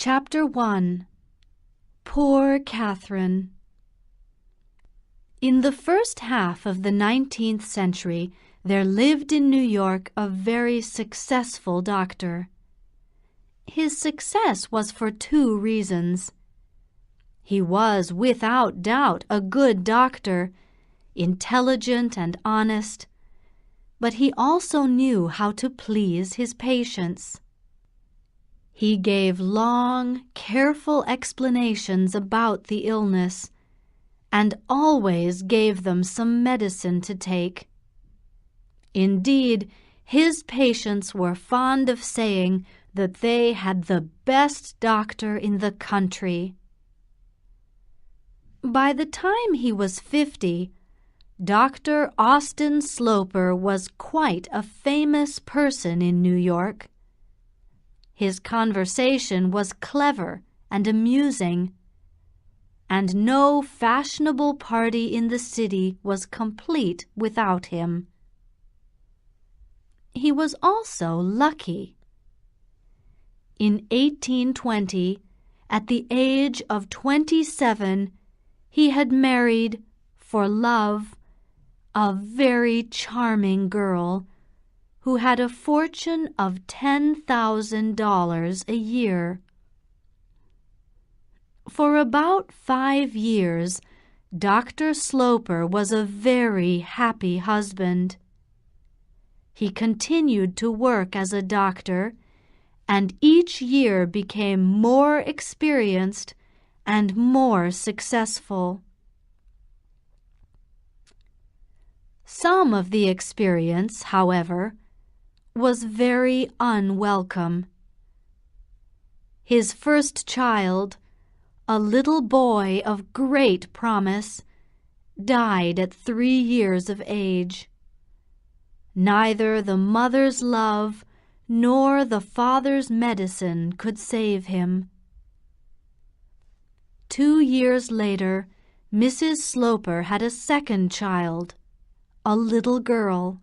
Chapter 1. Poor Catherine. In the first half of the 19th century, there lived in New York a very successful doctor. His success was for two reasons. He was without doubt a good doctor, intelligent and honest, but he also knew how to please his patients. He gave long, careful explanations about the illness, and always gave them some medicine to take. Indeed, his patients were fond of saying that they had the best doctor in the country. By the time he was 50, Dr. Austin Sloper was quite a famous person in New York. His conversation was clever and amusing, and no fashionable party in the city was complete without him. He was also lucky. In 1820, at the age of 27, he had married, for love, a very charming girl who had a fortune of $10,000 a year. For about 5 years, Dr. Sloper was a very happy husband. He continued to work as a doctor, and each year became more experienced and more successful. Some of the experience, however, was very unwelcome. His first child, a little boy of great promise, died at 3 years of age. Neither the mother's love nor the father's medicine could save him. 2 years later, Mrs. Sloper had a second child, a little girl.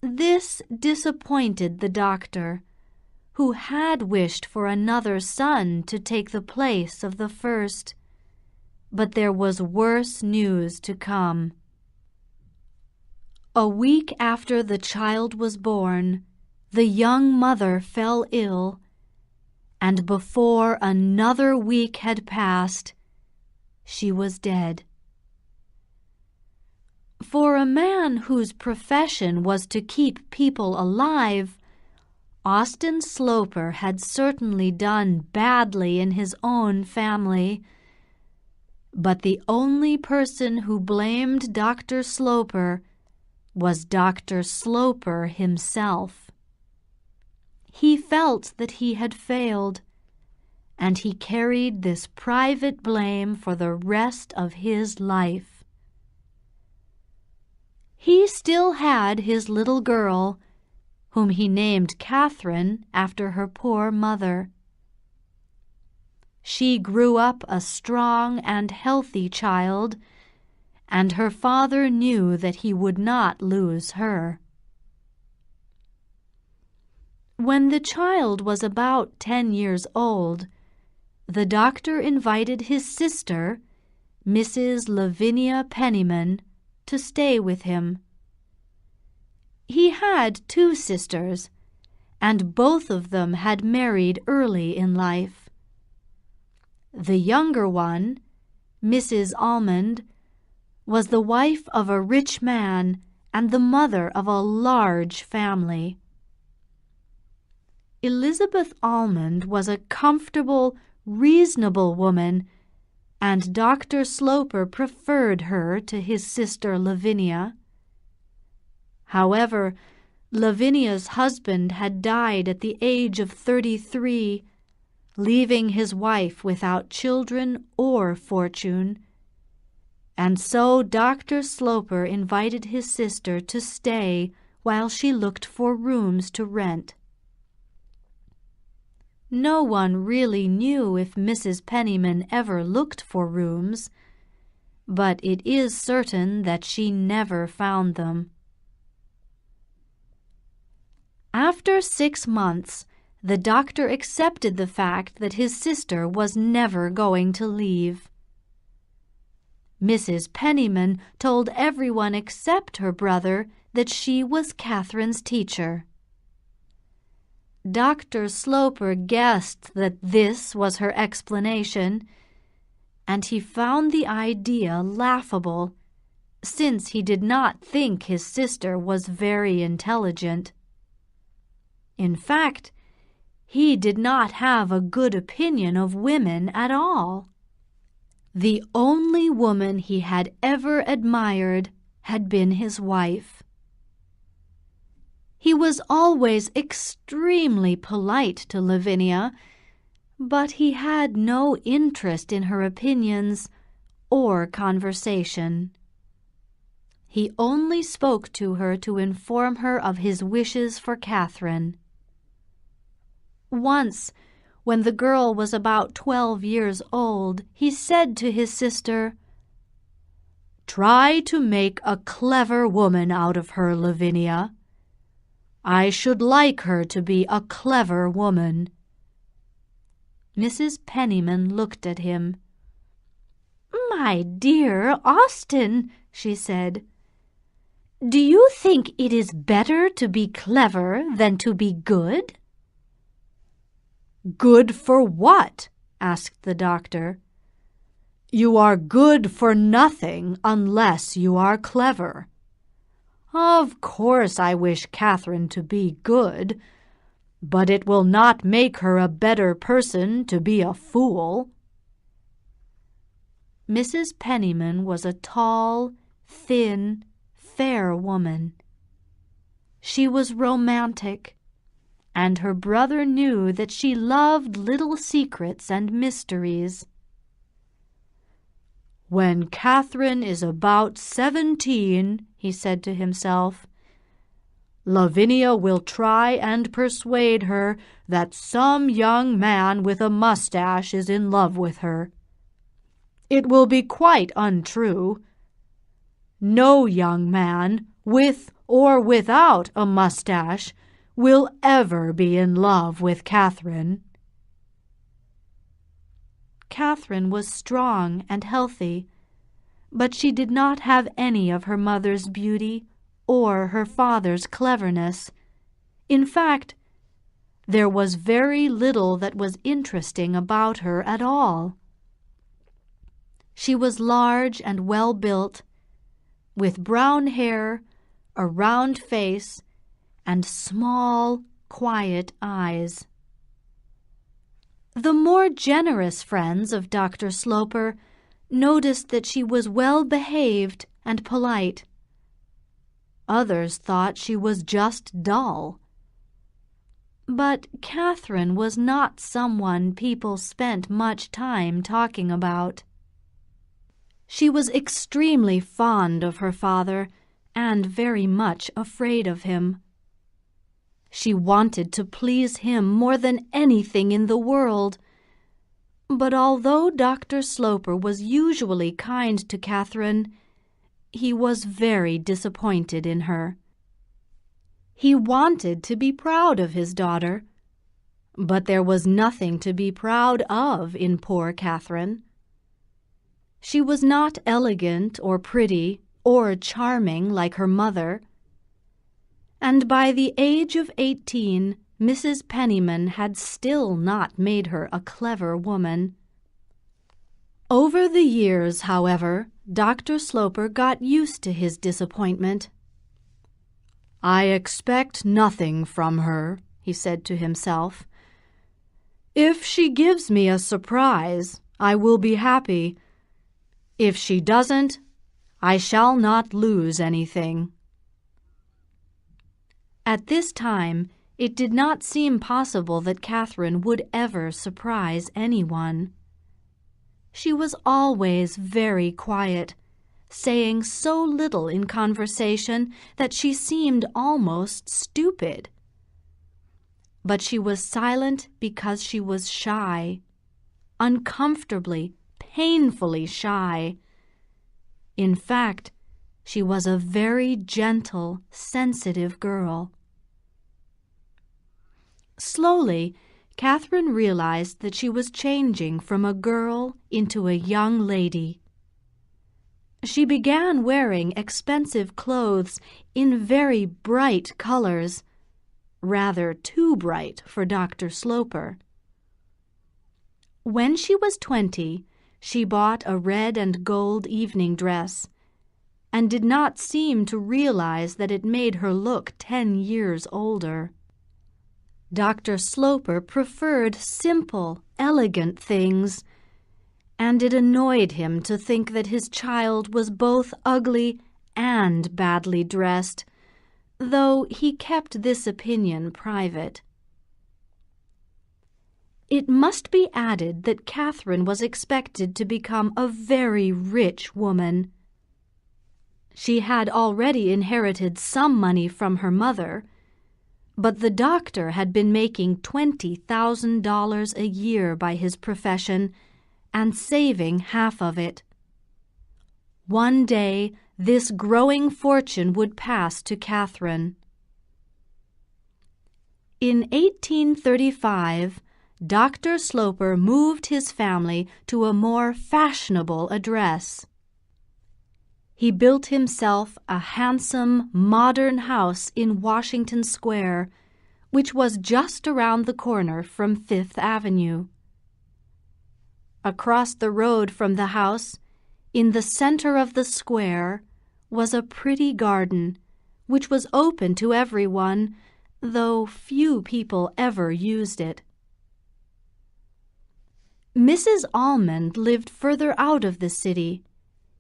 This disappointed the doctor, who had wished for another son to take the place of the first. But there was worse news to come. A week after the child was born, the young mother fell ill, and before another week had passed, she was dead. For a man whose profession was to keep people alive, Austin Sloper had certainly done badly in his own family. But the only person who blamed Dr. Sloper was Dr. Sloper himself. He felt that he had failed, and he carried this private blame for the rest of his life. He still had his little girl, whom he named Catherine after her poor mother. She grew up a strong and healthy child, and her father knew that he would not lose her. When the child was about 10 years old, the doctor invited his sister, Mrs. Lavinia Penniman, to stay with him. He had 2 sisters, and both of them had married early in life. The younger one, Mrs. Almond, was the wife of a rich man and the mother of a large family. Elizabeth Almond was a comfortable, reasonable woman, and Dr. Sloper preferred her to his sister Lavinia. However, Lavinia's husband had died at the age of 33, leaving his wife without children or fortune, and so Dr. Sloper invited his sister to stay while she looked for rooms to rent. No one really knew if Mrs. Penniman ever looked for rooms, but it is certain that she never found them. After 6 months, the doctor accepted the fact that his sister was never going to leave. Mrs. Penniman told everyone except her brother that she was Catherine's teacher. Dr. Sloper guessed that this was her explanation, and he found the idea laughable, since he did not think his sister was very intelligent. In fact, he did not have a good opinion of women at all. The only woman he had ever admired had been his wife. He was always extremely polite to Lavinia, but he had no interest in her opinions or conversation. He only spoke to her to inform her of his wishes for Catherine. Once, when the girl was about 12 years old, he said to his sister, "Try to make a clever woman out of her, Lavinia. I should like her to be a clever woman." Mrs. Penniman looked at him. "My dear Austen," she said, "do you think it is better to be clever than to be good?" "Good for what?" asked the doctor. "You are good for nothing unless you are clever. Of course I wish Catherine to be good, but it will not make her a better person to be a fool." Mrs. Penniman was a tall, thin, fair woman. She was romantic, and her brother knew that she loved little secrets and mysteries. "When Catherine is about 17, he said to himself, "Lavinia will try and persuade her that some young man with a mustache is in love with her. It will be quite untrue. No young man, with or without a mustache, will ever be in love with Catherine." Catherine was strong and healthy, but she did not have any of her mother's beauty or her father's cleverness. In fact, there was very little that was interesting about her at all. She was large and well-built, with brown hair, a round face, and small, quiet eyes. The more generous friends of Dr. Sloper noticed that she was well-behaved and polite. Others thought she was just dull. But Catherine was not someone people spent much time talking about. She was extremely fond of her father and very much afraid of him. She wanted to please him more than anything in the world. But although Dr. Sloper was usually kind to Catherine, he was very disappointed in her. He wanted to be proud of his daughter, but there was nothing to be proud of in poor Catherine. She was not elegant or pretty or charming like her mother, and by the age of 18, Mrs. Penniman had still not made her a clever woman. Over the years, however, Dr. Sloper got used to his disappointment. "I expect nothing from her," he said to himself. "If she gives me a surprise, I will be happy. If she doesn't, I shall not lose anything." At this time, it did not seem possible that Catherine would ever surprise anyone. She was always very quiet, saying so little in conversation that she seemed almost stupid. But she was silent because she was shy, uncomfortably, painfully shy. In fact, she was a very gentle, sensitive girl. Slowly, Catherine realized that she was changing from a girl into a young lady. She began wearing expensive clothes in very bright colors, rather too bright for Dr. Sloper. When she was 20, she bought a red and gold evening dress, and did not seem to realize that it made her look 10 years older. Dr. Sloper preferred simple, elegant things, and it annoyed him to think that his child was both ugly and badly dressed, though he kept this opinion private. It must be added that Catherine was expected to become a very rich woman. She had already inherited some money from her mother, but the doctor had been making $20,000 a year by his profession and saving half of it. One day, this growing fortune would pass to Catherine. In 1835, Dr. Sloper moved his family to a more fashionable address. He built himself a handsome, modern house in Washington Square, which was just around the corner from Fifth Avenue. Across the road from the house, in the center of the square, was a pretty garden, which was open to everyone, though few people ever used it. Mrs. Almond lived further out of the city,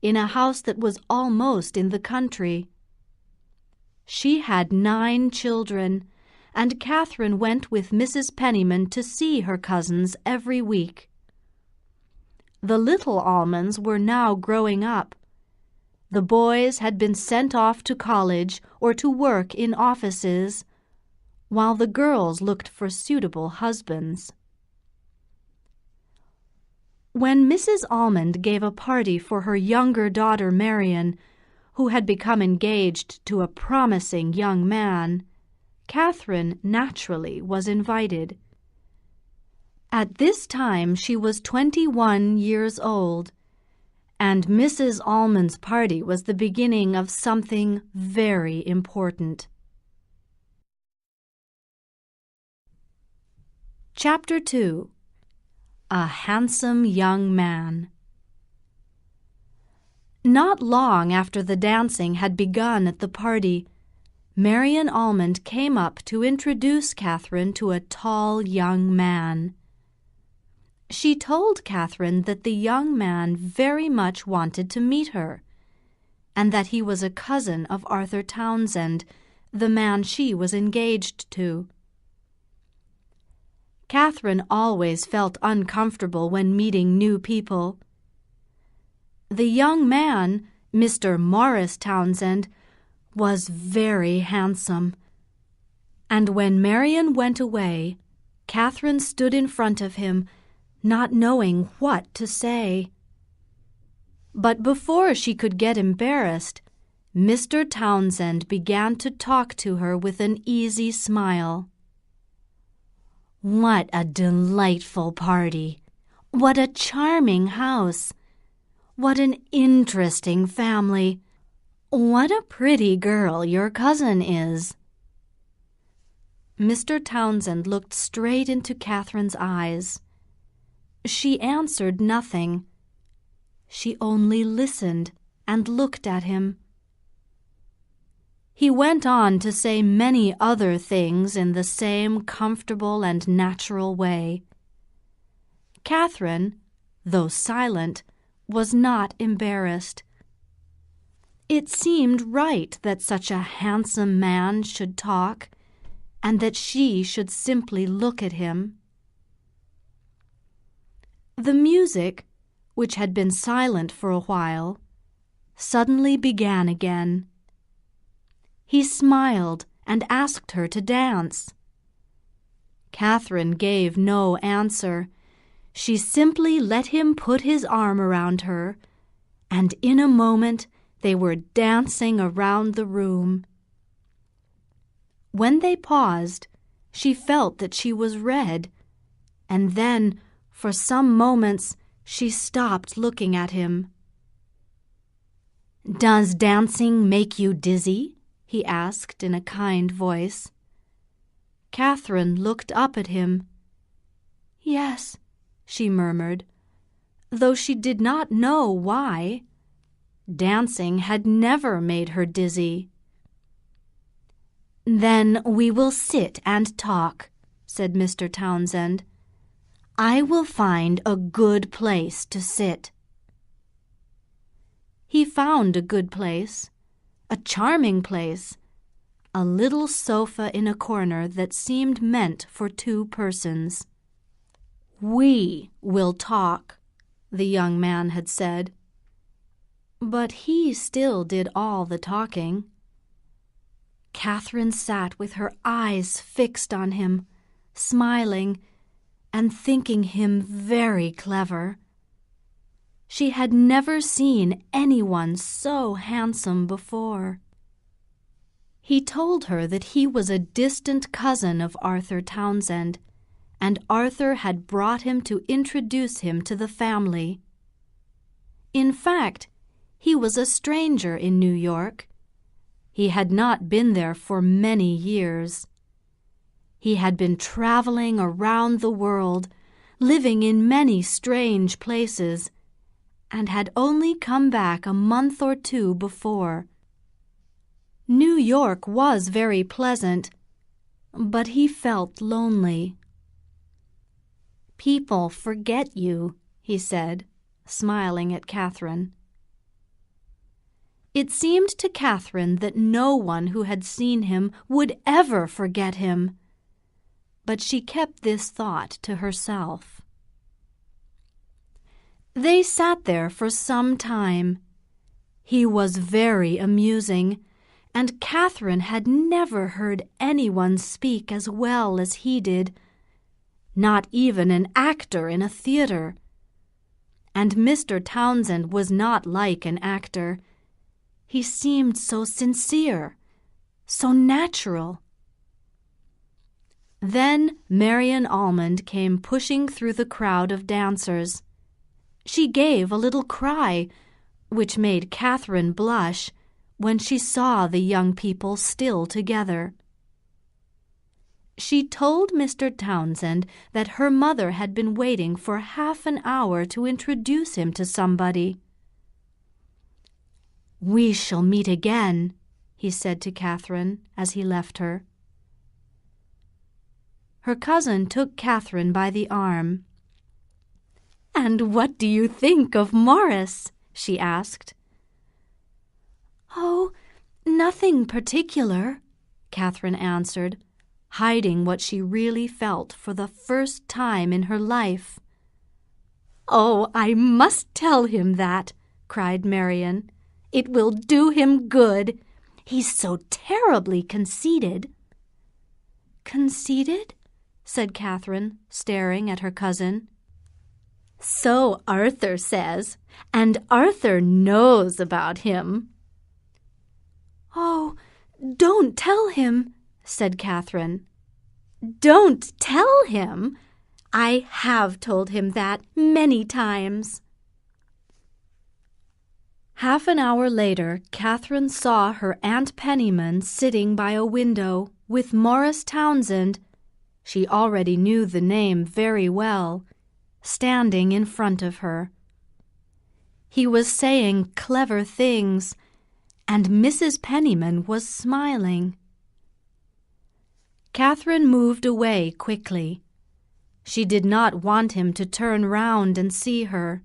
in a house that was almost in the country. She had 9 children, and Catherine went with Mrs. Penniman to see her cousins every week. The little Almonds were now growing up. The boys had been sent off to college or to work in offices, while the girls looked for suitable husbands. When Mrs. Almond gave a party for her younger daughter Marion, who had become engaged to a promising young man, Catherine naturally was invited. At this time she was 21 years old, and Mrs. Almond's party was the beginning of something very important. Chapter 2. A Handsome Young Man. Not long after the dancing had begun at the party, Marion Almond came up to introduce Catherine to a tall young man. She told Catherine that the young man very much wanted to meet her, and that he was a cousin of Arthur Townsend, the man she was engaged to. Catherine always felt uncomfortable when meeting new people. The young man, Mr. Morris Townsend, was very handsome, and when Marion went away, Catherine stood in front of him, not knowing what to say. But before she could get embarrassed, Mr. Townsend began to talk to her with an easy smile. "What a delightful party! What a charming house! What an interesting family! What a pretty girl your cousin is!" Mr. Townsend looked straight into Catherine's eyes. She answered nothing. She only listened and looked at him. He went on to say many other things in the same comfortable and natural way. Catherine, though silent, was not embarrassed. It seemed right that such a handsome man should talk, and that she should simply look at him. The music, which had been silent for a while, suddenly began again. He smiled and asked her to dance. Catherine gave no answer. She simply let him put his arm around her, and in a moment they were dancing around the room. When they paused, She felt that she was red, and then, for some moments, she stopped looking at him. "Does dancing make you dizzy?" he asked in a kind voice. Catherine looked up at him. "Yes," she murmured, though she did not know why. Dancing had never made her dizzy. "Then we will sit and talk," said Mr. Townsend. "I will find a good place to sit." He found a good place, a charming place, a little sofa in a corner that seemed meant for 2 persons. "We will talk," the young man had said. But he still did all the talking. Catherine sat with her eyes fixed on him, smiling and thinking him very clever. She had never seen anyone so handsome before. He told her that he was a distant cousin of Arthur Townsend, and Arthur had brought him to introduce him to the family. In fact, he was a stranger in New York. He had not been there for many years. He had been traveling around the world, living in many strange places, and had only come back a month or 2 before. New York was very pleasant, but he felt lonely. "People forget you," he said, smiling at Catherine. It seemed to Catherine that no one who had seen him would ever forget him, but she kept this thought to herself. They sat there for some time. He was very amusing, and Catherine had never heard anyone speak as well as he did, not even an actor in a theater. And Mr. Townsend was not like an actor. He seemed so sincere, so natural. Then Marian Almond came pushing through the crowd of dancers. She gave a little cry, which made Catherine blush when she saw the young people still together. She told Mr. Townsend that her mother had been waiting for half an hour to introduce him to somebody. "We shall meet again," he said to Catherine as he left her. Her cousin took Catherine by the arm. "And what do you think of Morris?" she asked. "Oh, nothing particular," Catherine answered, hiding what she really felt for the first time in her life. "Oh, I must tell him that," cried Marian. "It will do him good. He's so terribly conceited." "Conceited?" said Catherine, staring at her cousin. "So Arthur says, and Arthur knows about him." "Oh, don't tell him," said Catherine. "Don't tell him? I have told him that many times." Half an hour later, Catherine saw her Aunt Penniman sitting by a window with Morris Townsend, she already knew the name very well, standing in front of her. He was saying clever things, and Mrs. Penniman was smiling. Catherine moved away quickly. She did not want him to turn round and see her.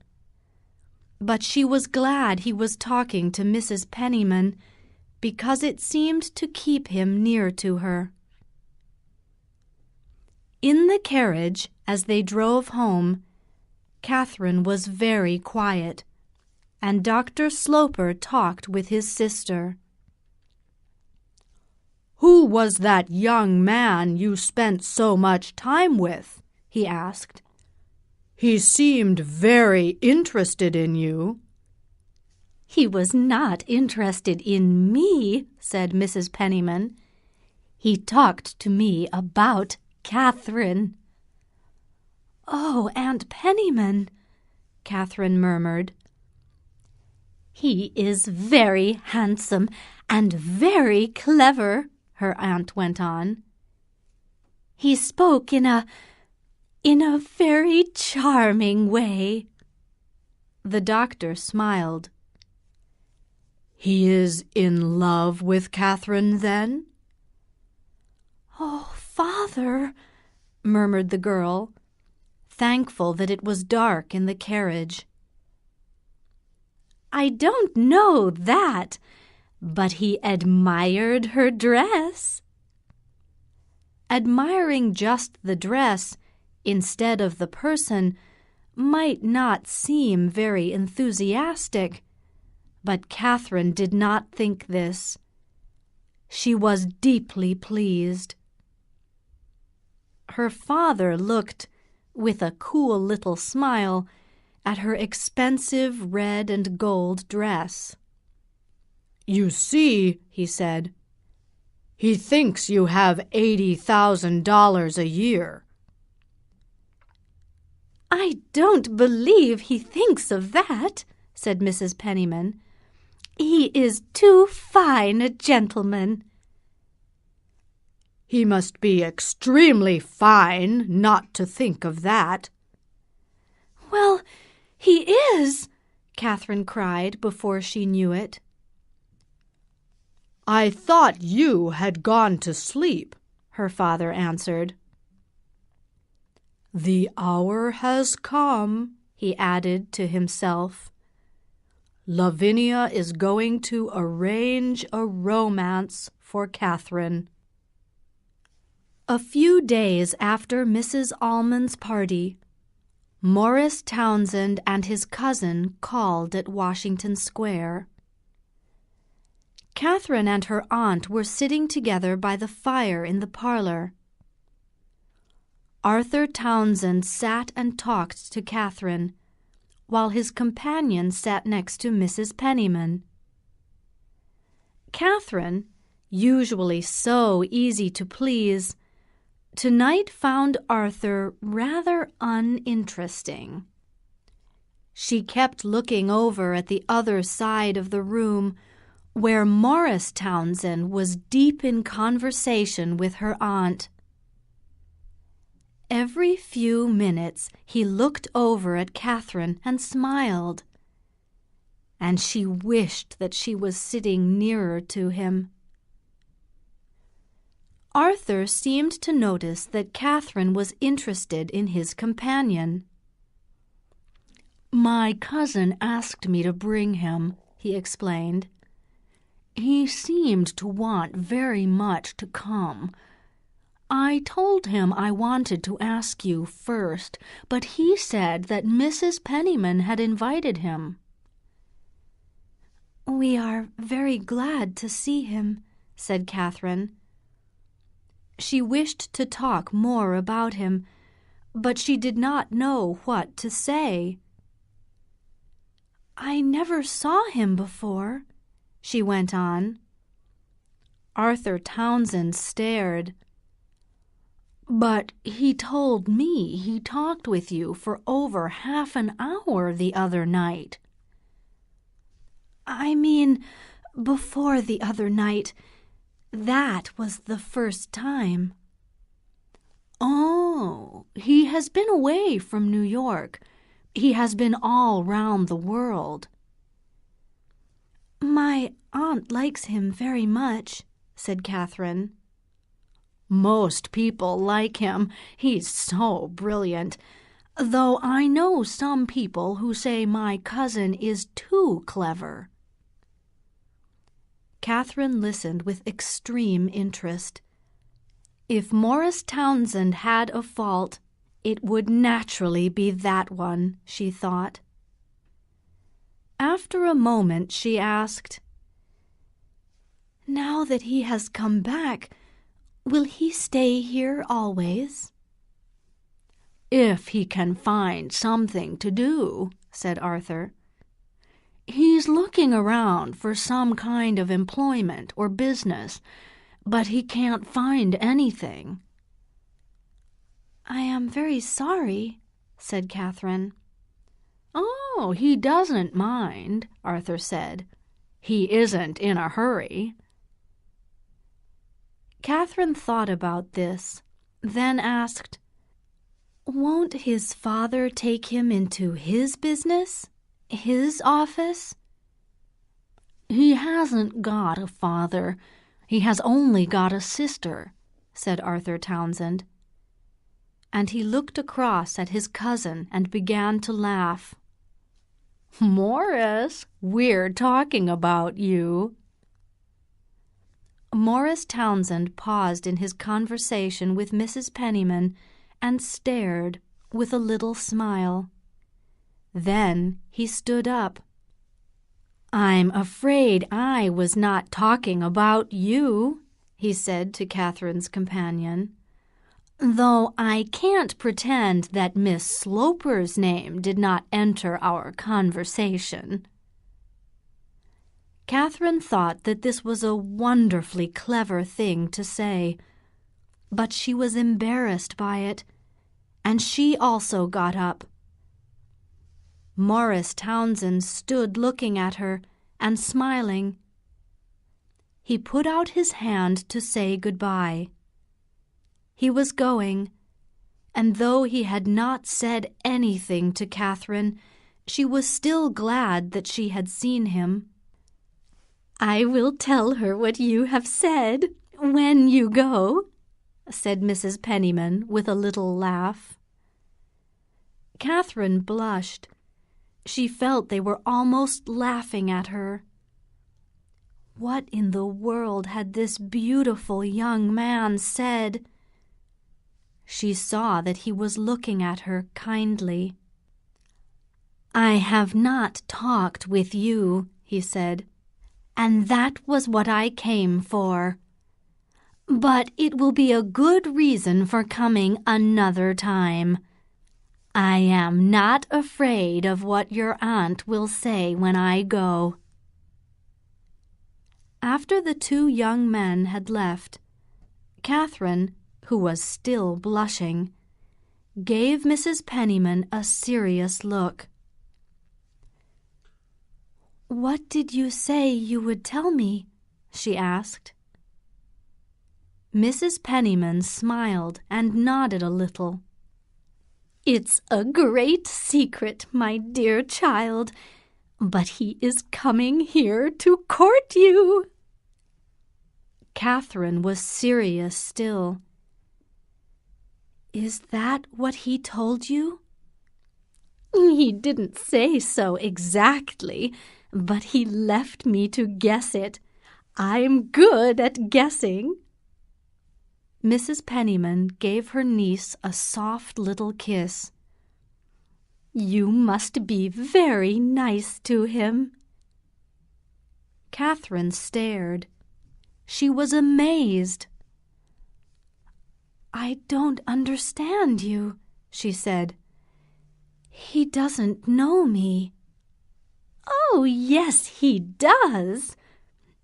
But she was glad he was talking to Mrs. Penniman, because it seemed to keep him near to her. In the carriage, as they drove home, Catherine was very quiet, and Dr. Sloper talked with his sister. "Who was that young man you spent so much time with?" he asked. "He seemed very interested in you." "He was not interested in me," said Mrs. Penniman. He talked to me about Catherine." "Oh, Aunt Penniman," Catherine murmured. "He is very handsome and very clever," her aunt went on. "He spoke in a very charming way." The doctor smiled. "He is in love with Catherine, then?" "Oh, Father," murmured the girl, thankful that it was dark in the carriage. "I don't know that, but he admired her dress." Admiring just the dress instead of the person might not seem very enthusiastic, but Catherine did not think this. She was deeply pleased. Her father looked, with a cool little smile, at her expensive red and gold dress. "You see," he said, "he thinks you have $80,000 a year." "I don't believe he thinks of that," said Mrs. Penniman. "He is too fine a gentleman." "He must be extremely fine not to think of that." "Well, he is," Catherine cried before she knew it. "I thought you had gone to sleep," her father answered. "The hour has come," he added to himself. "Lavinia is going to arrange a romance for Catherine." A few days after Mrs. Almond's party, Morris Townsend and his cousin called at Washington Square. Catherine and her aunt were sitting together by the fire in the parlor. Arthur Townsend sat and talked to Catherine, while his companion sat next to Mrs. Penniman. Catherine, usually so easy to please, tonight found Arthur rather uninteresting. She kept looking over at the other side of the room, where Morris Townsend was deep in conversation with her aunt. Every few minutes he looked over at Catherine and smiled, and she wished that she was sitting nearer to him. Arthur seemed to notice that Catherine was interested in his companion. "My cousin asked me to bring him," he explained. "He seemed to want very much to come. I told him I wanted to ask you first, but he said that Mrs. Penniman had invited him." "We are very glad to see him," said Catherine. She wished to talk more about him, but she did not know what to say. "I never saw him before," she went on. Arthur Townsend stared. "But he told me he talked with you for over half an hour the other night." "I mean, before the other night. That was the first time." "Oh, he has been away from New York. He has been all round the world." "My aunt likes him very much," said Catherine. "Most people like him. He's so brilliant. Though I know some people who say my cousin is too clever." Catherine listened with extreme interest. If Morris Townsend had a fault, it would naturally be that one, she thought. After a moment she asked, "Now that he has come back, will he stay here always?" "If he can find something to do," said Arthur. "He's looking around for some kind of employment or business, but he can't find anything." "I am very sorry," said Catherine. "Oh, he doesn't mind," Arthur said. "He isn't in a hurry." Catherine thought about this, then asked, "Won't his father take him into his business, his office?" "He hasn't got a father. He has only got a sister," said Arthur Townsend. And he looked across at his cousin and began to laugh. "Morris, we're talking about you." Morris Townsend paused in his conversation with Mrs. Penniman and stared with a little smile. Then he stood up. "I'm afraid I was not talking about you," he said to Catherine's companion, "though I can't pretend that Miss Sloper's name did not enter our conversation." Catherine thought that this was a wonderfully clever thing to say, but she was embarrassed by it, and she also got up. Morris Townsend stood looking at her and smiling. He put out his hand to say goodbye. He was going, and though he had not said anything to Catherine, she was still glad that she had seen him. "I will tell her what you have said when you go," said Mrs. Penniman with a little laugh. Catherine blushed. She felt they were almost laughing at her. What in the world had this beautiful young man said? She saw that he was looking at her kindly. "I have not talked with you," he said, "and that was what I came for. But it will be a good reason for coming another time. I am not afraid of what your aunt will say when I go." After the two young men had left, Catherine, who was still blushing, gave Mrs. Penniman a serious look. "What did you say you would tell me?" she asked. Mrs. Penniman smiled and nodded a little. "It's a great secret, my dear child, but he is coming here to court you." Catherine was serious still. "Is that what he told you?" "He didn't say so exactly, but he left me to guess it. I'm good at guessing." Mrs. Penniman gave her niece a soft little kiss. "You must be very nice to him." Catherine stared. She was amazed. "I don't understand you," she said. "He doesn't know me." "Oh, yes, he does.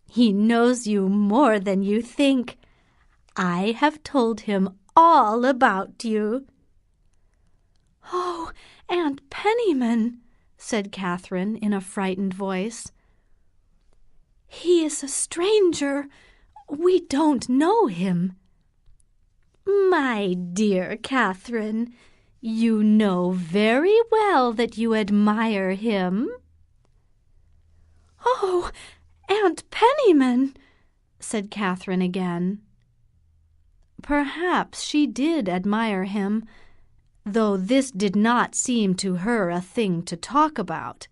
He knows you more than you think. I have told him all about you." "Oh, Aunt Penniman," said Catherine in a frightened voice. "He is a stranger. We don't know him." "My dear Catherine, you know very well that you admire him." "Oh, Aunt Penniman," said Catherine again. Perhaps she did admire him, though this did not seem to her a thing to talk about.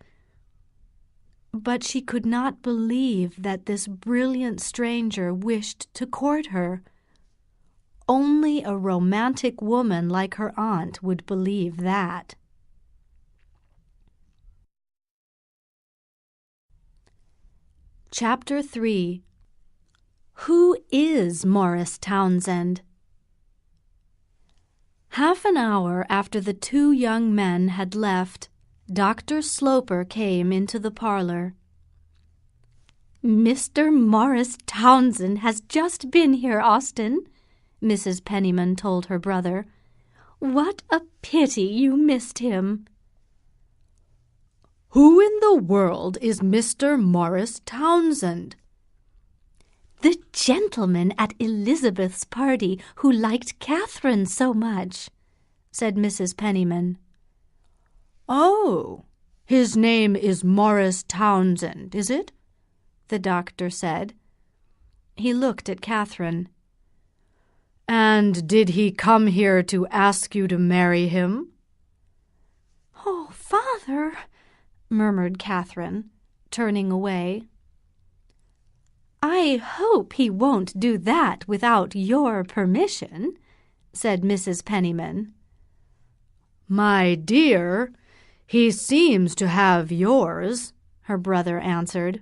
But she could not believe that this brilliant stranger wished to court her. Only a romantic woman like her aunt would believe that. Chapter 3. Who is Morris Townsend? Half an hour after the two young men had left, Dr. Sloper came into the parlor. "Mr. Morris Townsend has just been here, Austen," Mrs. Penniman told her brother. "What a pity you missed him." "Who in the world is Mr. Morris Townsend?" "The gentleman at Elizabeth's party who liked Catherine so much," said Mrs. Penniman. "Oh, his name is Morris Townsend, is it?" the doctor said. He looked at Catherine. "And did he come here to ask you to marry him?" "Oh, father," murmured Catherine, turning away. "I hope he won't do that without your permission," said Mrs. Penniman. "My dear, he seems to have yours," her brother answered.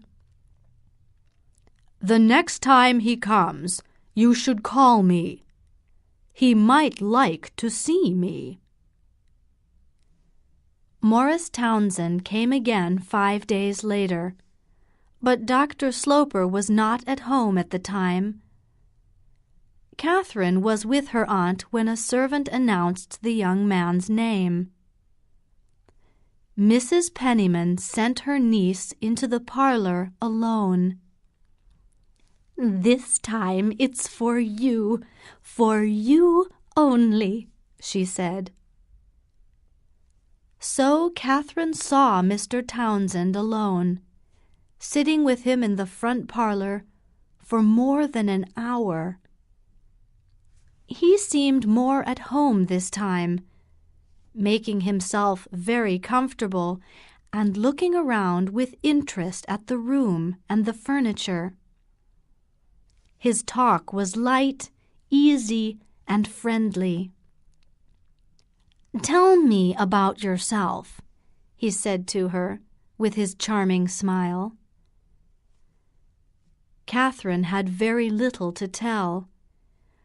"The next time he comes, you should call me. He might like to see me." Morris Townsend came again 5 days later, but Dr. Sloper was not at home at the time. Catherine was with her aunt when a servant announced the young man's name. Mrs. Penniman sent her niece into the parlor alone. "This time it's for you only," she said. So Catherine saw Mr. Townsend alone, sitting with him in the front parlor for more than an hour. He seemed more at home this time, making himself very comfortable and looking around with interest at the room and the furniture. His talk was light, easy, and friendly. "Tell me about yourself," he said to her, with his charming smile. Catherine had very little to tell,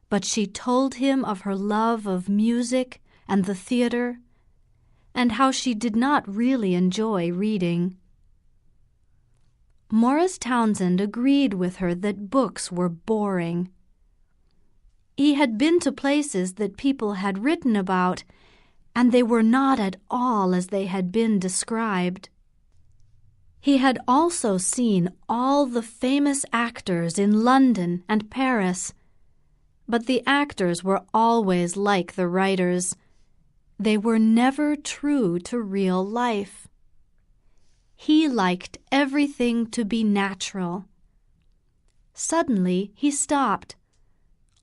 but she told him of her love of music and the theater, and how she did not really enjoy reading. Morris Townsend agreed with her that books were boring. He had been to places that people had written about, and they were not at all as they had been described. He had also seen all the famous actors in London and Paris, but the actors were always like the writers. They were never true to real life. He liked everything to be natural. Suddenly he stopped,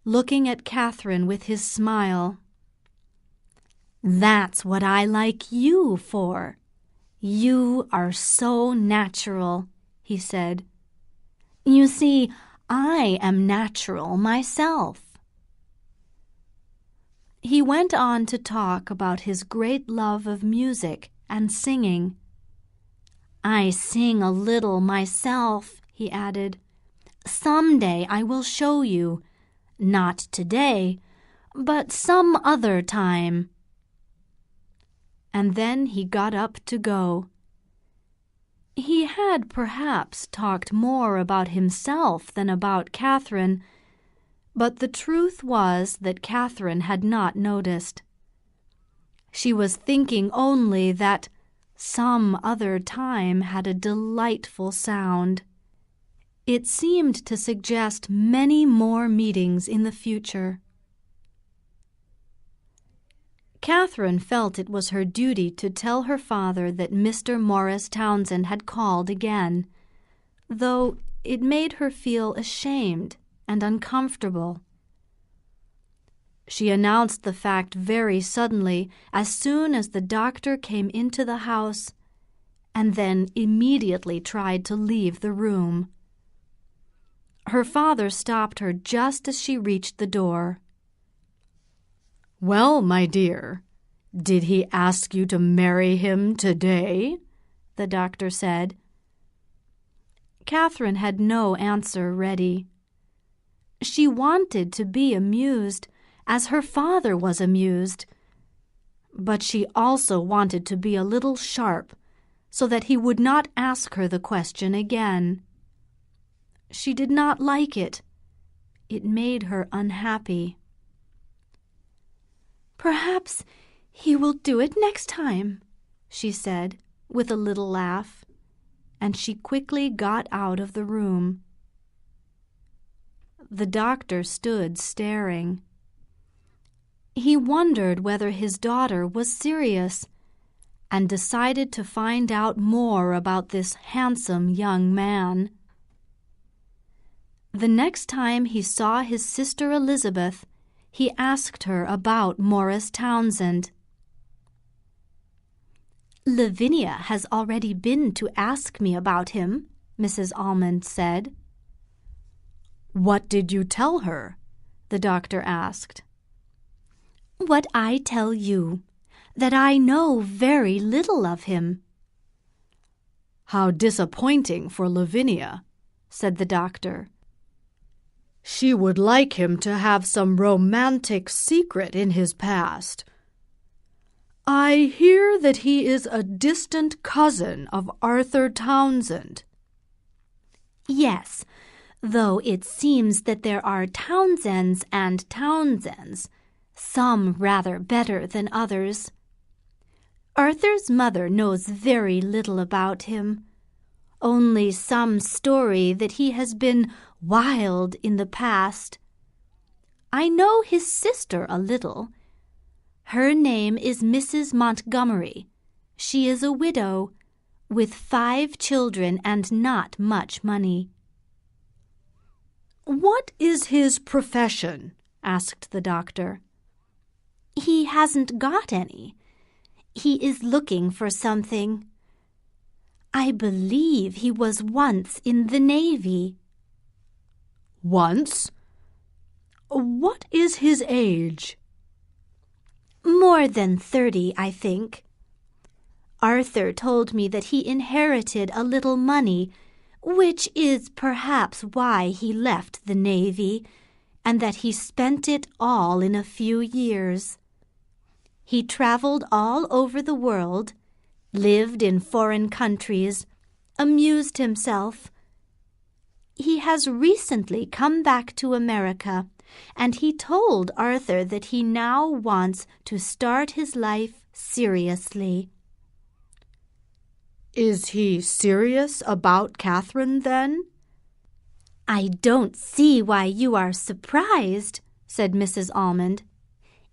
looking at Catherine with his smile. "That's what I like you for. You are so natural," he said. "You see, I am natural myself." He went on to talk about his great love of music and singing. "I sing a little myself," he added. "Some day I will show you. Not today, but some other time." And then he got up to go. He had perhaps talked more about himself than about Catherine, but the truth was that Catherine had not noticed. She was thinking only that some other time had a delightful sound. It seemed to suggest many more meetings in the future. Catherine felt it was her duty to tell her father that Mr. Morris Townsend had called again, though it made her feel ashamed and uncomfortable. She announced the fact very suddenly as soon as the doctor came into the house, and then immediately tried to leave the room. Her father stopped her just as she reached the door. "Well, my dear, did he ask you to marry him today?" the doctor said. Catherine had no answer ready. She wanted to be amused, as her father was amused, but she also wanted to be a little sharp, so that he would not ask her the question again. She did not like it. It made her unhappy. "Perhaps he will do it next time," she said, with a little laugh, and she quickly got out of the room. The doctor stood staring. He wondered whether his daughter was serious, and decided to find out more about this handsome young man. The next time he saw his sister Elizabeth, he asked her about Morris Townsend. "Lavinia has already been to ask me about him," Mrs. Almond said. "What did you tell her?" the doctor asked. "What I tell you, that I know very little of him." "How disappointing for Lavinia," said the doctor. "She would like him to have some romantic secret in his past. I hear that he is a distant cousin of Arthur Townsend." "Yes, though it seems that there are Townsends and Townsends, some rather better than others. Arthur's mother knows very little about him, only some story that he has been wild in the past. I know his sister a little. Her name is Mrs. Montgomery. She is a widow, with 5 children and not much money." "What is his profession?" asked the doctor. "He hasn't got any. He is looking for something. I believe he was once in the Navy." "Once? What is his age?" "More than 30, I think. Arthur told me that he inherited a little money, which is perhaps why he left the Navy, and that he spent it all in a few years. He traveled all over the world, lived in foreign countries, amused himself. He has recently come back to America, and he told Arthur that he now wants to start his life seriously." "Is he serious about Catherine, then?" "I don't see why you are surprised," said Mrs. Almond.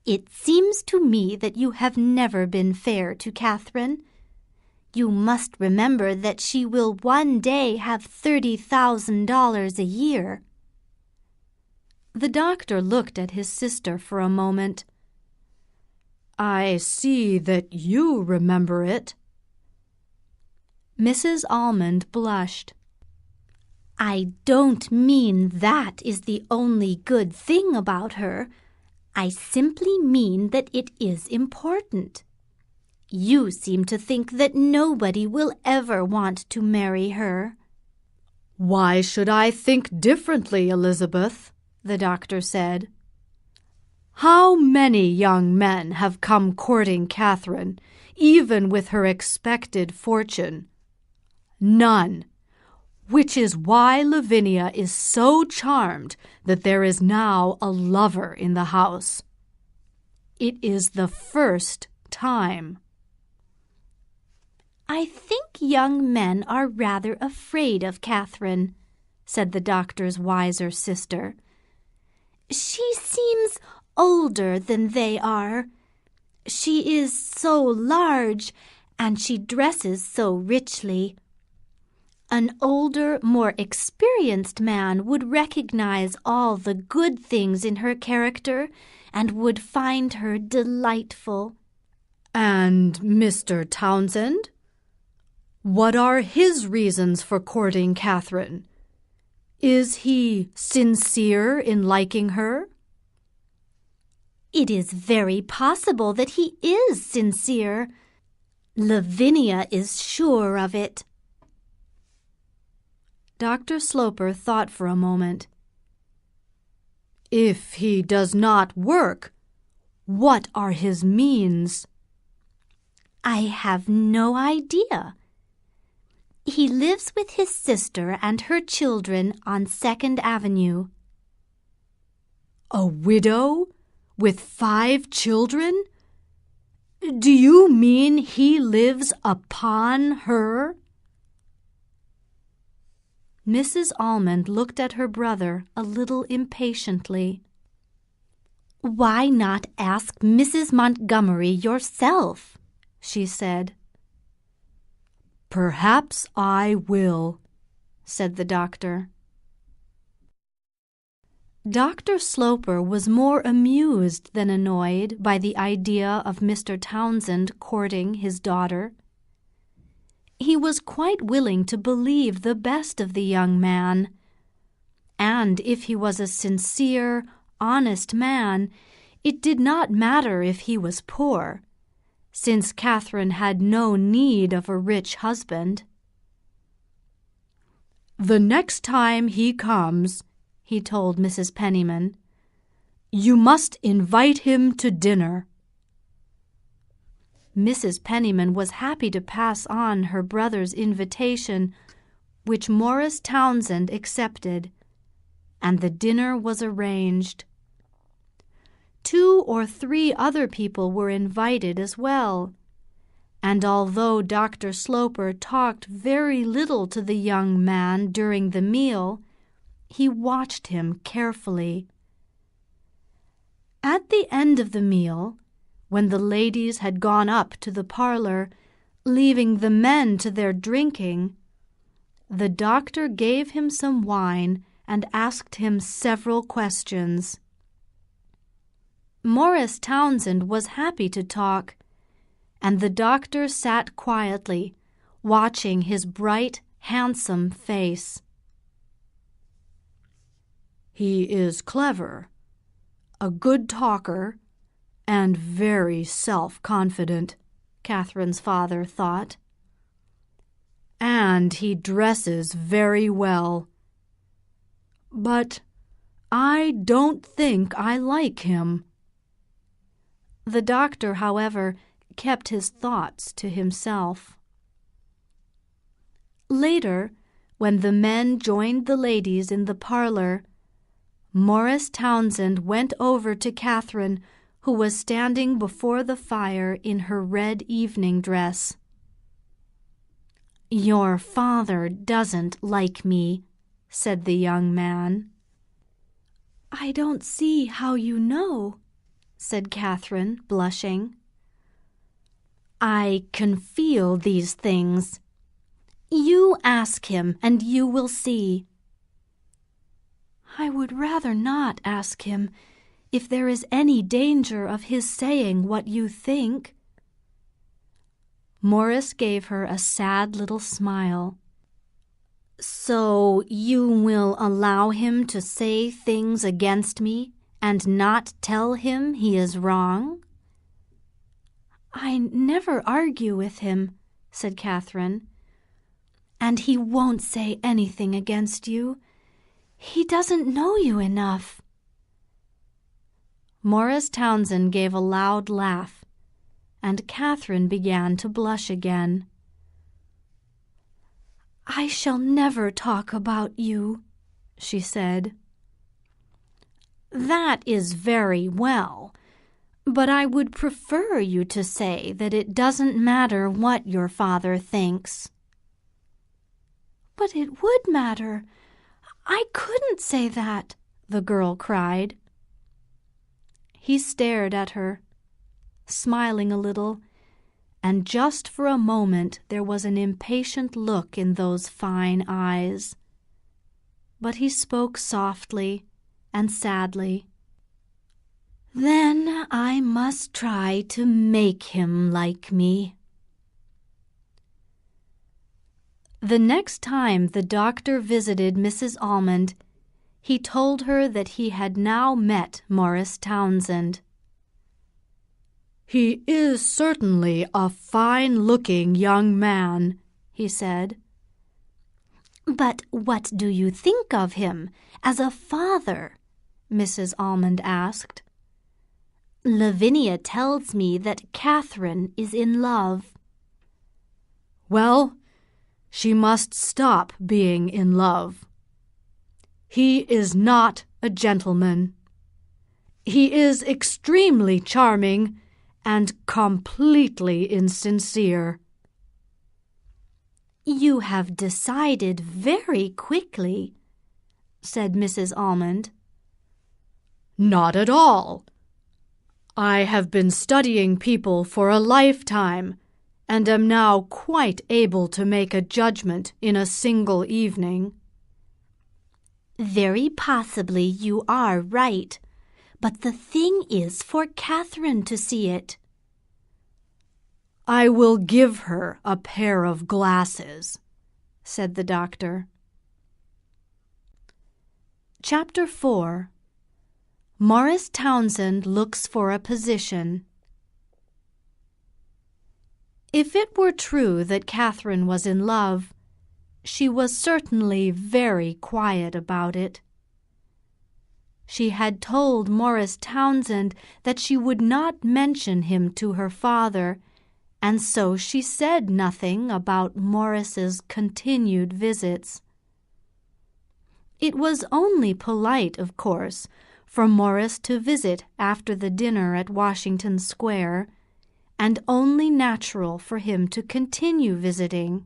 "It seems to me that you have never been fair to Catherine. You must remember that she will one day have $30,000 a year." The doctor looked at his sister for a moment. "I see that you remember it." Mrs. Almond blushed. "I don't mean that is the only good thing about her. I simply mean that it is important. You seem to think that nobody will ever want to marry her." "Why should I think differently, Elizabeth?" the doctor said. "How many young men have come courting Catherine, even with her expected fortune? None. Which is why Lavinia is so charmed that there is now a lover in the house. It is the first time." "I think young men are rather afraid of Catherine," said the doctor's wiser sister. "She seems older than they are. She is so large, and she dresses so richly. An older, more experienced man would recognize all the good things in her character and would find her delightful." "And Mr. Townsend? What are his reasons for courting Catherine? Is he sincere in liking her?" "It is very possible that he is sincere. Lavinia is sure of it." Dr. Sloper thought for a moment. "If he does not work, what are his means?" "I have no idea. He lives with his sister and her children on 2nd Avenue. A widow? With 5 children? Do you mean he lives upon her? Mrs. Almond looked at her brother a little impatiently. "Why not ask Mrs. Montgomery yourself?" she said. "Perhaps I will," said the doctor. Dr. Sloper was more amused than annoyed by the idea of Mr. Townsend courting his daughter. He was quite willing to believe the best of the young man, and if he was a sincere, honest man, it did not matter if he was poor, since Catherine had no need of a rich husband. "The next time he comes," he told Mrs. Penniman, "you must invite him to dinner." Mrs. Penniman was happy to pass on her brother's invitation, which Morris Townsend accepted, and the dinner was arranged. 2 or 3 other people were invited as well, and although Dr. Sloper talked very little to the young man during the meal, he watched him carefully. At the end of the meal, when the ladies had gone up to the parlor, leaving the men to their drinking, the doctor gave him some wine and asked him several questions. Morris Townsend was happy to talk, and the doctor sat quietly, watching his bright, handsome face. "He is clever, a good talker, and very self-confident," Catherine's father thought. "And he dresses very well. But I don't think I like him." The doctor, however, kept his thoughts to himself. Later, when the men joined the ladies in the parlor, Morris Townsend went over to Catherine, who was standing before the fire in her red evening dress. "Your father doesn't like me," said the young man. "I don't see how you know," said Catherine, blushing. "I can feel these things. You ask him, and you will see." "I would rather not ask him, if there is any danger of his saying what you think." Morris gave her a sad little smile. "So you will allow him to say things against me and not tell him he is wrong?" "I never argue with him," said Catherine. "And he won't say anything against you. He doesn't know you enough." Morris Townsend gave a loud laugh, and Catherine began to blush again. "I shall never talk about you," she said. "That is very well, but I would prefer you to say that it doesn't matter what your father thinks." "But it would matter. I couldn't say that," the girl cried. He stared at her, smiling a little, and just for a moment there was an impatient look in those fine eyes. But he spoke softly and sadly. "Then I must try to make him like me." The next time the doctor visited Mrs. Almond, he told her that he had now met Morris Townsend. "He is certainly a fine-looking young man," he said. "But what do you think of him as a father?" Mrs. Almond asked. "Lavinia tells me that Catherine is in love." "Well, she must stop being in love. He is not a gentleman. He is extremely charming and completely insincere." "You have decided very quickly," said Mrs. Almond. "Not at all. I have been studying people for a lifetime, and am now quite able to make a judgment in a single evening." "Very possibly you are right, but the thing is for Catherine to see it." "I will give her a pair of glasses," said the doctor. Chapter 4. Morris Townsend Looks for a Position. If it were true that Catherine was in love, she was certainly very quiet about it. She had told Morris Townsend that she would not mention him to her father, and so she said nothing about Morris's continued visits. It was only polite, of course, for Morris to visit after the dinner at Washington Square, and only natural for him to continue visiting.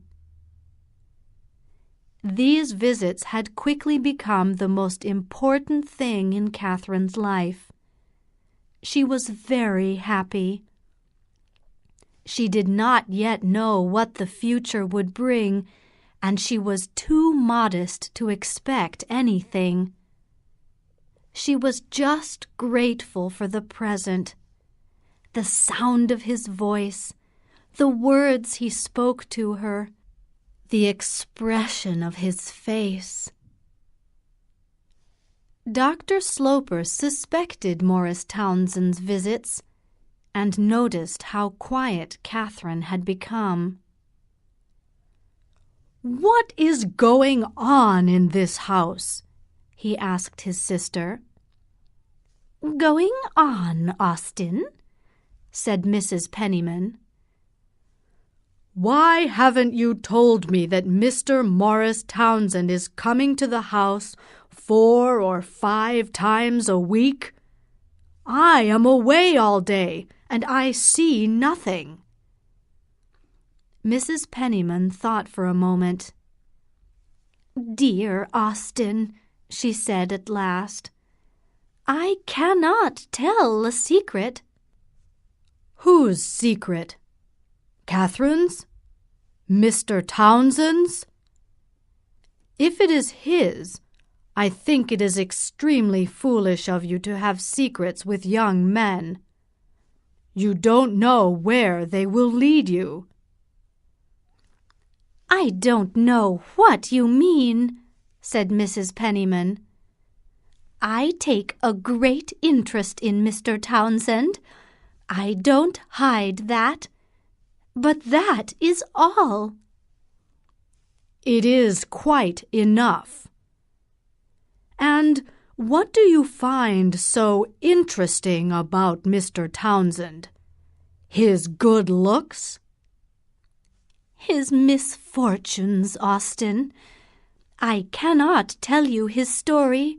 These visits had quickly become the most important thing in Catherine's life. She was very happy. She did not yet know what the future would bring, and she was too modest to expect anything. She was just grateful for the present. The sound of his voice, the words he spoke to her, the expression of his face. Dr. Sloper suspected Morris Townsend's visits and noticed how quiet Catherine had become. "What is going on in this house?" he asked his sister. "Going on, Austin?" said Mrs. Penniman. "Why haven't you told me that Mr. Morris Townsend is coming to the house 4 or 5 times a week? I am away all day, and I see nothing." Mrs. Penniman thought for a moment. "Dear Austin," she said at last, "I cannot tell a secret." "Whose secret? Catherine's? Mr. Townsend's? If it is his, I think it is extremely foolish of you to have secrets with young men. You don't know where they will lead you." "I don't know what you mean," said Mrs. Penniman. "I take a great interest in Mr. Townsend. I don't hide that. But that is all." "It is quite enough. And what do you find so interesting about Mr. Townsend? His good looks?" "His misfortunes, Austin. I cannot tell you his story,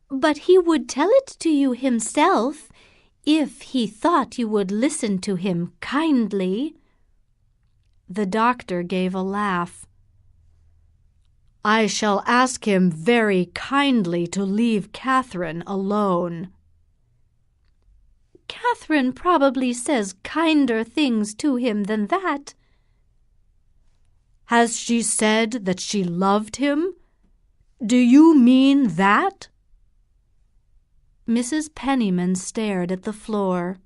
but he would tell it to you himself if he thought you would listen to him kindly." The doctor gave a laugh. "I shall ask him very kindly to leave Catherine alone." "Catherine probably says kinder things to him than that." "Has she said that she loved him? Do you mean that?" Mrs. Penniman stared at the floor.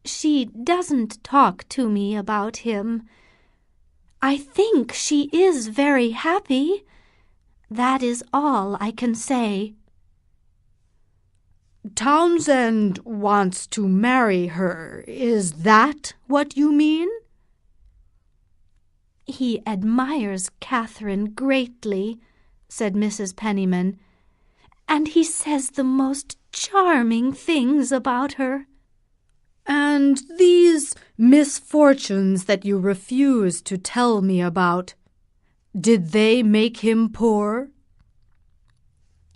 "She doesn't talk to me about him. I think she is very happy. That is all I can say." "Townsend wants to marry her. Is that what you mean?" "He admires Catherine greatly," said Mrs. Penniman, "and he says the most charming things about her." And these misfortunes that you refuse to tell me about, did they make him poor?"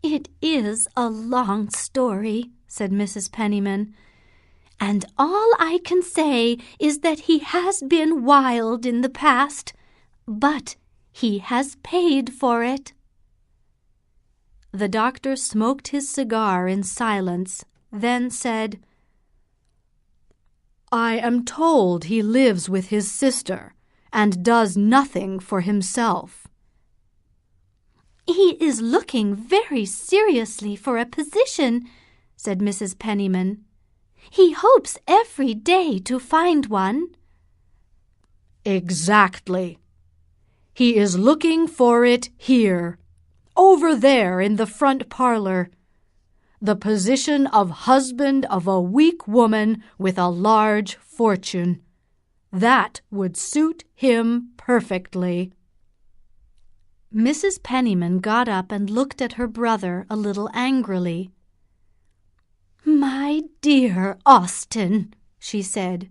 "It is a long story," said Mrs. Penniman, "and all I can say is that he has been wild in the past, but he has paid for it." The doctor smoked his cigar in silence, then said, "I am told he lives with his sister and does nothing for himself." "He is looking very seriously for a position," said Mrs. Penniman. "He hopes every day to find one." "Exactly. He is looking for it here, over there in the front parlor. The position of husband of a weak woman with a large fortune. That would suit him perfectly." Mrs. Penniman got up and looked at her brother a little angrily. "My dear Austen," she said,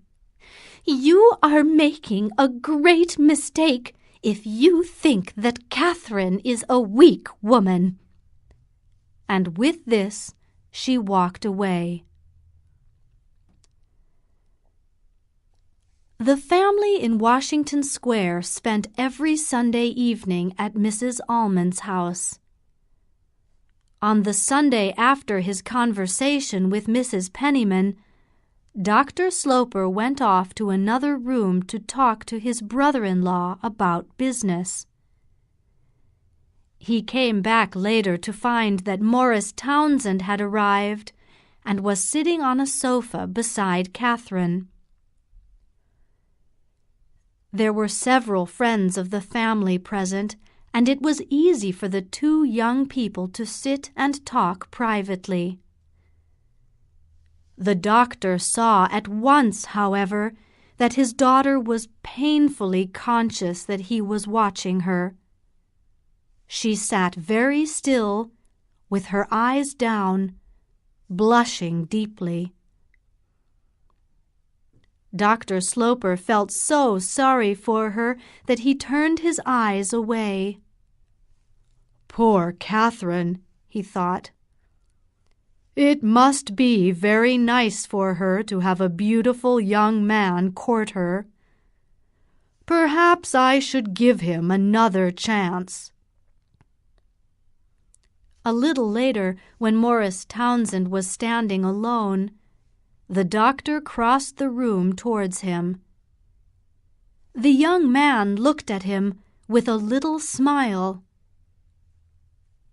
"you are making a great mistake if you think that Catherine is a weak woman." And with this, she walked away. The family in Washington Square spent every Sunday evening at Mrs. Almond's house. On the Sunday after his conversation with Mrs. Penniman, Dr. Sloper went off to another room to talk to his brother-in-law about business. He came back later to find that Morris Townsend had arrived and was sitting on a sofa beside Catherine. There were several friends of the family present, and it was easy for the two young people to sit and talk privately. The doctor saw at once, however, that his daughter was painfully conscious that he was watching her. She sat very still, with her eyes down, blushing deeply. Dr. Sloper felt so sorry for her that he turned his eyes away. "Poor Catherine," he thought. "It must be very nice for her to have a beautiful young man court her. Perhaps I should give him another chance." A little later, when Morris Townsend was standing alone, the doctor crossed the room towards him. The young man looked at him with a little smile.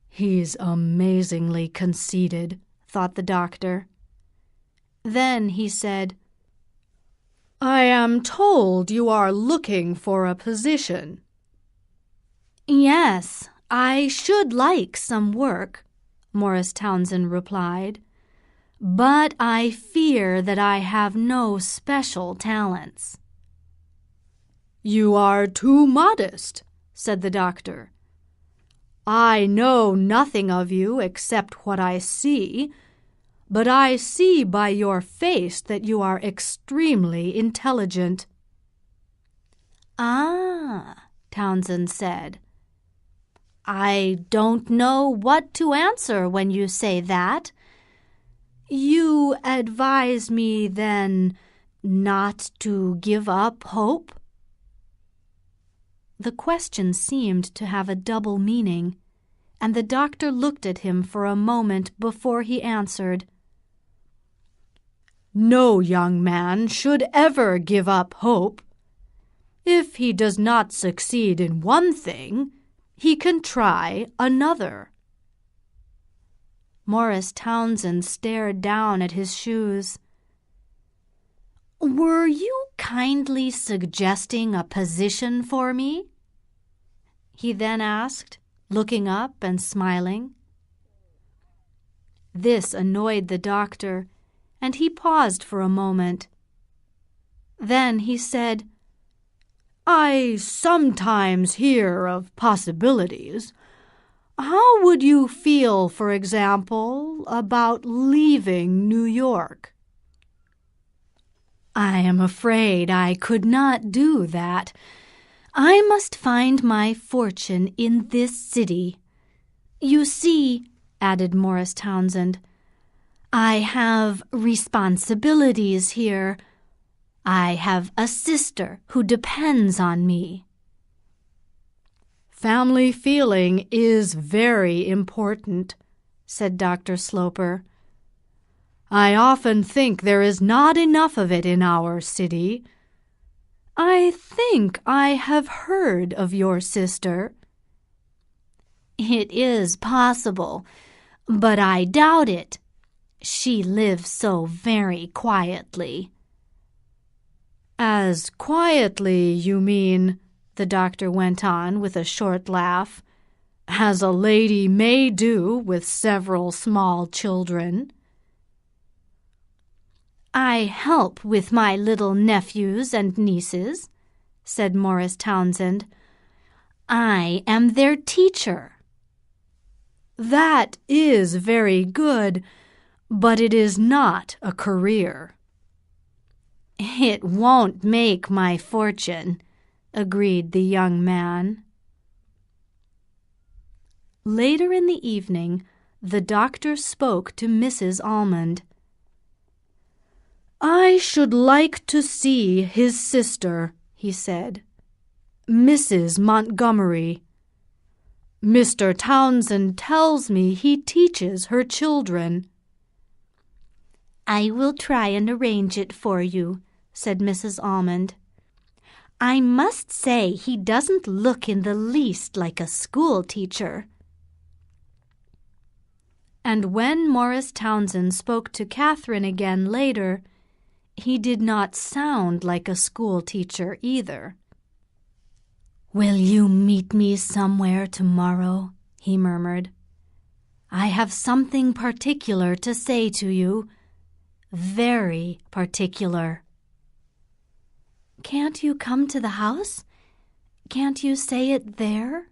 "He's amazingly conceited," thought the doctor. Then he said, "I am told you are looking for a position." "Yes, I should like some work," Morris Townsend replied. "But I fear that I have no special talents." "You are too modest," said the doctor. "I know nothing of you except what I see, but I see by your face that you are extremely intelligent." "Ah," Townsend said. "I don't know what to answer when you say that. You advise me, then, not to give up hope?" The question seemed to have a double meaning, and the doctor looked at him for a moment before he answered. "No young man should ever give up hope. If he does not succeed in one thing, he can try another." Morris Townsend stared down at his shoes. "Were you kindly suggesting a position for me?" he then asked, looking up and smiling. This annoyed the doctor, and he paused for a moment. Then he said, "I sometimes hear of possibilities. How would you feel, for example, about leaving New York?" I am afraid I could not do that. I must find my fortune in this city. You see," added Morris Townsend, "I have responsibilities here. I have a sister who depends on me." "Family feeling is very important," said Dr. Sloper. "I often think there is not enough of it in our city. I think I have heard of your sister." "It is possible, but I doubt it. She lives so very quietly." "As quietly, you mean," the doctor went on with a short laugh, "as a lady may do with several small children." "I help with my little nephews and nieces," said Morris Townsend. "I am their teacher." "That is very good, but it is not a career." "It won't make my fortune," agreed the young man. Later in the evening, the doctor spoke to Mrs. Almond. "I should like to see his sister," he said, "Mrs. Montgomery. Mr. Townsend tells me he teaches her children." "I will try and arrange it for you," said Mrs. Almond. "I must say he doesn't look in the least like a school teacher." And when Morris Townsend spoke to Catherine again later, he did not sound like a school teacher either. "Will you meet me somewhere tomorrow?" he murmured. "I have something particular to say to you. Very particular." "Can't you come to the house? Can't you say it there?"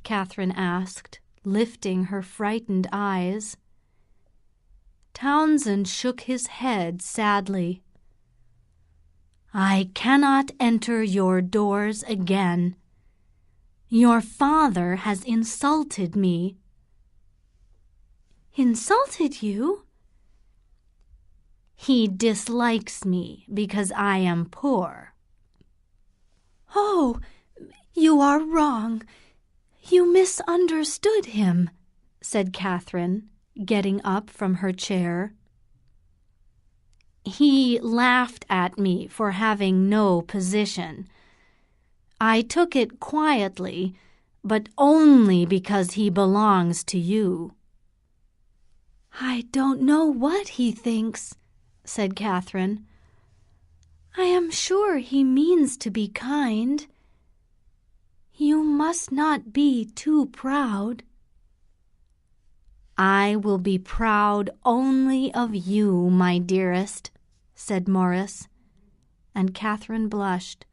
Catherine asked, lifting her frightened eyes. Townsend shook his head sadly. "I cannot enter your doors again. Your father has insulted me." "Insulted you?" "He dislikes me because I am poor." "Oh, you are wrong. You misunderstood him," said Catherine, getting up from her chair. "He laughed at me for having no position. I took it quietly, but only because he belongs to you." "I don't know what he thinks," said Catherine. "I am sure he means to be kind. You must not be too proud." "I will be proud only of you, my dearest," said Morris, and Catherine blushed.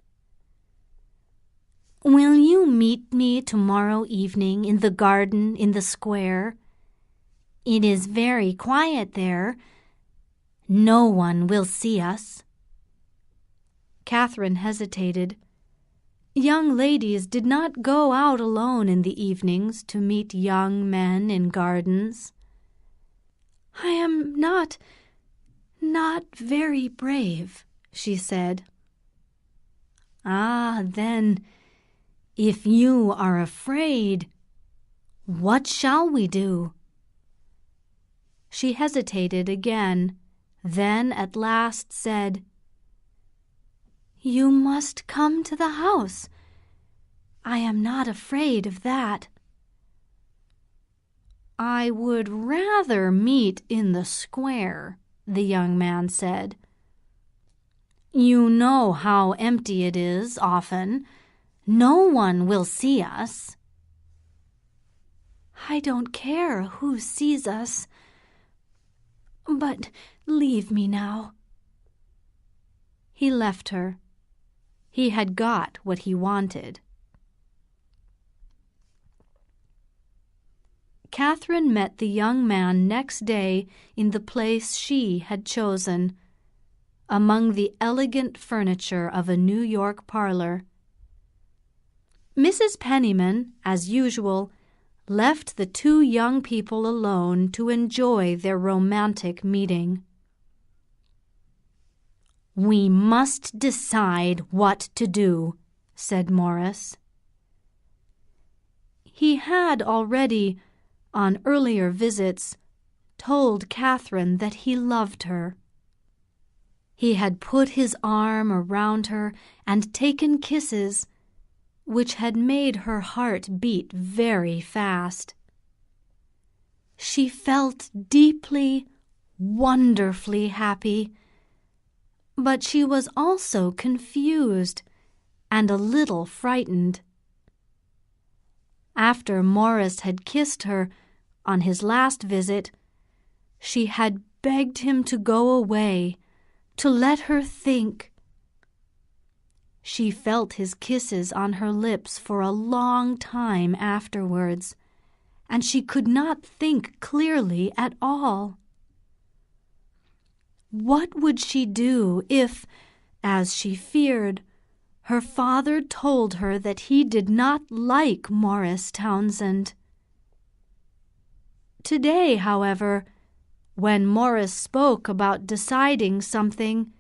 "Will you meet me tomorrow evening in the garden in the square? It is very quiet there. No one will see us." Catherine hesitated. Young ladies did not go out alone in the evenings to meet young men in gardens. "I am not very brave," she said. "Ah, then, if you are afraid, what shall we do?" She hesitated again, then at last said, "You must come to the house. I am not afraid of that." "I would rather meet in the square," the young man said. "You know how empty it is often. No one will see us." "I don't care who sees us. But leave me now." He left her. He had got what he wanted. Catherine met the young man next day in the place she had chosen. among the elegant furniture of a New York parlor. Mrs. Penniman, as usual, left the two young people alone to enjoy their romantic meeting. "We must decide what to do," said Morris. He had already, on earlier visits, told Catherine that he loved her. He had put his arm around her and taken kisses, which had made her heart beat very fast. She felt deeply, wonderfully happy, but she was also confused and a little frightened. After Morris had kissed her on his last visit, she had begged him to go away, to let her think. She felt his kisses on her lips for a long time afterwards, and she could not think clearly at all. What would she do if, as she feared, her father told her that he did not like Morris Townsend? Today, however, when Morris spoke about deciding something,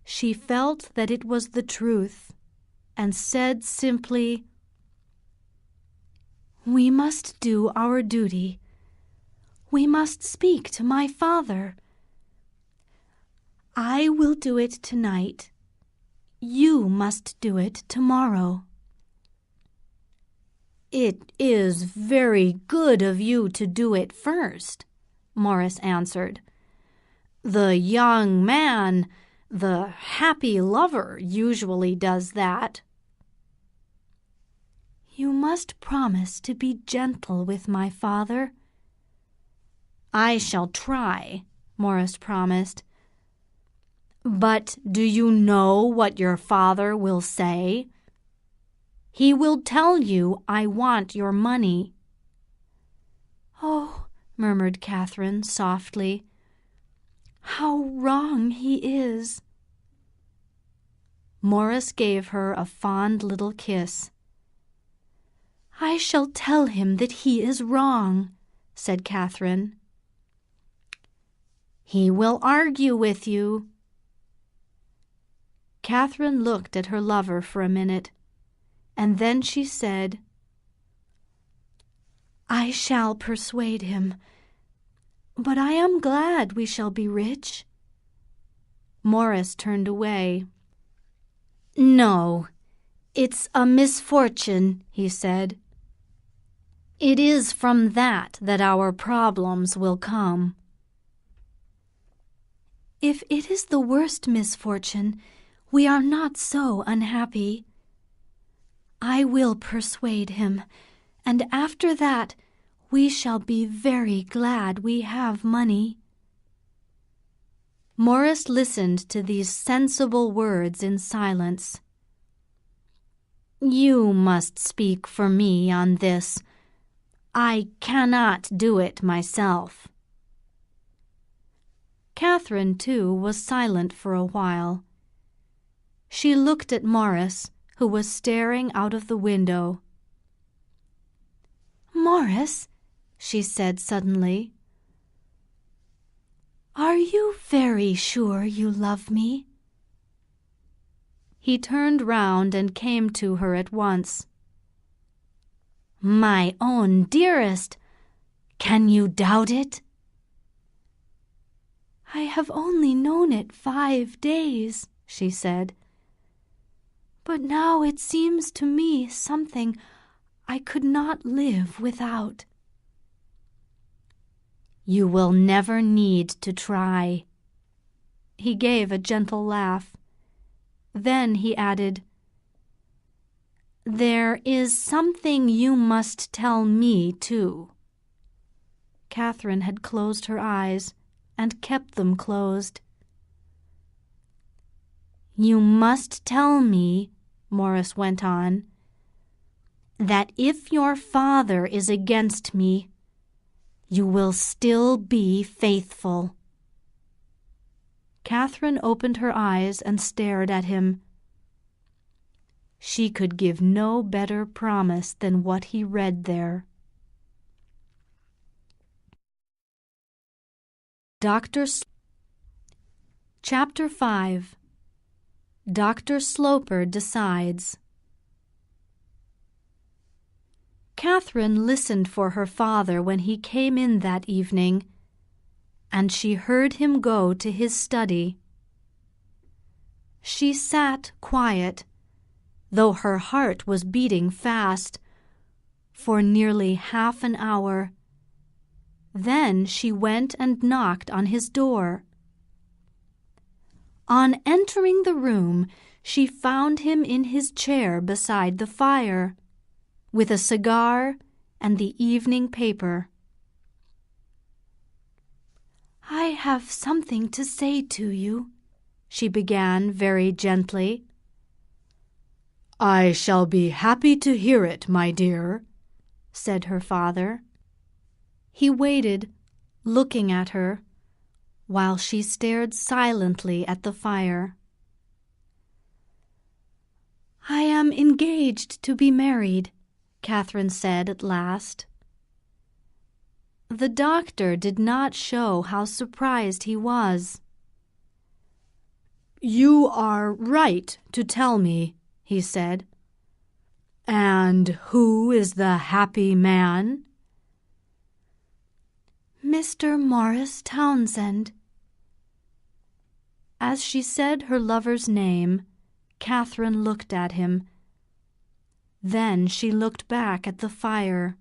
she felt that it was the truth, and said simply, "We must do our duty. We must speak to my father. I will do it tonight. You must do it tomorrow." "It is very good of you to do it first," Morris answered. "The young man, the happy lover, usually does that." "You must promise to be gentle with my father." "I shall try," Morris promised. "But do you know what your father will say? He will tell you I want your money." "Oh," murmured Catherine softly, "how wrong he is." Morris gave her a fond little kiss. "I shall tell him that he is wrong," said Catherine. "He will argue with you." Catherine looked at her lover for a minute, and then she said, "I shall persuade him, but I am glad we shall be rich." Morris turned away. "No, it's a misfortune," he said. "It is from that our problems will come." "If it is the worst misfortune, we are not so unhappy. I will persuade him, and after that we shall be very glad we have money." Morris listened to these sensible words in silence. "You must speak for me on this. I cannot do it myself." Catherine, too, was silent for a while. She looked at Morris, who was staring out of the window. "Morris," she said suddenly, "are you very sure you love me?" He turned round and came to her at once. "My own dearest, can you doubt it?" "I have only known it 5 days," she said. "But now it seems to me something I could not live without." "You will never need to try." He gave a gentle laugh. Then he added, "There is something you must tell me, too." Catherine had closed her eyes and kept them closed. "You must tell me," Morris went on, "that if your father is against me, you will still be faithful." Catherine opened her eyes and stared at him. She could give no better promise than what he read there. Chapter 5. Dr. Sloper Decides. Catherine listened for her father when he came in that evening, and she heard him go to his study. She sat quiet, though her heart was beating fast, for nearly half an hour. Then she went and knocked on his door. On entering the room, she found him in his chair beside the fire, with a cigar and the evening paper. "I have something to say to you," she began very gently. "I shall be happy to hear it, my dear," said her father. He waited, looking at her, while she stared silently at the fire. "I am engaged to be married," Catherine said at last. The doctor did not show how surprised he was. "You are right to tell me," he said. "And who is the happy man?" "Mr. Morris Townsend." As she said her lover's name, Catherine looked at him. Then she looked back at the fire.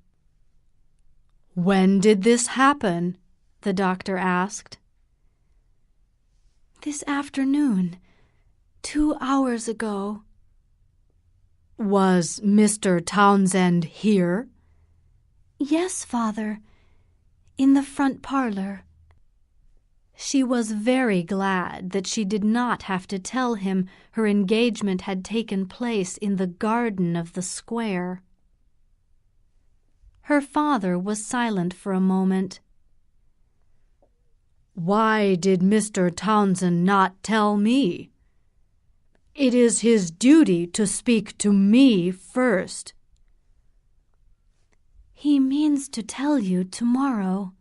"When did this happen?" the doctor asked. "This afternoon, 2 hours ago." "Was Mr. Townsend here?" "Yes, father, in the front parlor." She was very glad that she did not have to tell him her engagement had taken place in the garden of the square. Her father was silent for a moment. "Why did Mr. Townsend not tell me? It is his duty to speak to me first." "He means to tell you tomorrow."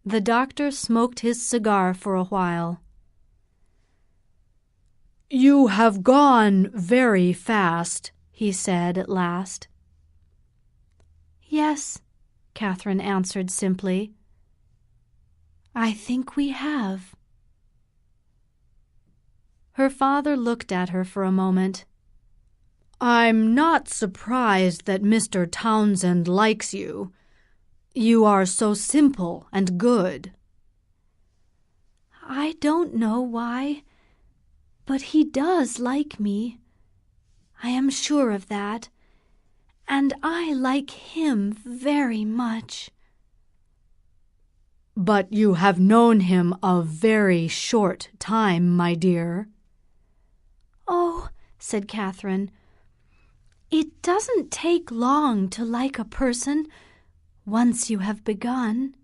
The doctor smoked his cigar for a while. "You have gone very fast," he said at last. "Yes," Catherine answered simply. "I think we have." Her father looked at her for a moment. "I'm not surprised that Mr. Townsend likes you. You are so simple and good." "I don't know why, but he does like me. I am sure of that, and I like him very much." "But you have known him a very short time, my dear." "Oh," said Catherine, "it doesn't take long to like a person once you have begun."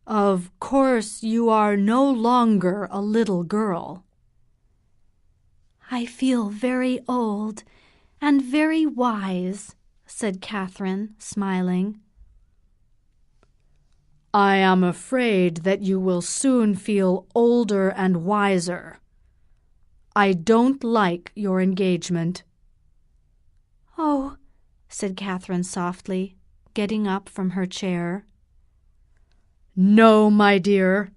"Of course you are no longer a little girl." "I feel very old and very wise," said Catherine, smiling. "I am afraid that you will soon feel older and wiser. I don't like your engagement." "Oh," said Catherine softly, getting up from her chair. "No, my dear.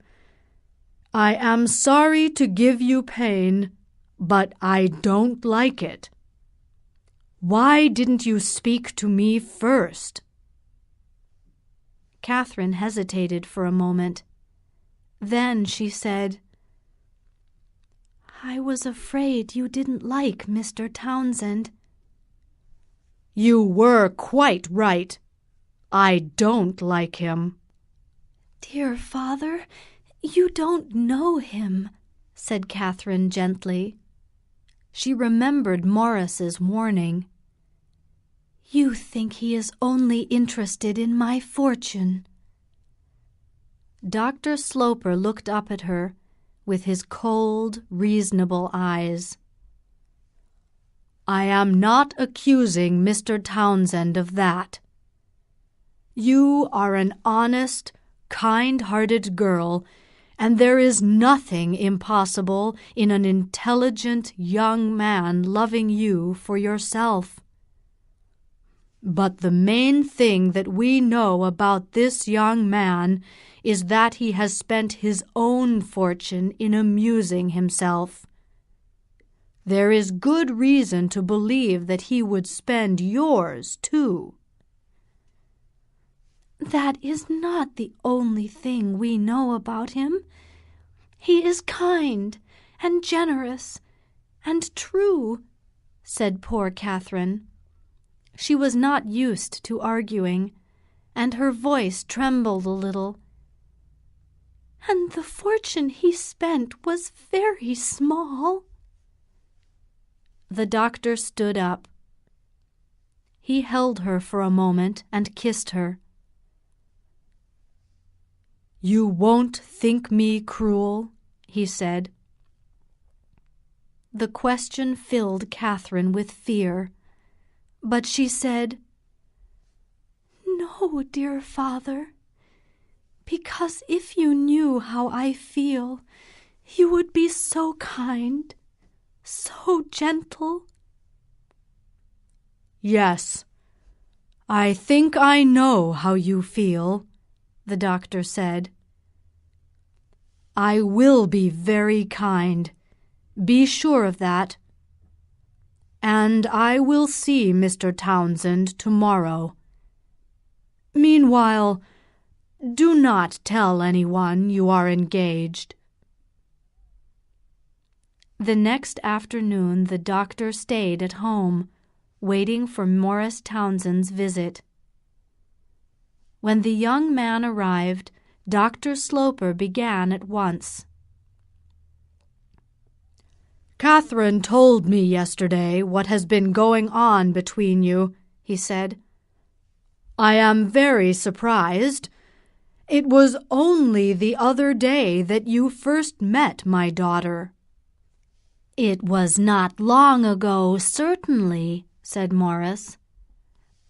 I am sorry to give you pain, but I don't like it. Why didn't you speak to me first?" Catherine hesitated for a moment. Then she said, "I was afraid you didn't like Mr. Townsend." "You were quite right. I don't like him." "Dear father, you don't know him," said Catherine gently. She remembered Morris's warning. "You think he is only interested in my fortune." Dr. Sloper looked up at her with his cold, reasonable eyes. "I am not accusing Mr. Townsend of that. You are an honest, kind-hearted girl, and there is nothing impossible in an intelligent young man loving you for yourself. But the main thing that we know about this young man is that he has spent his own fortune in amusing himself. There is good reason to believe that he would spend yours, too." "That is not the only thing we know about him. He is kind and generous and true," said poor Catherine. She was not used to arguing, and her voice trembled a little. "And the fortune he spent was very small." The doctor stood up. He held her for a moment and kissed her. "You won't think me cruel?" he said. The question filled Catherine with fear, but she said, "No, dear father, because if you knew how I feel, you would be so kind, so gentle." "Yes, I think I know how you feel," the doctor said. "I will be very kind. Be sure of that. And I will see Mr. Townsend tomorrow. Meanwhile, do not tell anyone you are engaged." The next afternoon the doctor stayed at home, waiting for Morris Townsend's visit. When the young man arrived, Dr. Sloper began at once. "Catherine told me yesterday what has been going on between you," he said. "I am very surprised. It was only the other day that you first met my daughter." "It was not long ago, certainly," said Morris.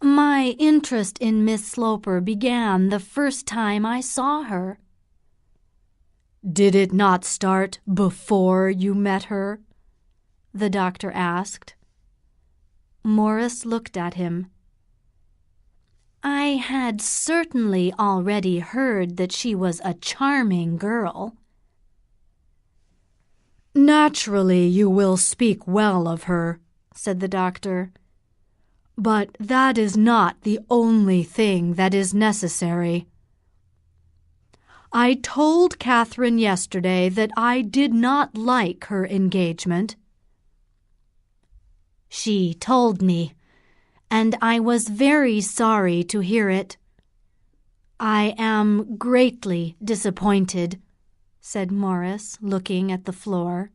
"My interest in Miss Sloper began the first time I saw her." "Did it not start before you met her?" the doctor asked. Morris looked at him. "I had certainly already heard that she was a charming girl." "Naturally you will speak well of her," said the doctor. "But that is not the only thing that is necessary. I told Catherine yesterday that I did not like her engagement." "She told me, and I was very sorry to hear it. I am greatly disappointed," said Morris, looking at the floor.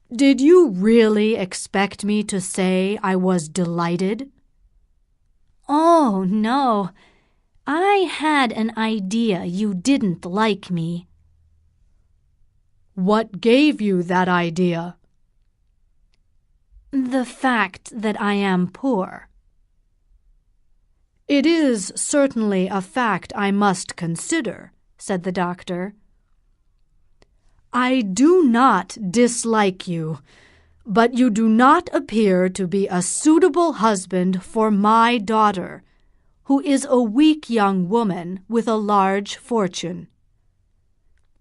"Did you really expect me to say I was delighted?" "Oh, no. I had an idea you didn't like me." "What gave you that idea?" "The fact that I am poor." "It is certainly a fact I must consider," said the doctor. "I do not dislike you, but you do not appear to be a suitable husband for my daughter, who is a weak young woman with a large fortune."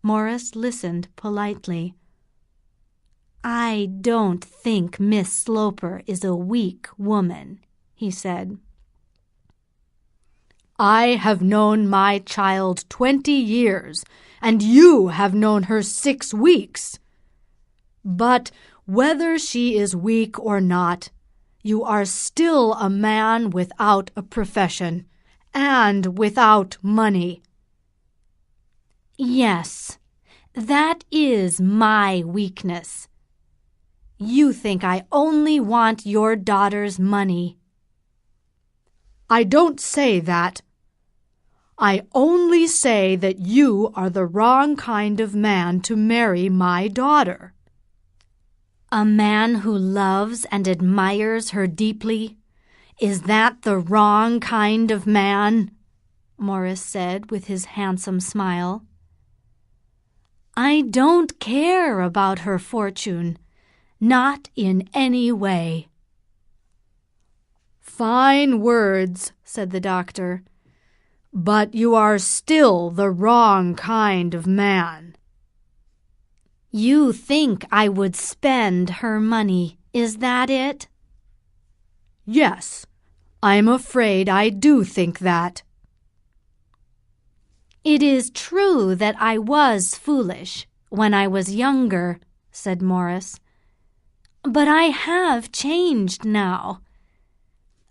Morris listened politely. "I don't think Miss Sloper is a weak woman," he said. "I have known my child 20 years, and you have known her 6 weeks. But whether she is weak or not, you are still a man without a profession, and without money." "Yes, that is my weakness. You think I only want your daughter's money." "I don't say that. I only say that you are the wrong kind of man to marry my daughter." "A man who loves and admires her deeply? Is that the wrong kind of man?" Morris said with his handsome smile. "I don't care about her fortune, not in any way." "Fine words," said the doctor, "but you are still the wrong kind of man." "You think I would spend her money, is that it?" "Yes, I'm afraid I do think that." "It is true that I was foolish when I was younger," said Morris. "But I have changed now.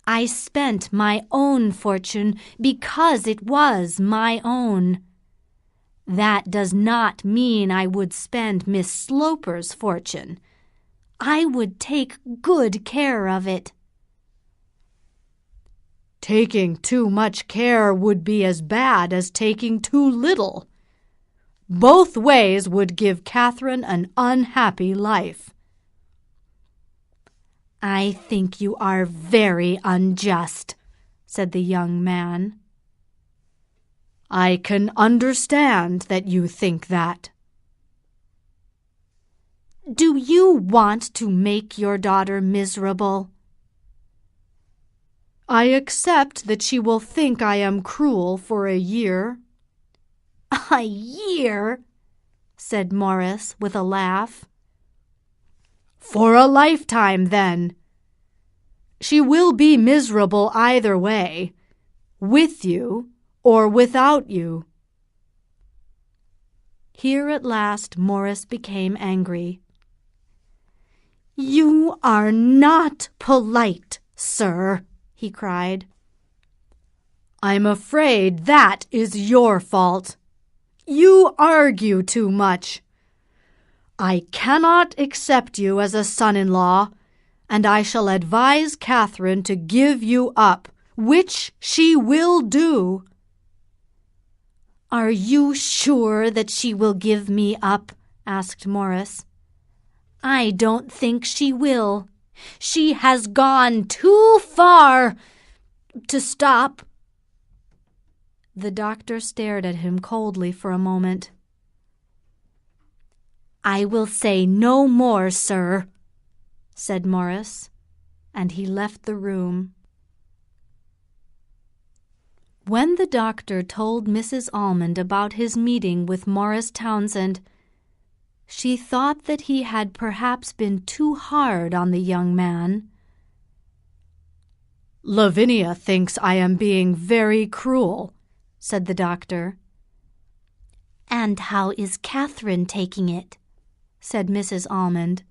I spent my own fortune because it was my own. That does not mean I would spend Miss Sloper's fortune. I would take good care of it." "Taking too much care would be as bad as taking too little. Both ways would give Catherine an unhappy life." "I think you are very unjust," said the young man. "I can understand that you think that." "Do you want to make your daughter miserable?" "I accept that she will think I am cruel for a year." "A year?" said Morris with a laugh. "For a lifetime, then. She will be miserable either way, with you or without you." Here at last Morris became angry. "You are not polite, sir," he cried. "I'm afraid that is your fault. You argue too much. I cannot accept you as a son-in-law, and I shall advise Catherine to give you up, which she will do." "Are you sure that she will give me up?" asked Morris. "I don't think she will. She has gone too far to stop." The doctor stared at him coldly for a moment. "I will say no more, sir," said Morris, and he left the room. When the doctor told Mrs. Almond about his meeting with Morris Townsend, she thought that he had perhaps been too hard on the young man. "Lavinia thinks I am being very cruel," said the doctor. "And how is Catherine taking it?" said Mrs. Almond.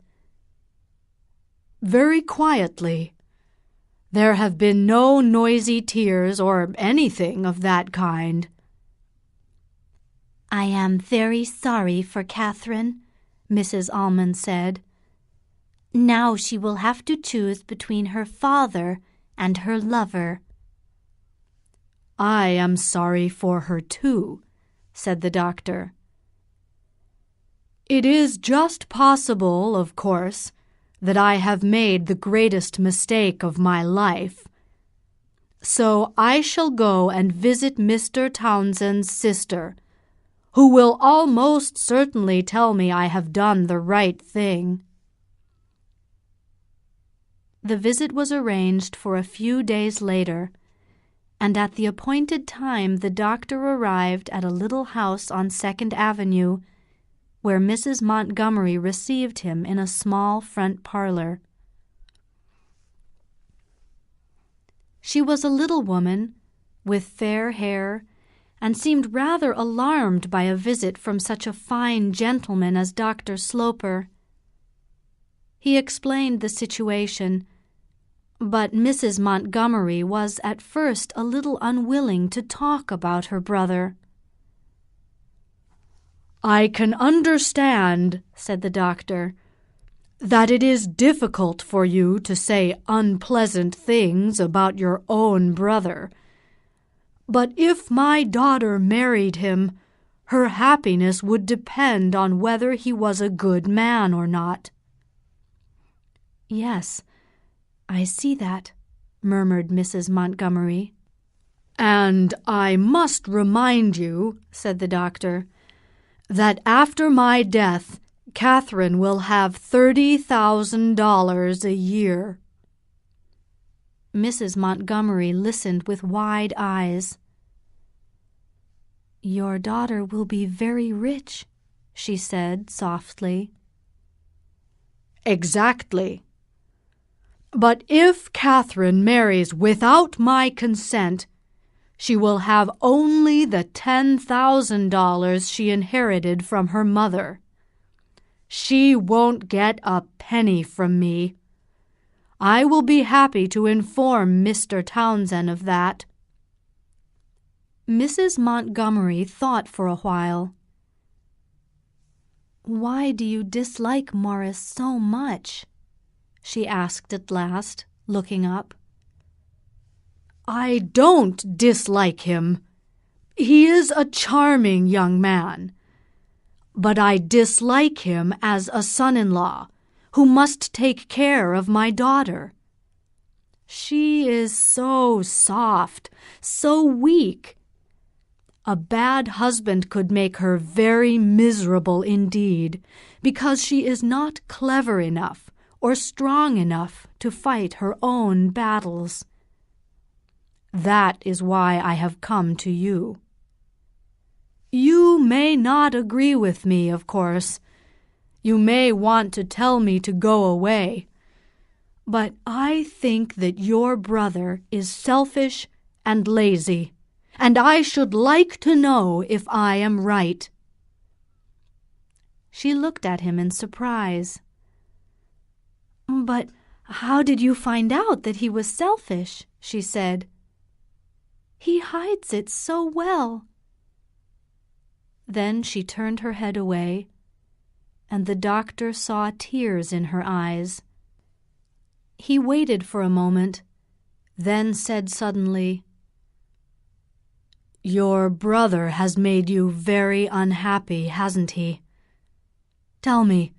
"Very quietly. There have been no noisy tears or anything of that kind." "I am very sorry for Catherine," Mrs. Almond said. "Now she will have to choose between her father and her lover." "I am sorry for her too," said the doctor. "It is just possible, of course, that I have made the greatest mistake of my life. So I shall go and visit Mr. Townsend's sister, who will almost certainly tell me I have done the right thing." The visit was arranged for a few days later, and at the appointed time the doctor arrived at a little house on 2nd Avenue, where Mrs. Montgomery received him in a small front parlor. She was a little woman, with fair hair, and seemed rather alarmed by a visit from such a fine gentleman as Dr. Sloper. He explained the situation, but Mrs. Montgomery was at first a little unwilling to talk about her brother. "I can understand," said the doctor, "that it is difficult for you to say unpleasant things about your own brother. But if my daughter married him, her happiness would depend on whether he was a good man or not." "Yes, I see that," murmured Mrs. Montgomery. "And I must remind you," said the doctor, "that after my death, Catherine will have $30,000 a year." Mrs. Montgomery listened with wide eyes. "Your daughter will be very rich," she said softly. "Exactly. But if Catherine marries without my consent, she will have only the $10,000 she inherited from her mother. She won't get a penny from me. I will be happy to inform Mr. Townsend of that." Mrs. Montgomery thought for a while. "Why do you dislike Morris so much?" she asked at last, looking up. "I don't dislike him. He is a charming young man. But I dislike him as a son-in-law who must take care of my daughter. She is so soft, so weak. A bad husband could make her very miserable indeed, because she is not clever enough or strong enough to fight her own battles. That is why I have come to you. You may not agree with me, of course. You may want to tell me to go away. But I think that your brother is selfish and lazy, and I should like to know if I am right." She looked at him in surprise. "But how did you find out that he was selfish?" she said. "He hides it so well." Then she turned her head away, and the doctor saw tears in her eyes. He waited for a moment, then said suddenly, "Your brother has made you very unhappy, hasn't he? Tell me,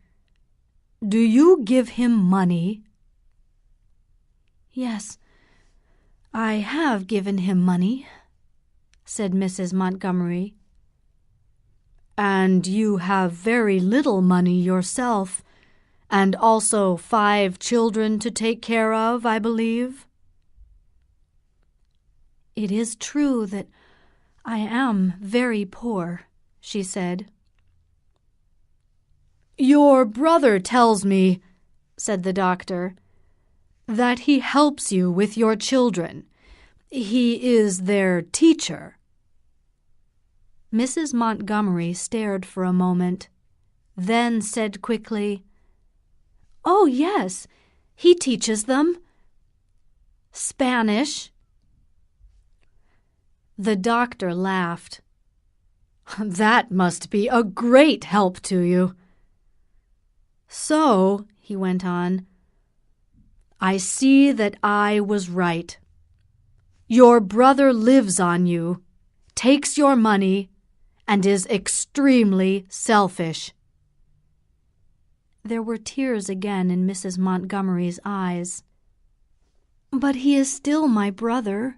do you give him money?" "Yes, I have given him money," said Mrs. Montgomery. "And you have very little money yourself, and also 5 children to take care of, I believe?" "It is true that I am very poor," she said. "Your brother tells me," said the doctor, "that he helps you with your children. He is their teacher." Mrs. Montgomery stared for a moment, then said quickly, "Oh, yes, he teaches them Spanish." The doctor laughed. "That must be a great help to you. So," he went on, "I see that I was right. Your brother lives on you, takes your money, and is extremely selfish." There were tears again in Mrs. Montgomery's eyes. "But he is still my brother,"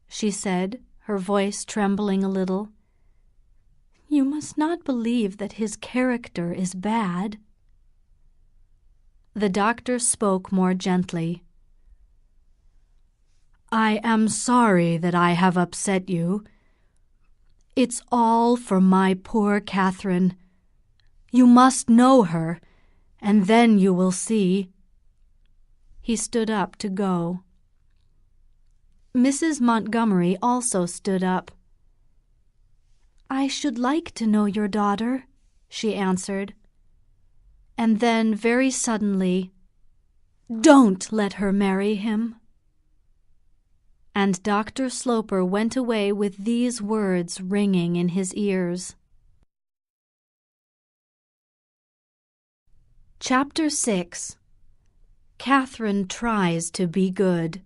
she said, her voice trembling a little. "You must not believe that his character is bad." The doctor spoke more gently. "I am sorry that I have upset you. It's all for my poor Catherine. You must know her, and then you will see." He stood up to go. Mrs. Montgomery also stood up. "I should like to know your daughter," she answered. And then very suddenly, "Don't let her marry him." And Dr. Sloper went away with these words ringing in his ears. Chapter 6. Catherine Tries to Be Good.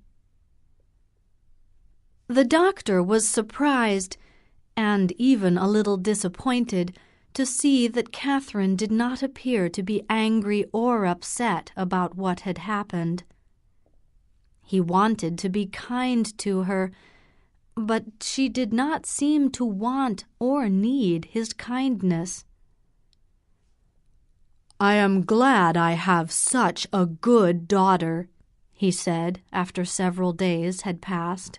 The doctor was surprised and even a little disappointed to see that Catherine did not appear to be angry or upset about what had happened. He wanted to be kind to her, but she did not seem to want or need his kindness. "I am glad I have such a good daughter," he said after several days had passed.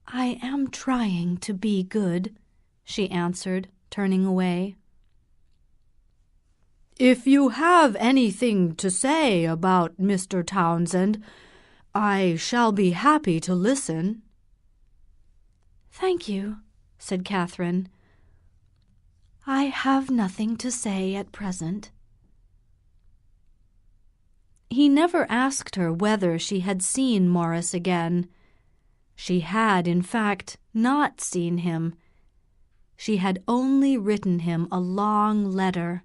"I am trying to be good," she answered, turning away. "If you have anything to say about Mr. Townsend, I shall be happy to listen." "Thank you," said Catherine. "I have nothing to say at present." He never asked her whether she had seen Morris again. She had, in fact, not seen him. She had only written him a long letter.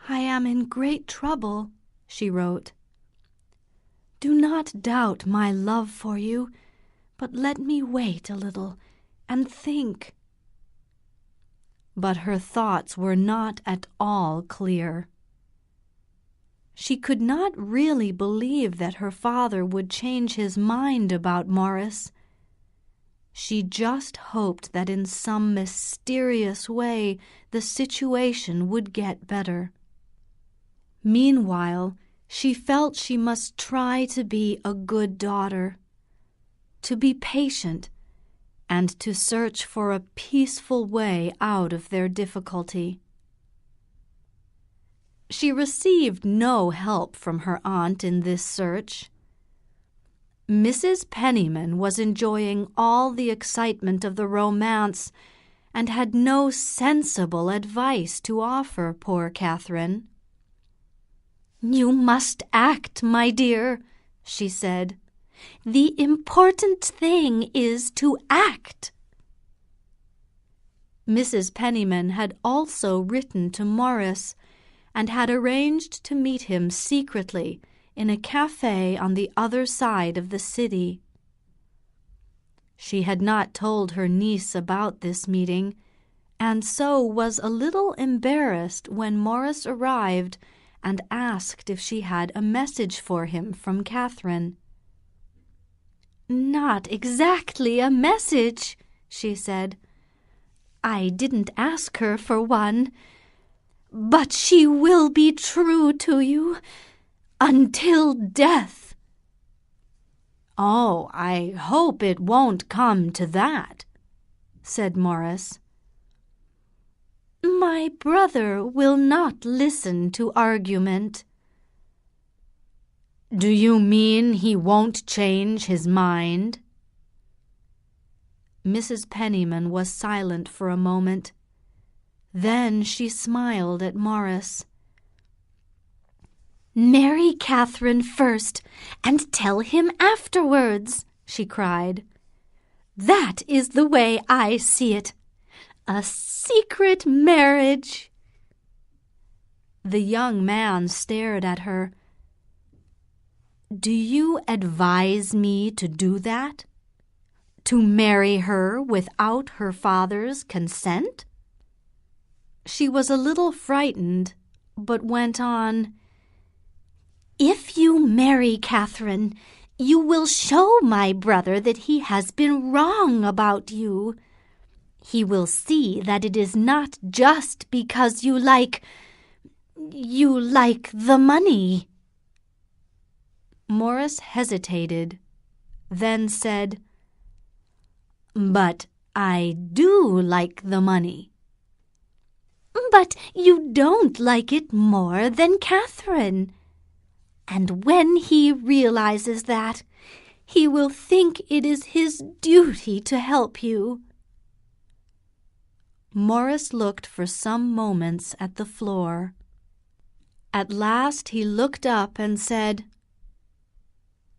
"I am in great trouble," she wrote. "Do not doubt my love for you, but let me wait a little and think." But her thoughts were not at all clear. She could not really believe that her father would change his mind about Morris. She just hoped that in some mysterious way the situation would get better. Meanwhile, she felt she must try to be a good daughter, to be patient, and to search for a peaceful way out of their difficulty. She received no help from her aunt in this search. Mrs. Penniman was enjoying all the excitement of the romance and had no sensible advice to offer poor Catherine. "You must act, my dear," she said. "The important thing is to act." Mrs. Penniman had also written to Morris and had arranged to meet him secretly in a cafe on the other side of the city. She had not told her niece about this meeting, and so was a little embarrassed when Morris arrived and asked if she had a message for him from Catherine. "Not exactly a message," she said. "I didn't ask her for one. But she will be true to you until death." "Oh, I hope it won't come to that," said Morris. "My brother will not listen to argument." "Do you mean he won't change his mind?" Mrs. Penniman was silent for a moment. Then she smiled at Morris. "Marry Catherine first and tell him afterwards," she cried. "That is the way I see it. A secret marriage." The young man stared at her. "Do you advise me to do that? To marry her without her father's consent?" She was a little frightened, but went on. "If you marry Catherine, you will show my brother that he has been wrong about you. He will see that it is not just because you like the money." Morris hesitated, then said, "But I do like the money." "But you don't like it more than Catherine. And when he realizes that, he will think it is his duty to help you." Morris looked for some moments at the floor. At last he looked up and said,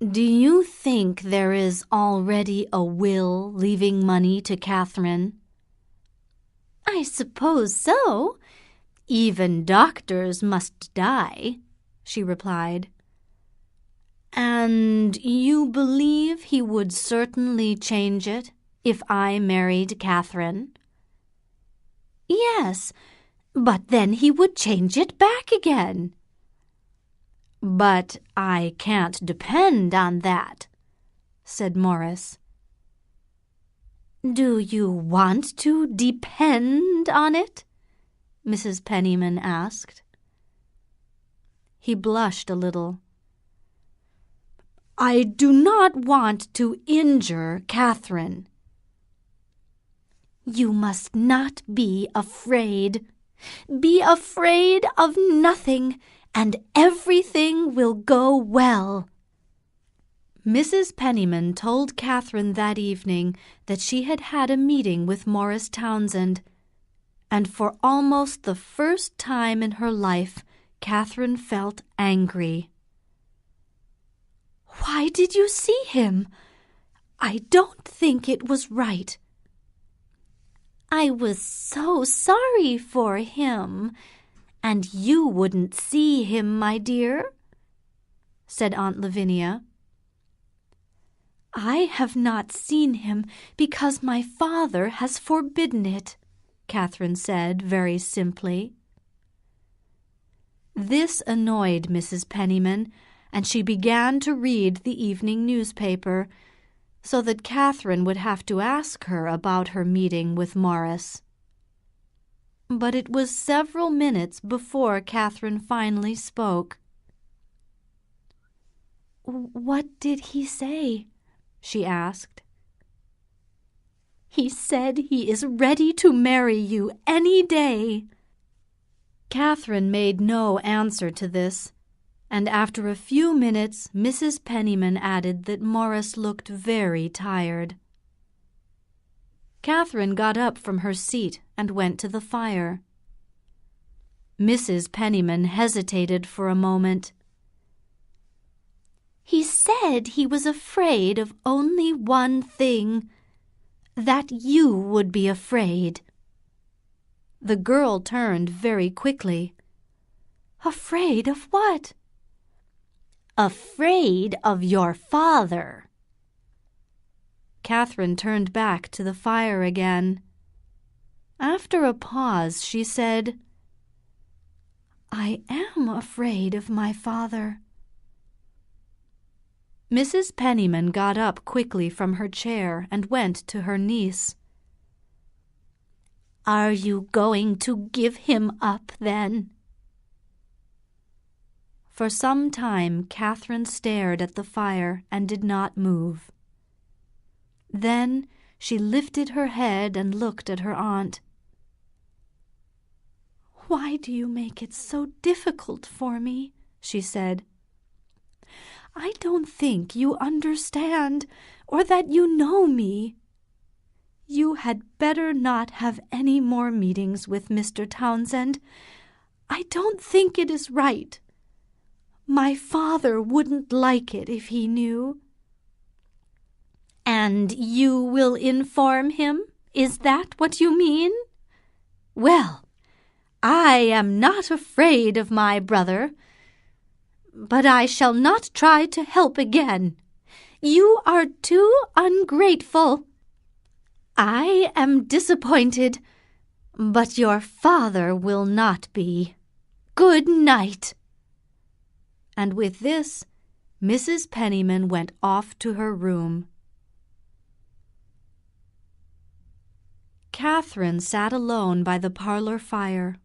"Do you think there is already a will leaving money to Catherine?" "I suppose so. Even doctors must die," she replied. And you believe he would certainly change it if I married Catherine? Yes, but then he would change it back again. But I can't depend on that, said Morris. Do you want to depend on it? Mrs. Penniman asked. He blushed a little. I do not want to injure Catherine. You must not be afraid. Be afraid of nothing, and everything will go well. Mrs. Penniman told Catherine that evening that she had had a meeting with Morris Townsend, and for almost the first time in her life, Catherine felt angry. Why did you see him? I don't think it was right. I was so sorry for him. And you wouldn't see him, my dear, said Aunt Lavinia. I have not seen him because my father has forbidden it, Catherine said very simply. This annoyed Mrs. Penniman, and she began to read the evening newspaper, so that Catherine would have to ask her about her meeting with Morris. But it was several minutes before Catherine finally spoke. What did he say? She asked. He said he is ready to marry you any day. Catherine made no answer to this, and after a few minutes Mrs. Penniman added that Morris looked very tired. Catherine got up from her seat and went to the fire. Mrs. Penniman hesitated for a moment. He said he was afraid of only one thing, that you would be afraid. The girl turned very quickly. Afraid of what? Afraid of your father. Catherine turned back to the fire again. After a pause, she said, I am afraid of my father. Mrs. Penniman got up quickly from her chair and went to her niece. Are you going to give him up, then? For some time Catherine stared at the fire and did not move. Then she lifted her head and looked at her aunt. Why do you make it so difficult for me? She said. I don't think you understand, or that you know me. You had better not have any more meetings with Mr. Townsend. I don't think it is right. My father wouldn't like it if he knew. And you will inform him? Is that what you mean? Well, I am not afraid of my brother, but I shall not try to help again. You are too ungrateful. I am disappointed, but your father will not be. Good night. And with this, Mrs. Penniman went off to her room. Catherine sat alone by the parlor fire,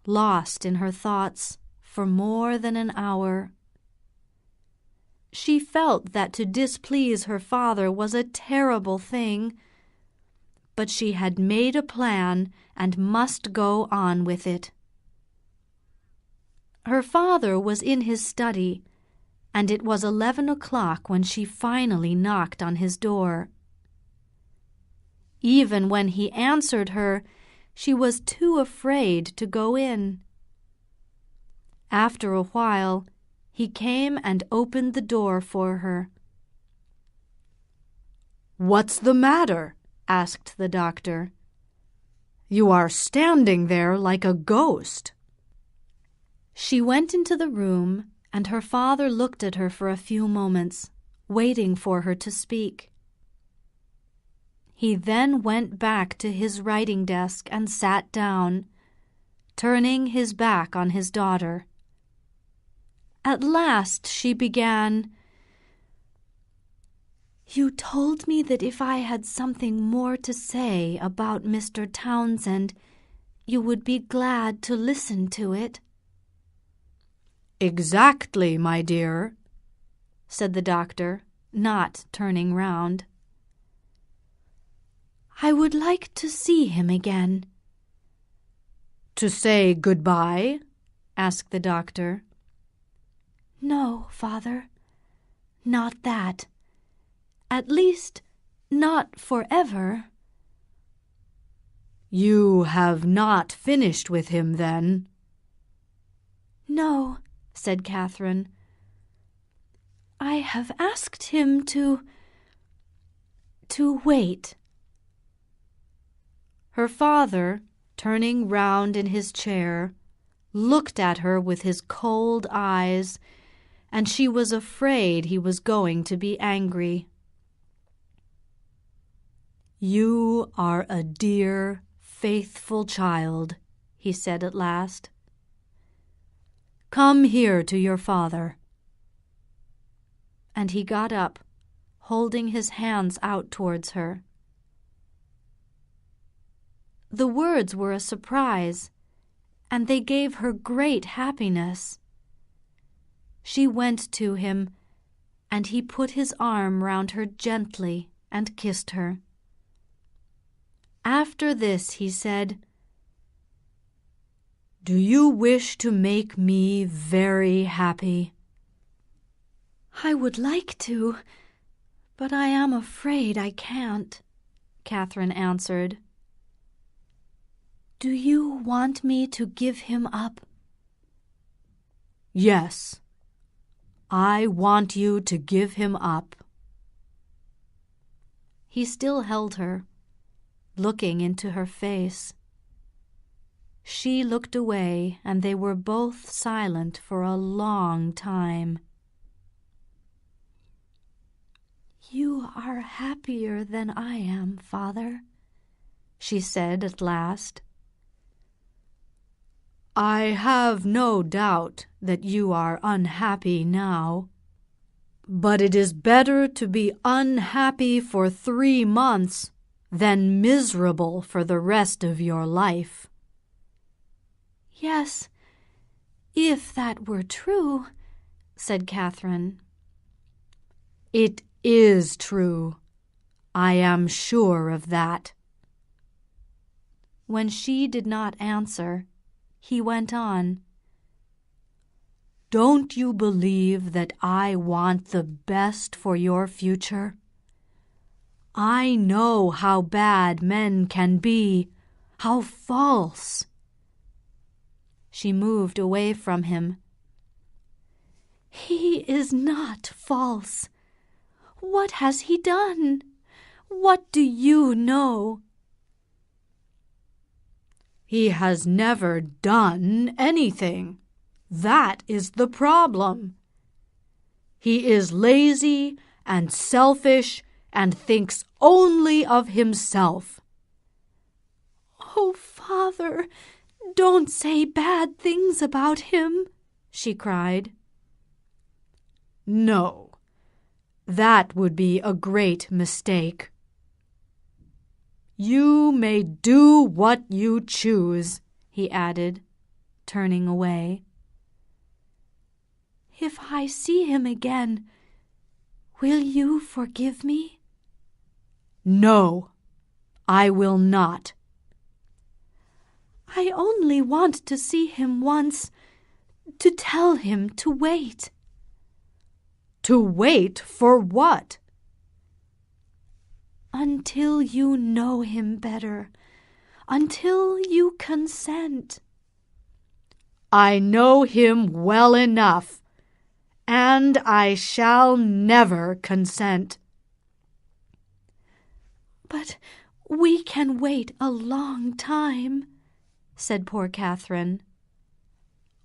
lost in her thoughts, for more than an hour. She felt that to displease her father was a terrible thing, but she had made a plan and must go on with it. Her father was in his study, and it was 11 o'clock when she finally knocked on his door. Even when he answered her, she was too afraid to go in. After a while, he came and opened the door for her. "What's the matter?" asked the doctor. "You are standing there like a ghost." She went into the room and her father looked at her for a few moments, waiting for her to speak. He then went back to his writing desk and sat down, turning his back on his daughter. At last she began, "You told me that if I had something more to say about Mr. Townsend, you would be glad to listen to it." "Exactly, my dear," said the doctor, not turning round. "I would like to see him again." "To say goodbye?" asked the doctor. "No, Father, not that. At least, not forever." "You have not finished with him, then?" "No," said Catherine. "I have asked him to wait." Her father, turning round in his chair, looked at her with his cold eyes, and she was afraid he was going to be angry. "You are a dear, faithful child," he said at last. "Come here to your father." And he got up, holding his hands out towards her. The words were a surprise, and they gave her great happiness. She went to him, and he put his arm round her gently and kissed her. After this he said, "Do you wish to make me very happy?" "I would like to, but I am afraid I can't," Catherine answered. "Do you want me to give him up?" "Yes, I want you to give him up." He still held her, looking into her face. She looked away, and they were both silent for a long time. "You are happier than I am, Father," she said at last. "I have no doubt that you are unhappy now, but it is better to be unhappy for 3 months than miserable for the rest of your life." "Yes, if that were true," said Catherine. "It is true. I am sure of that." When she did not answer, he went on, "Don't you believe that I want the best for your future? I know how bad men can be, how false." She moved away from him. "He is not false. What has he done? What do you know?" "He has never done anything. That is the problem. He is lazy and selfish and thinks only of himself." "Oh, Father, don't say bad things about him," she cried. "No, that would be a great mistake. You may do what you choose," he added, turning away. "If I see him again, will you forgive me?" "No, I will not." "I only want to see him once, to tell him to wait." "To wait for what?" "Until you know him better, until you consent." "I know him well enough, and I shall never consent." "But we can wait a long time," said poor Catherine.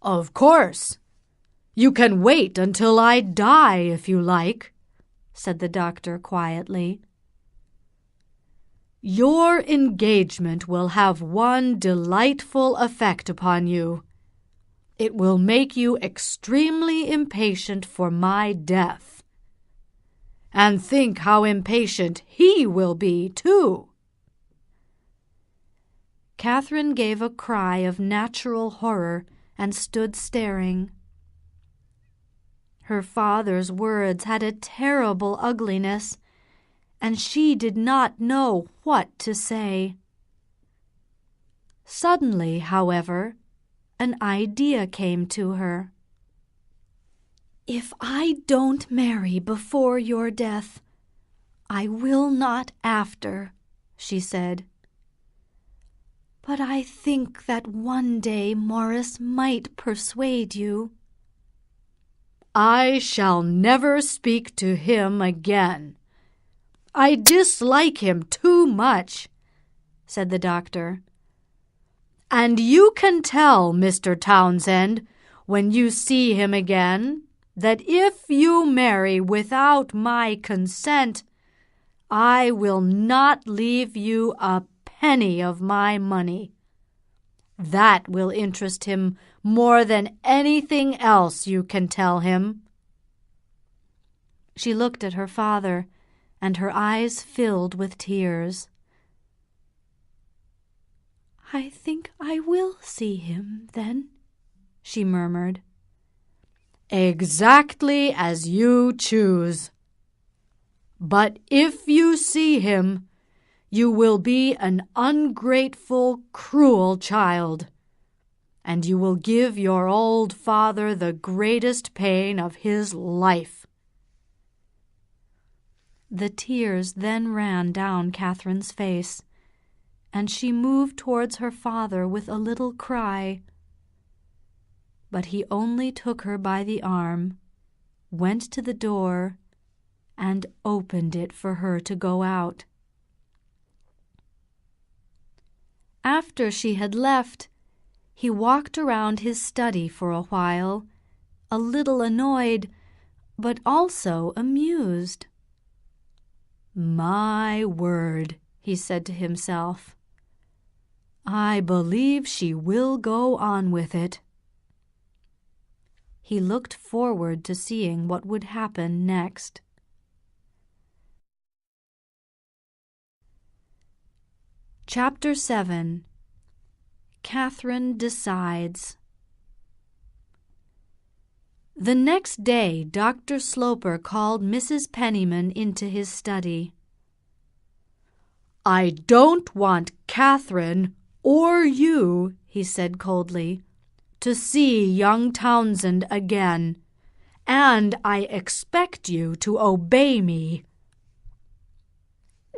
"Of course. You can wait until I die if you like," said the doctor quietly. "Your engagement will have one delightful effect upon you. It will make you extremely impatient for my death. And think how impatient he will be, too." Catherine gave a cry of natural horror and stood staring. Her father's words had a terrible ugliness, and she did not know what to say. Suddenly, however, an idea came to her. "If I don't marry before your death, I will not after," she said. "But I think that one day Morris might persuade you." "I shall never speak to him again. I dislike him too much," said the doctor. "And you can tell Mr. Townsend, when you see him again, that if you marry without my consent, I will not leave you a penny of my money. That will interest him more than anything else you can tell him." She looked at her father, and her eyes filled with tears. "I think I will see him, then," she murmured. "Exactly as you choose. But if you see him, you will be an ungrateful, cruel child, and you will give your old father the greatest pain of his life." The tears then ran down Catherine's face, and she moved towards her father with a little cry. But he only took her by the arm, went to the door, and opened it for her to go out. After she had left, he walked around his study for a while, a little annoyed, but also amused. "My word," he said to himself, "I believe she will go on with it." He looked forward to seeing what would happen next. Chapter 7. Catherine Decides. The next day, Dr. Sloper called Mrs. Penniman into his study. "I don't want Catherine or you," he said coldly, "to see young Townsend again, and I expect you to obey me."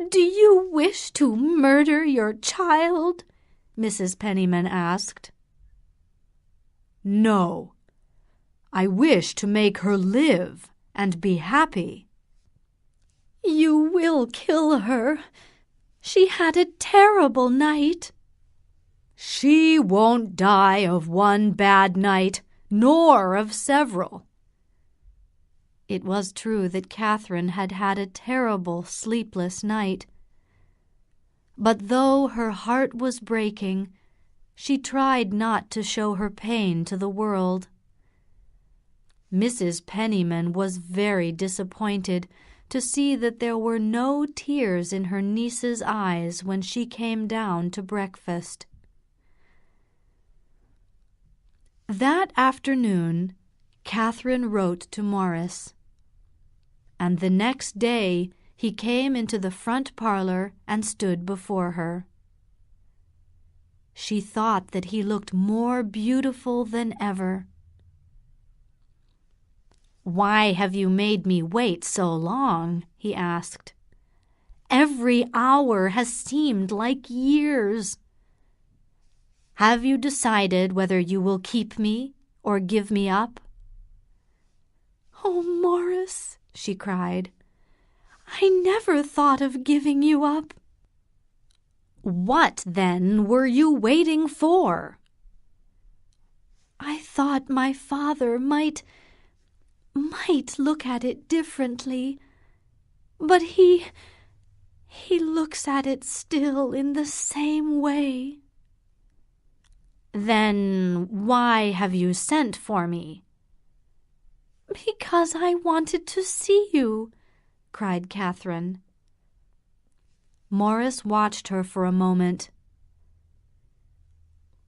"Do you wish to murder your child?" Mrs. Penniman asked. "No. I wish to make her live and be happy." "You will kill her. She had a terrible night." "She won't die of one bad night, nor of several." It was true that Catherine had had a terrible sleepless night. But though her heart was breaking, she tried not to show her pain to the world. Mrs. Penniman was very disappointed to see that there were no tears in her niece's eyes when she came down to breakfast. That afternoon, Catherine wrote to Morris, and the next day he came into the front parlor and stood before her. She thought that he looked more beautiful than ever. "Why have you made me wait so long?" he asked. "Every hour has seemed like years. Have you decided whether you will keep me or give me up?" "Oh, Morris," she cried, "I never thought of giving you up." "What, then, were you waiting for?" I thought my father might look at it differently, but he looks at it still in the same way." "Then why have you sent for me?" "Because I wanted to see you," cried Catherine. Morris watched her for a moment.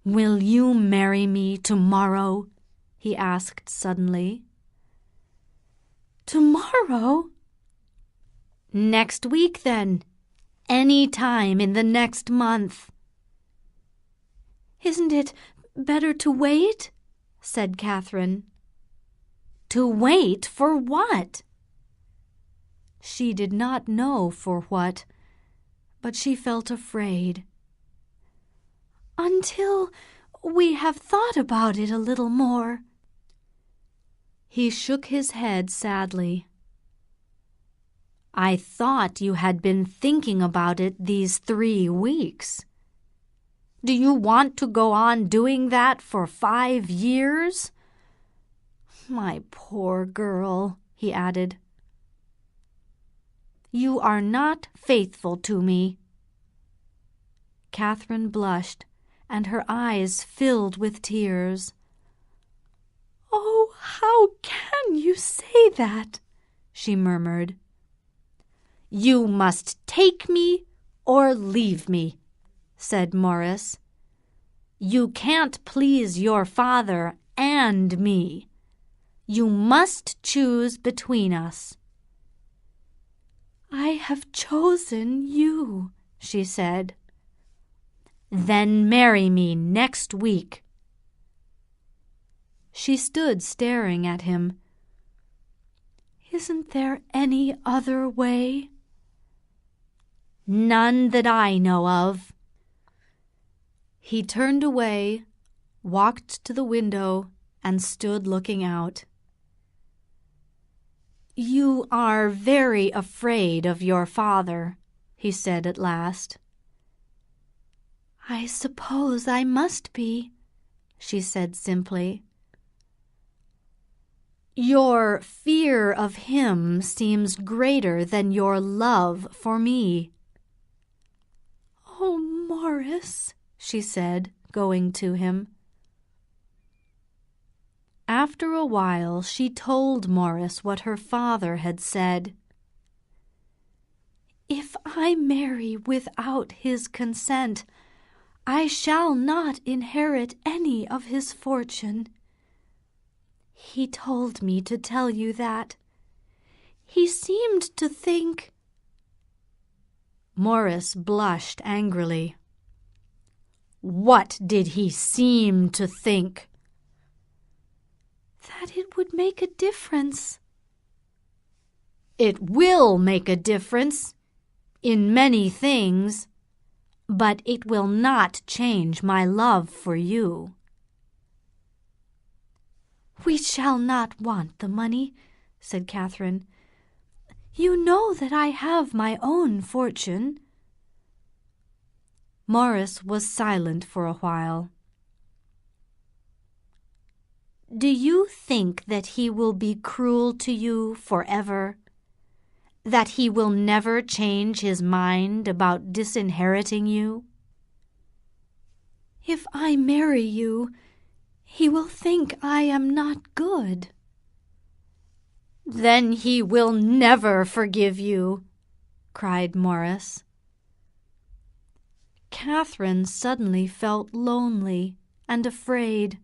"Will you marry me tomorrow?" he asked suddenly. "Tomorrow?" "Next week, then. Any time in the next month." "Isn't it better to wait?" said Catherine. "To wait for what?" She did not know for what, but she felt afraid. "Until we have thought about it a little more." He shook his head sadly. "I thought you had been thinking about it these 3 weeks. Do you want to go on doing that for 5 years? My poor girl," he added. "You are not faithful to me." Catherine blushed, and her eyes filled with tears. "Oh, how can you say that?" she murmured. "You must take me or leave me," said Morris. "You can't please your father and me. You must choose between us." "I have chosen you," she said. "Then marry me next week." She stood staring at him. "Isn't there any other way?" "None that I know of." He turned away, walked to the window, and stood looking out. "You are very afraid of your father," he said at last. "I suppose I must be," she said simply. "Your fear of him seems greater than your love for me." "Oh, Morris," she said, going to him. After a while she told Morris what her father had said. "If I marry without his consent, I shall not inherit any of his fortune. He told me to tell you that. He seemed to think—" Morris blushed angrily. "What did he seem to think?" "That it would make a difference." "It will make a difference in many things, but it will not change my love for you." "We shall not want the money," said Catherine. "You know that I have my own fortune." Morris was silent for a while. "Do you think that he will be cruel to you forever? That he will never change his mind about disinheriting you?" "If I marry you, he will think I am not good." "Then he will never forgive you," cried Morris. Catherine suddenly felt lonely and afraid.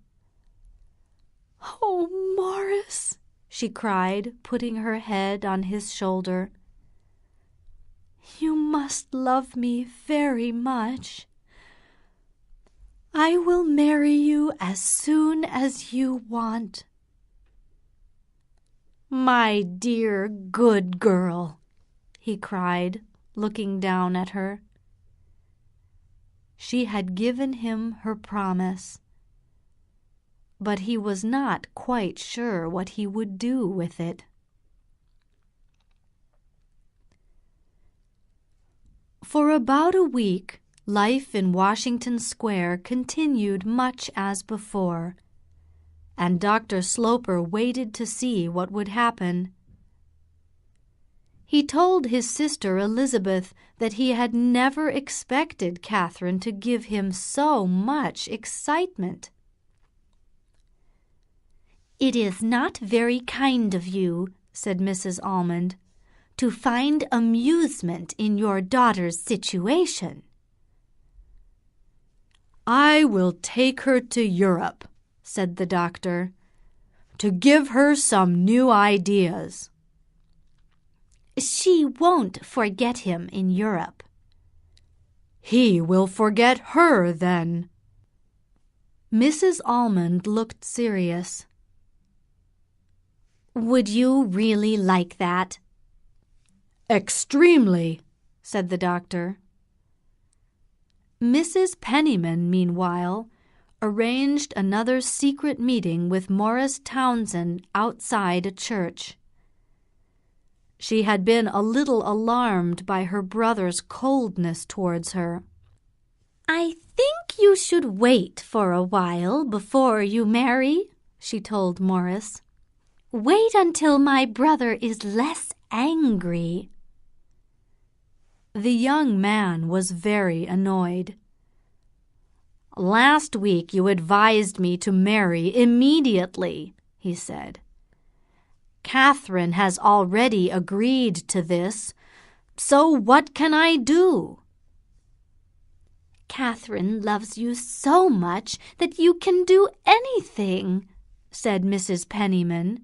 "Oh, Morris," she cried, putting her head on his shoulder. "You must love me very much. I will marry you as soon as you want." "My dear, good girl," he cried, looking down at her. She had given him her promise, but he was not quite sure what he would do with it. For about a week, life in Washington Square continued much as before. and Dr. Sloper waited to see what would happen. He told his sister Elizabeth that he had never expected Catherine to give him so much excitement. "It is not very kind of you," said Mrs. Almond, "to find amusement in your daughter's situation." "I will take her to Europe," said the doctor, "to give her some new ideas." "She won't forget him in Europe." "He will forget her then." Mrs. Almond looked serious. "Would you really like that?" "Extremely," said the doctor. Mrs. Penniman, meanwhile, arranged another secret meeting with Morris Townsend outside a church. She had been a little alarmed by her brother's coldness towards her. "I think you should wait for a while before you marry," she told Morris. "Wait until my brother is less angry." The young man was very annoyed. "Last week you advised me to marry immediately," he said. "Catherine has already agreed to this, so what can I do?" "Catherine loves you so much that you can do anything," said Mrs. Penniman.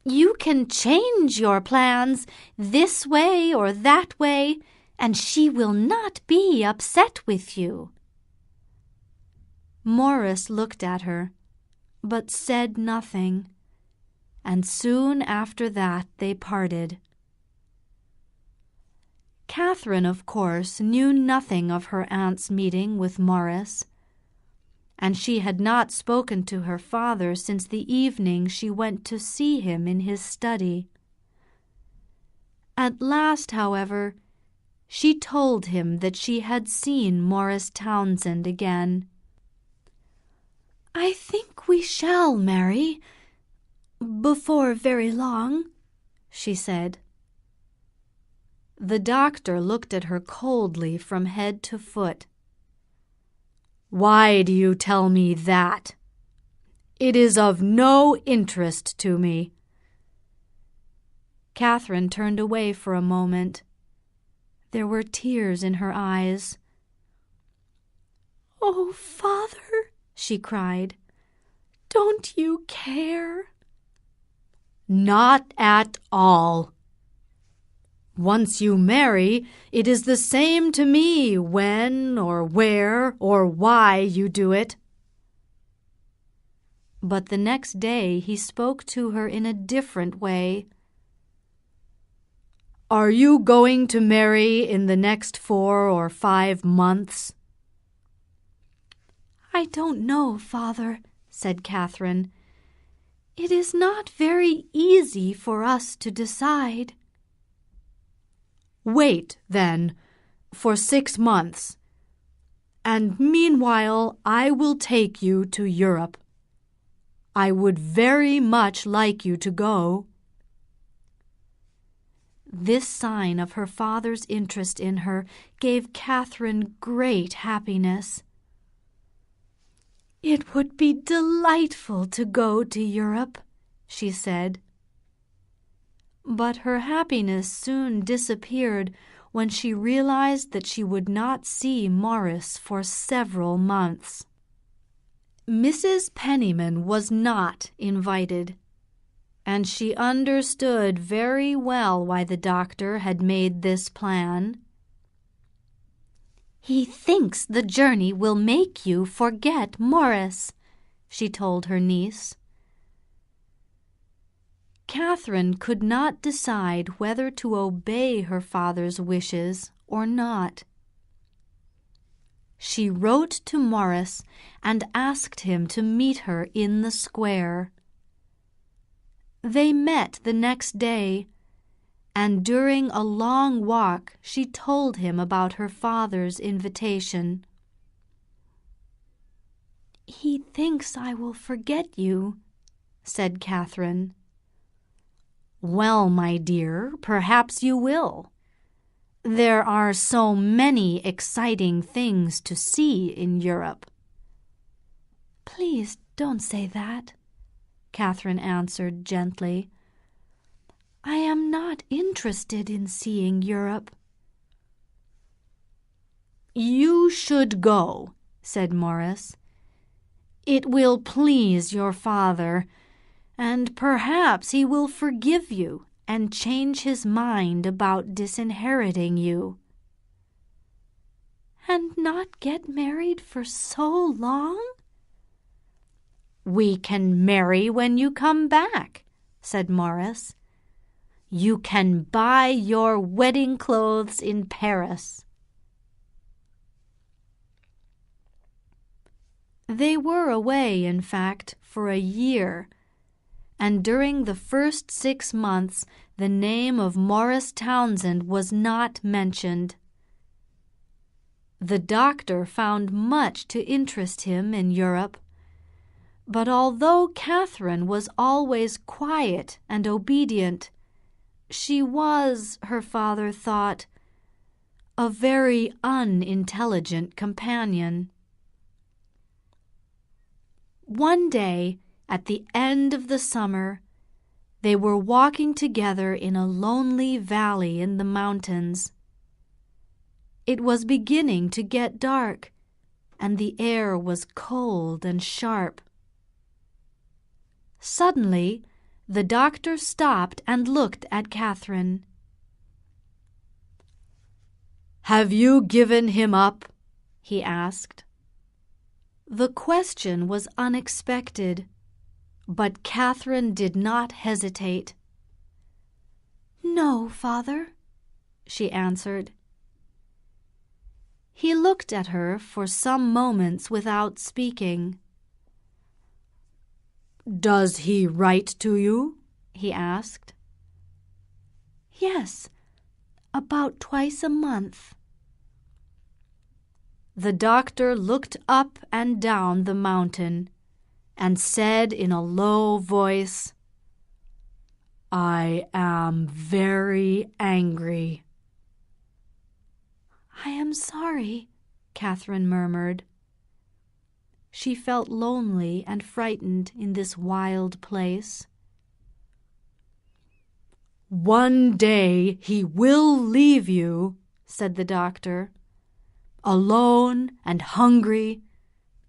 "You can change your plans this way or that way, and she will not be upset with you." Morris looked at her, but said nothing, and soon after that they parted. Catherine, of course, knew nothing of her aunt's meeting with Morris, and she had not spoken to her father since the evening she went to see him in his study. At last, however, she told him that she had seen Morris Townsend again. "I think we shall marry before very long," she said. The doctor looked at her coldly from head to foot. "Why do you tell me that? It is of no interest to me." Catherine turned away for a moment. There were tears in her eyes. "Oh, Father," she cried, "don't you care?" "Not at all. Once you marry, it is the same to me when or where or why you do it." But the next day he spoke to her in a different way. "Are you going to marry in the next 4 or 5 months?" "I don't know, Father," said Catherine. "It is not very easy for us to decide." "Wait, then, for 6 months, and meanwhile I will take you to Europe. I would very much like you to go." This sign of her father's interest in her gave Catherine great happiness. "It would be delightful to go to Europe," she said. But her happiness soon disappeared when she realized that she would not see Morris for several months. Mrs. Penniman was not invited, and she understood very well why the doctor had made this plan. "He thinks the journey will make you forget Morris," she told her niece. Catherine could not decide whether to obey her father's wishes or not. She wrote to Morris and asked him to meet her in the square. They met the next day, and during a long walk she told him about her father's invitation. "He thinks I will forget you," said Catherine. "Well, my dear, perhaps you will. There are so many exciting things to see in Europe." "Please don't say that," Catherine answered gently. "I am not interested in seeing Europe." "You should go," said Morris. "It will please your father, and perhaps he will forgive you and change his mind about disinheriting you." "And not get married for so long?" "We can marry when you come back," said Morris. "You can buy your wedding clothes in Paris." They were away, in fact, for a year, and during the first 6 months the name of Morris Townsend was not mentioned. The doctor found much to interest him in Europe, but although Catherine was always quiet and obedient, she was, her father thought, a very unintelligent companion. One day, at the end of the summer, they were walking together in a lonely valley in the mountains. It was beginning to get dark, and the air was cold and sharp. Suddenly, the doctor stopped and looked at Catherine. "Have you given him up?" he asked. The question was unexpected, but Catherine did not hesitate. "No, Father," she answered. He looked at her for some moments without speaking. "Does he write to you?" he asked. "Yes, about twice a month." The doctor looked up and down the mountain and said in a low voice, "I am very angry." "I am sorry," Catherine murmured. She felt lonely and frightened in this wild place. "One day he will leave you," said the doctor, "alone and hungry,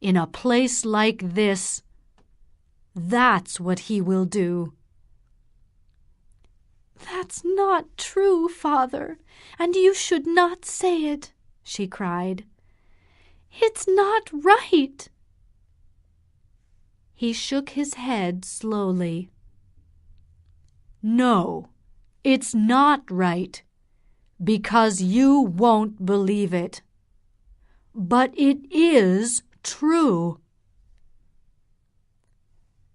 in a place like this. That's what he will do." "That's not true, Father, and you should not say it," she cried. "It's not right." He shook his head slowly. "No, it's not right, because you won't believe it. But it is true."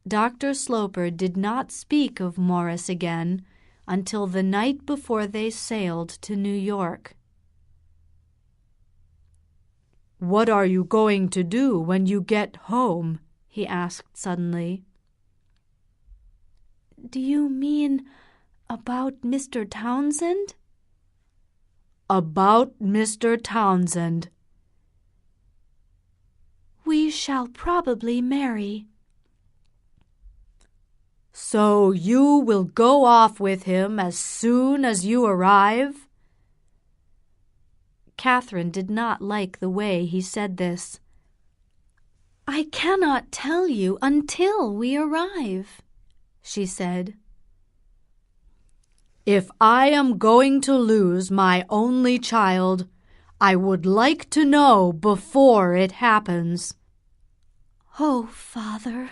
Dr. Sloper did not speak of Morris again until the night before they sailed to New York. "What are you going to do when you get home?" he asked suddenly. "Do you mean about Mr. Townsend?" "About Mr. Townsend." "We shall probably marry." "So you will go off with him as soon as you arrive?" Catherine did not like the way he said this. "I cannot tell you until we arrive," she said. "If I am going to lose my only child, I would like to know before it happens." "Oh, Father,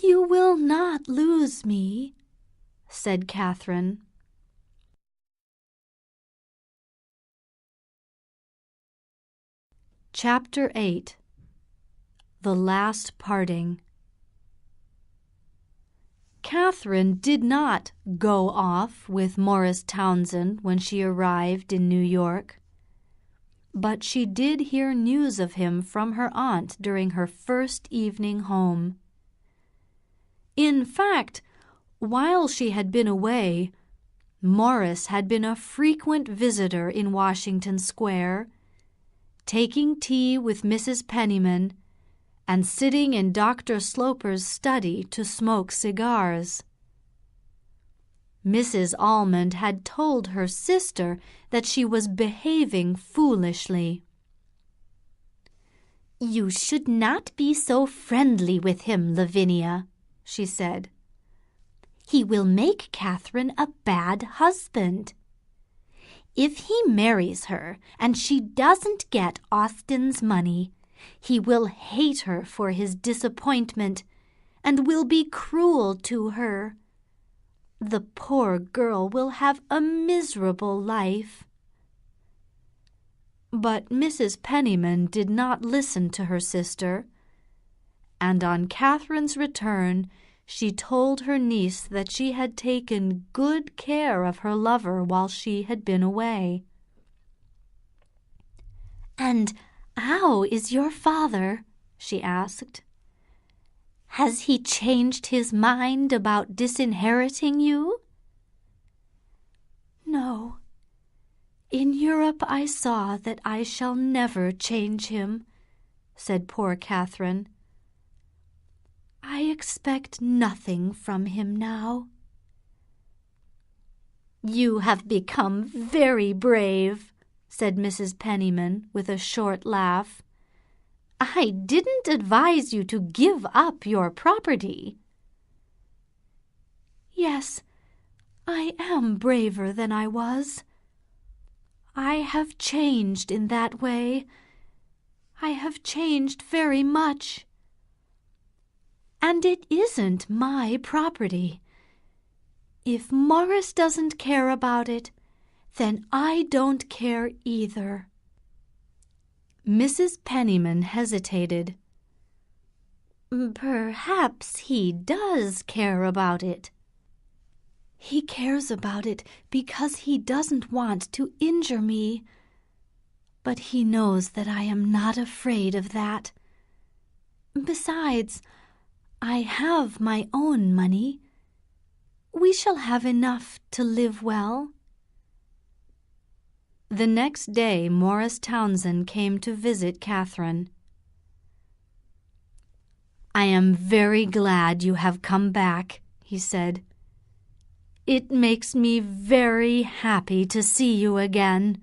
you will not lose me," said Catherine. Chapter 8. The Last Parting. Catherine did not go off with Morris Townsend when she arrived in New York. but she did hear news of him from her aunt during her first evening home. In fact, while she had been away, Morris had been a frequent visitor in Washington Square, taking tea with Mrs. Penniman and sitting in Dr. Sloper's study to smoke cigars. Mrs. Almond had told her sister that she was behaving foolishly. "You should not be so friendly with him, Lavinia," she said. "He will make Catherine a bad husband. If he marries her and she doesn't get Austin's money, he will hate her for his disappointment and will be cruel to her. The poor girl will have a miserable life." But Mrs. Penniman did not listen to her sister, and on Catherine's return she told her niece that she had taken good care of her lover while she had been away. "And how is your father?" she asked. "Has he changed his mind about disinheriting you?" "No. In Europe I saw that I shall never change him," said poor Catherine. "I expect nothing from him now." "You have become very brave," said Mrs. Penniman with a short laugh. "I didn't advise you to give up your property." "Yes, I am braver than I was. I have changed in that way. I have changed very much. And it isn't my property. If Morris doesn't care about it, then I don't care either." Mrs. Penniman hesitated. "Perhaps he does care about it." "He cares about it because he doesn't want to injure me. But he knows that I am not afraid of that. Besides, I have my own money. We shall have enough to live well." The next day Morris Townsend came to visit Catherine. "I am very glad you have come back," he said. "It makes me very happy to see you again."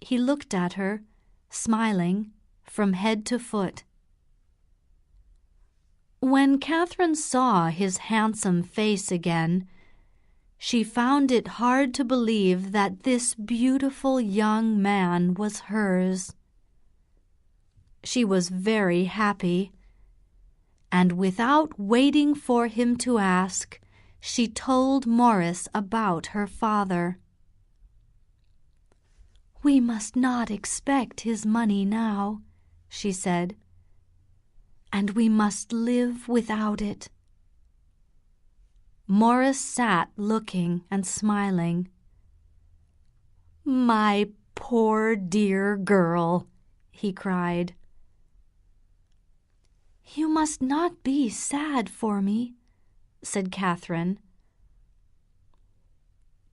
He looked at her, smiling, from head to foot. When Catherine saw his handsome face again, she found it hard to believe that this beautiful young man was hers. She was very happy, and without waiting for him to ask, she told Morris about her father. "We must not expect his money now," she said, "and we must live without it." Morris sat looking and smiling. "My poor dear girl," he cried. "You must not be sad for me," said Catherine.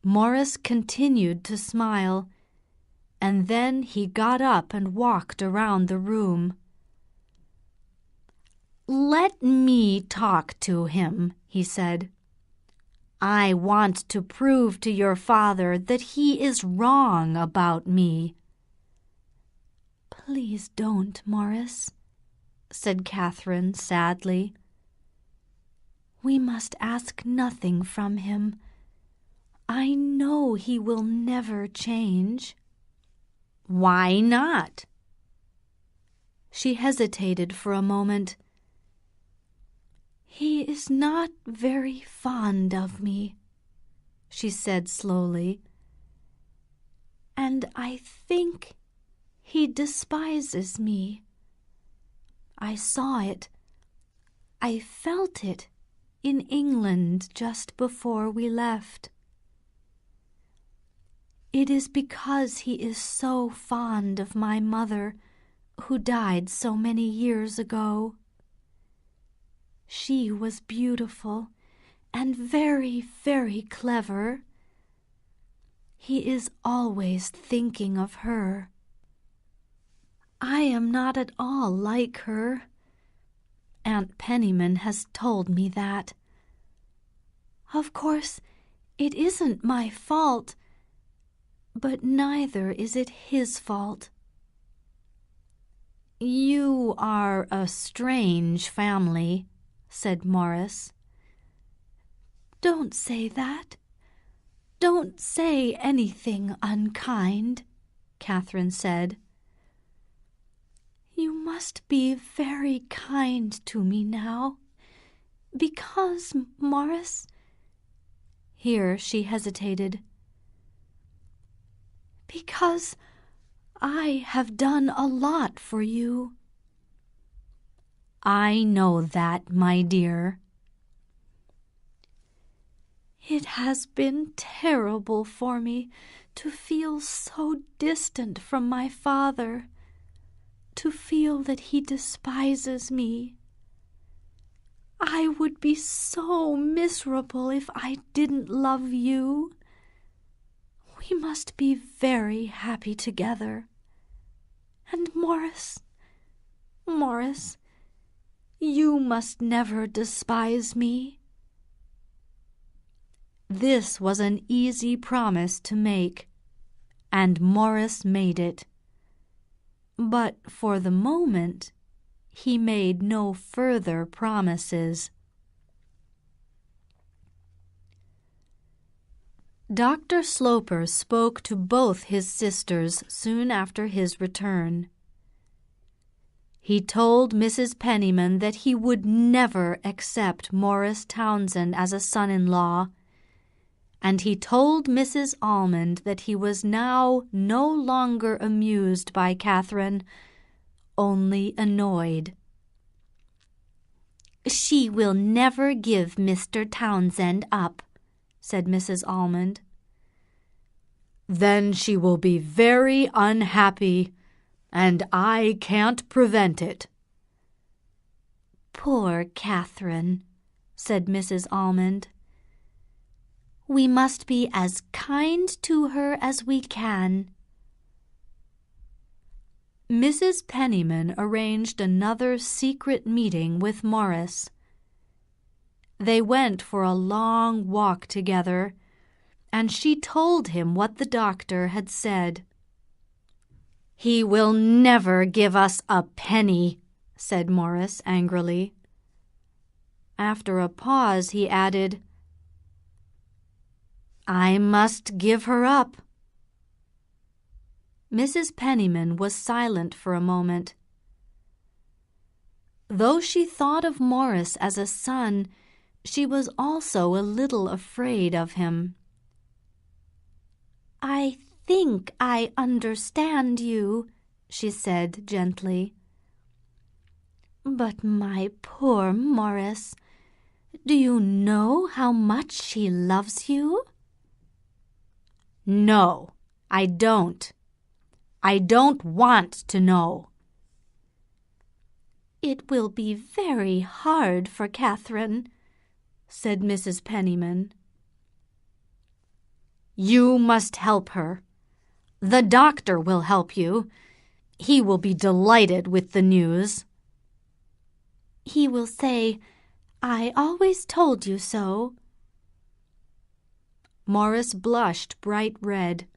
Morris continued to smile, and then he got up and walked around the room. "Let me talk to him," he said. "I want to prove to your father that he is wrong about me." "Please don't, Morris," said Catherine sadly. "We must ask nothing from him. I know he will never change." "Why not?" She hesitated for a moment. "He is not very fond of me," she said slowly, "and I think he despises me. I saw it, I felt it in England just before we left." It is because he is so fond of my mother, who died so many years ago. She was beautiful and very, very clever. He is always thinking of her. I am not at all like her. Aunt Penniman has told me that. Of course, it isn't my fault, but neither is it his fault. You are a strange family, said Morris. Don't say that. Don't say anything unkind, Catherine said. You must be very kind to me now, because, Morris— Here she hesitated. Because I have done a lot for you. I know that, my dear. It has been terrible for me to feel so distant from my father, to feel that he despises me. I would be so miserable if I didn't love you. We must be very happy together. And Morris, you must never despise me. This was an easy promise to make, and Morris made it. But for the moment, he made no further promises. Dr. Sloper spoke to both his sisters soon after his return. He told Mrs. Penniman that he would never accept Morris Townsend as a son-in-law, and he told Mrs. Almond that he was now no longer amused by Catherine, only annoyed. She will never give Mr. Townsend up, said Mrs. Almond. Then she will be very unhappy, and I can't prevent it. Poor Catherine, said Mrs. Almond. We must be as kind to her as we can. Mrs. Penniman arranged another secret meeting with Morris. They went for a long walk together, and she told him what the doctor had said. He will never give us a penny, said Morris angrily. After a pause, he added, I must give her up. Mrs. Penniman was silent for a moment. Though she thought of Morris as a son, she was also a little afraid of him. I think I understand you, she said gently. But my poor Morris, do you know how much she loves you? No, I don't. I don't want to know. It will be very hard for Catherine, said Mrs. Penniman. You must help her. The doctor will help you. He will be delighted with the news. He will say, I always told you so. Morris blushed bright red.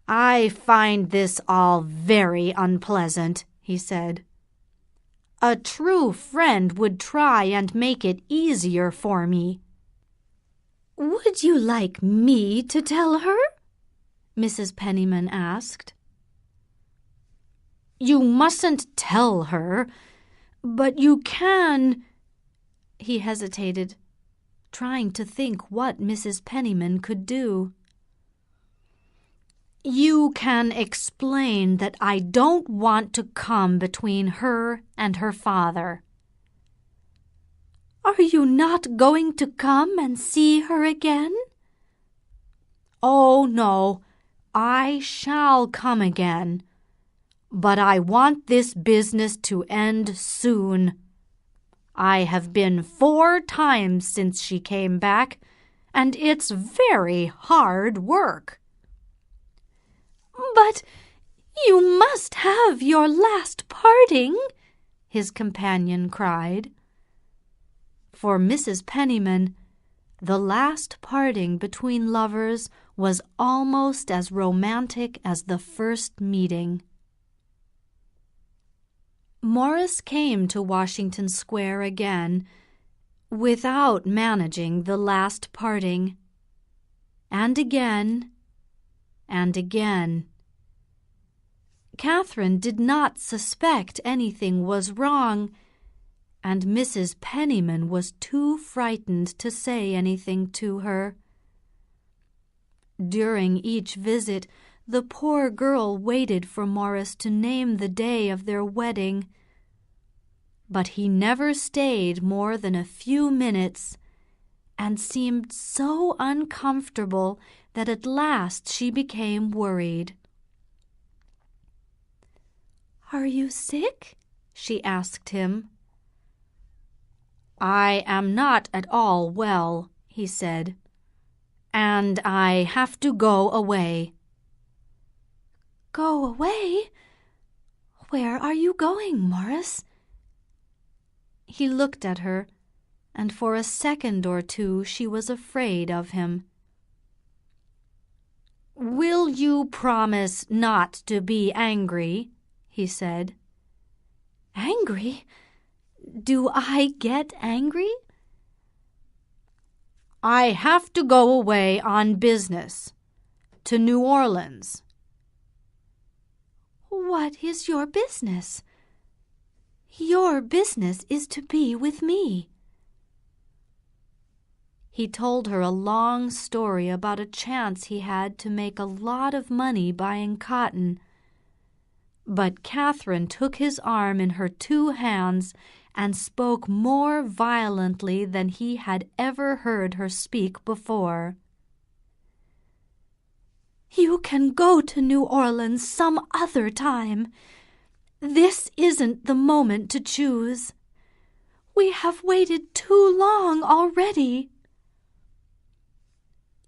I find this all very unpleasant, he said. A true friend would try and make it easier for me. Would you like me to tell her? Mrs. Penniman asked. You mustn't tell her, but you can— He hesitated, trying to think what Mrs. Penniman could do. You can explain that I don't want to come between her and her father. Are you not going to come and see her again? Oh, no, I shall come again. But I want this business to end soon. I have been 4 times since she came back, and it's very hard work." "But you must have your last parting," his companion cried. For Mrs. Penniman, the last parting between lovers was almost as romantic as the first meeting. Morris came to Washington Square again without managing the last parting. And again, and again. Catherine did not suspect anything was wrong, and Mrs. Penniman was too frightened to say anything to her. During each visit, the poor girl waited for Morris to name the day of their wedding. But he never stayed more than a few minutes, and seemed so uncomfortable that at last she became worried. "Are you sick?" she asked him. "I am not at all well," he said, "and I have to go away." "Go away? Where are you going, Morris?" He looked at her, and for a second or two she was afraid of him. "Will you promise not to be angry?" he said. "Angry? Do I get angry?" "I have to go away on business to New Orleans." "What is your business?" "Your business is to be with me." He told her a long story about a chance he had to make a lot of money buying cotton. But Catherine took his arm in her 2 hands and spoke more violently than he had ever heard her speak before. "You can go to New Orleans some other time. This isn't the moment to choose. We have waited too long already."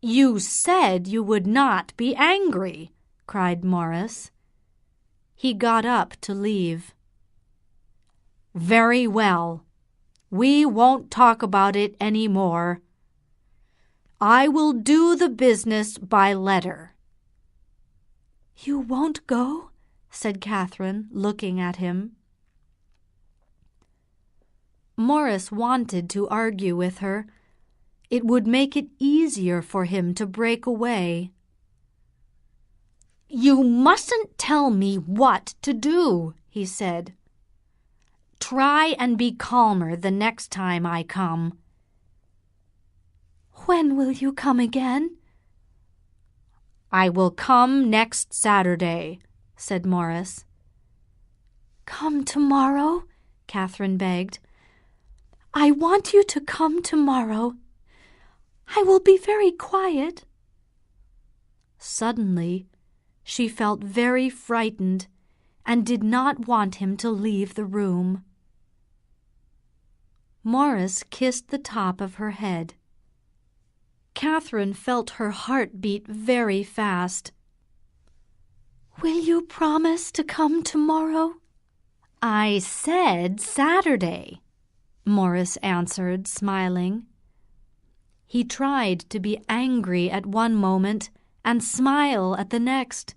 "You said you would not be angry," cried Morris. He got up to leave. "Very well. We won't talk about it any more. I will do the business by letter." "You won't go?" said Catherine, looking at him. Morris wanted to argue with her. It would make it easier for him to break away. "You mustn't tell me what to do," he said. "Try and be calmer the next time I come." "When will you come again?" "I will come next Saturday," said Morris. "Come tomorrow," Catherine begged. "I want you to come tomorrow. I will be very quiet." Suddenly, she felt very frightened and did not want him to leave the room. Morris kissed the top of her head. Catherine felt her heart beat very fast. "Will you promise to come tomorrow?" "I said Saturday," Morris answered, smiling. He tried to be angry at one moment and smile at the next.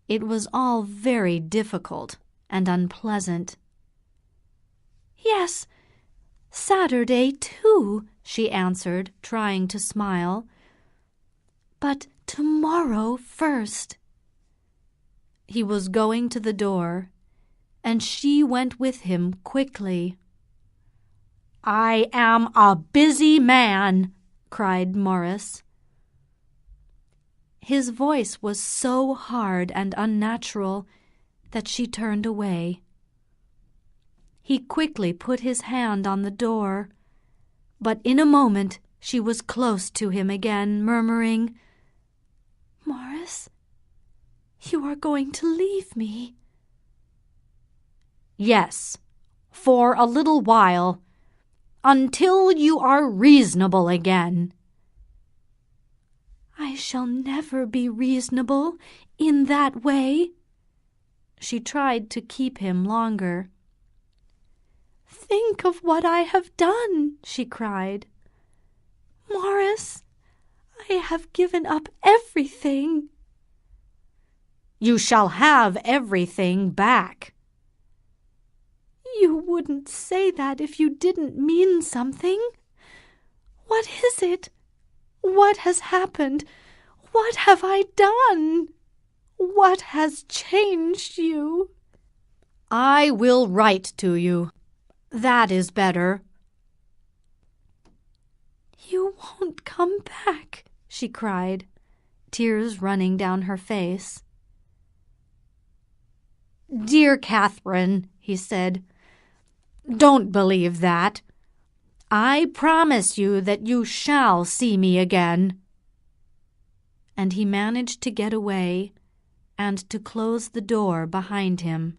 It was all very difficult and unpleasant. "Yes, Saturday too," she answered, trying to smile. "But tomorrow first." He was going to the door, and she went with him quickly. "I am a busy man," cried Morris. His voice was so hard and unnatural that she turned away. He quickly put his hand on the door, but in a moment she was close to him again, murmuring, Morris, you are going to leave me. Yes, for a little while, until you are reasonable again. I shall never be reasonable in that way. She tried to keep him longer. Think of what I have done, she cried. Morris, I have given up everything. You shall have everything back. You wouldn't say that if you didn't mean something. What is it? What has happened? What have I done? What has changed you? I will write to you. That is better. You won't come back, she cried, tears running down her face. Dear Catherine, he said, don't believe that. I promise you that you shall see me again. And he managed to get away and to close the door behind him.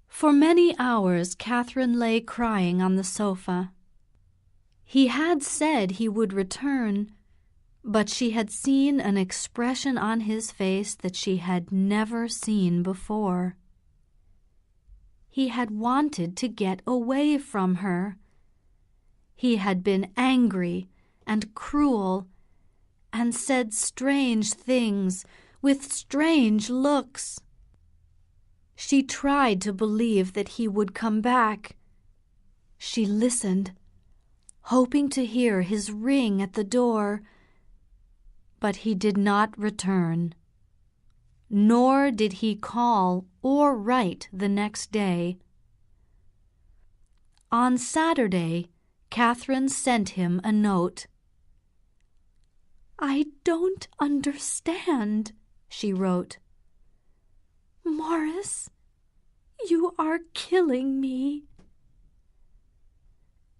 For many hours Catherine lay crying on the sofa. He had said he would return, but she had seen an expression on his face that she had never seen before. He had wanted to get away from her. He had been angry and cruel and said strange things with strange looks. She tried to believe that he would come back. She listened, hoping to hear his ring at the door, but he did not return. Nor did he call or write the next day. On Saturday, Catherine sent him a note. I don't understand, she wrote. Morris, you are killing me.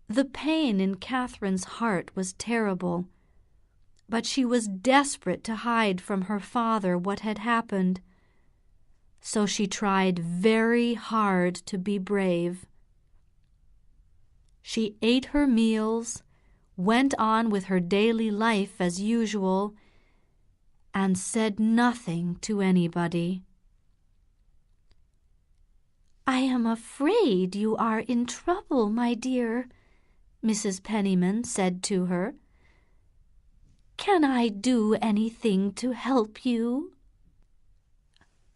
The pain in Catherine's heart was terrible, but she was desperate to hide from her father what had happened. So she tried very hard to be brave. She ate her meals, went on with her daily life as usual, and said nothing to anybody. I am afraid you are in trouble, my dear, Mrs. Penniman said to her. Can I do anything to help you?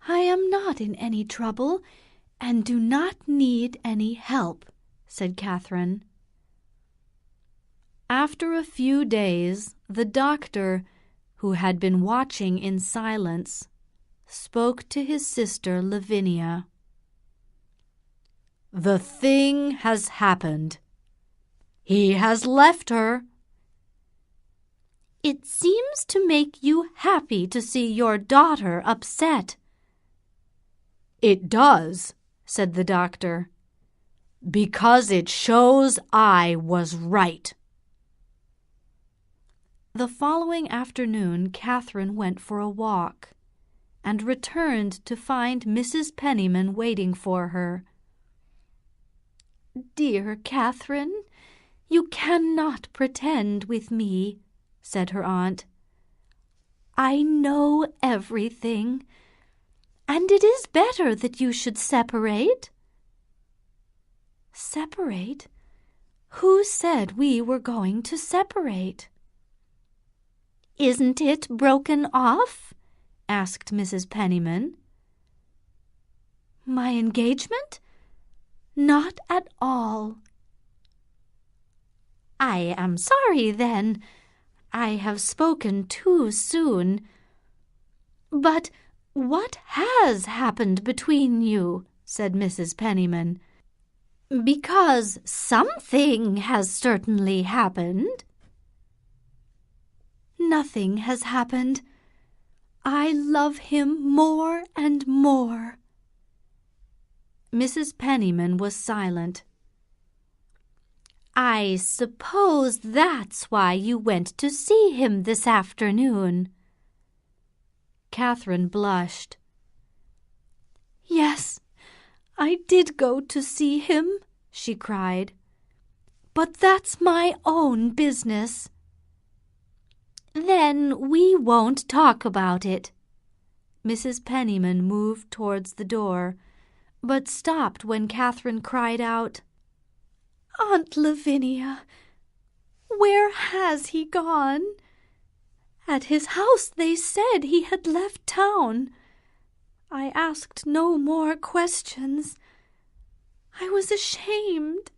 I am not in any trouble and do not need any help, said Catherine. After a few days, the doctor, who had been watching in silence, spoke to his sister Lavinia. The thing has happened. He has left her. It seems to make you happy to see your daughter upset. It does, said the doctor, because it shows I was right. The following afternoon, Catherine went for a walk and returned to find Mrs. Penniman waiting for her. Dear Catherine, you cannot pretend with me, said her aunt. I know everything, and it is better that you should separate. Separate? Who said we were going to separate? Isn't it broken off? Asked Mrs. Penniman. My engagement? Not at all. I am sorry, then. I have spoken too soon. But what has happened between you? Said Mrs. Penniman. Because something has certainly happened. Nothing has happened. I love him more and more. Mrs. Penniman was silent. I suppose that's why you went to see him this afternoon. Catherine blushed. Yes, I did go to see him, she cried. But that's my own business. Then we won't talk about it. Mrs. Penniman moved towards the door, but stopped when Catherine cried out, Aunt Lavinia, where has he gone? At his house they said he had left town. I asked no more questions. I was ashamed.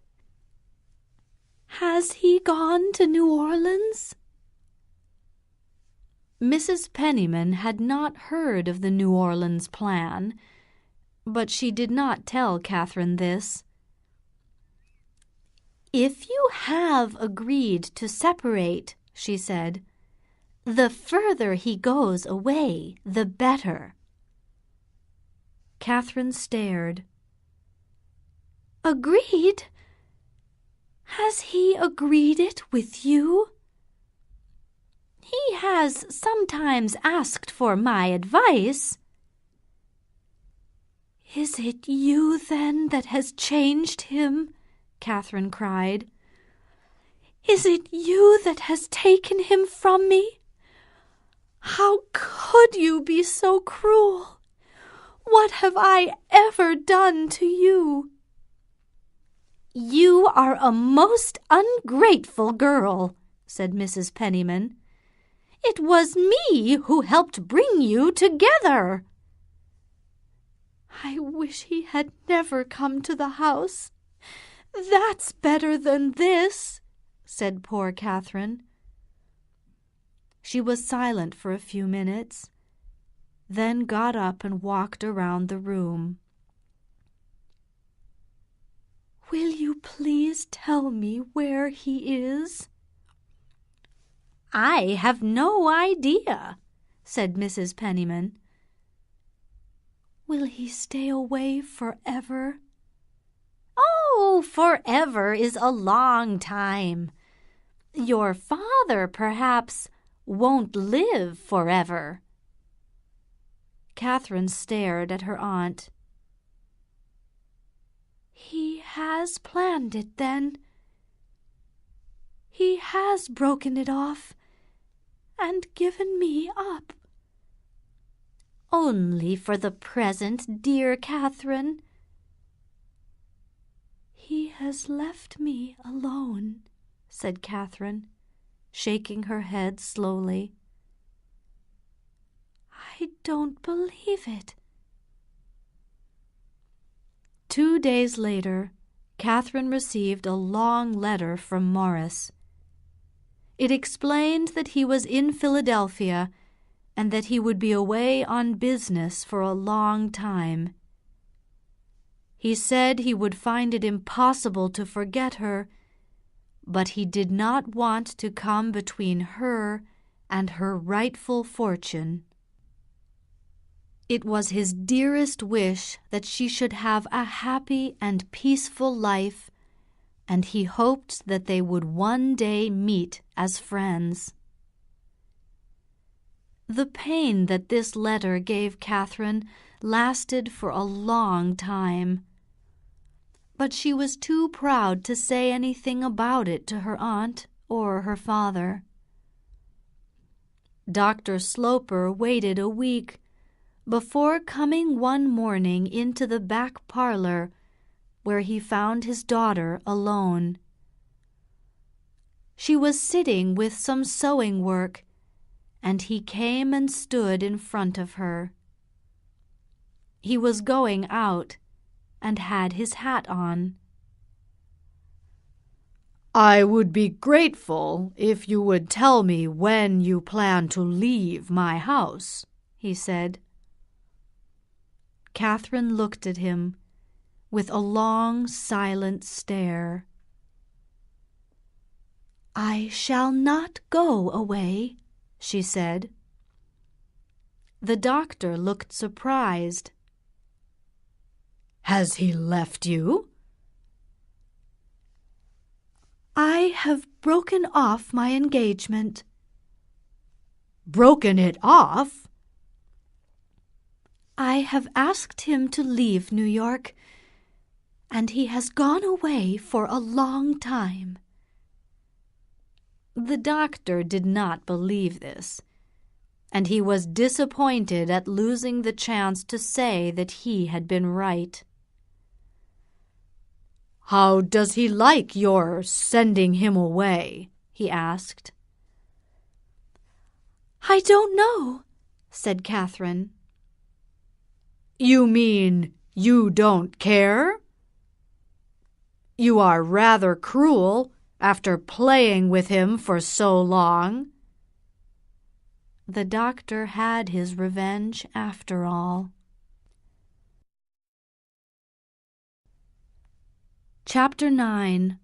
Has he gone to New Orleans? Mrs. Penniman had not heard of the New Orleans plan, but she did not tell Catherine this. If you have agreed to separate, she said, the further he goes away, the better. Catherine stared. Agreed? Has he agreed it with you? He has sometimes asked for my advice. Is it you, then, that has changed him? Catherine cried. Is it you that has taken him from me? How could you be so cruel? What have I ever done to you? You are a most ungrateful girl, said Mrs. Penniman. It was me who helped bring you together. I wish he had never come to the house. That's better than this, said poor Catherine. She was silent for a few minutes, then got up and walked around the room. Will you please tell me where he is? I have no idea, said Mrs. Penniman. Will he stay away forever? Oh, forever is a long time. Your father, perhaps, won't live forever. Catherine stared at her aunt. He has planned it, then. He has broken it off and given me up. Only for the present, dear Catherine. He has left me alone, said Catherine, shaking her head slowly. I don't believe it. 2 days later, Catherine received a long letter from Morris. It explained that he was in Philadelphia and that he would be away on business for a long time. He said he would find it impossible to forget her, but he did not want to come between her and her rightful fortune. It was his dearest wish that she should have a happy and peaceful life, and he hoped that they would one day meet as friends. The pain that this letter gave Catherine lasted for a long time, but she was too proud to say anything about it to her aunt or her father. Dr. Sloper waited a week before coming one morning into the back parlor, where he found his daughter alone. She was sitting with some sewing work, and he came and stood in front of her. He was going out and had his hat on. "I would be grateful if you would tell me when you plan to leave my house," he said. Catherine looked at him with a long, silent stare. "I shall not go away," she said. The doctor looked surprised. "Has he left you?" have broken off my engagement." "Broken it off?" "I have asked him to leave New York, and he has gone away for a long time." The doctor did not believe this, and he was disappointed at losing the chance to say that he had been right. "How does he like your sending him away?" he asked. "I don't know," said Catherine. "You mean you don't care? You are rather cruel after playing with him for so long." The doctor had his revenge after all. Chapter 9.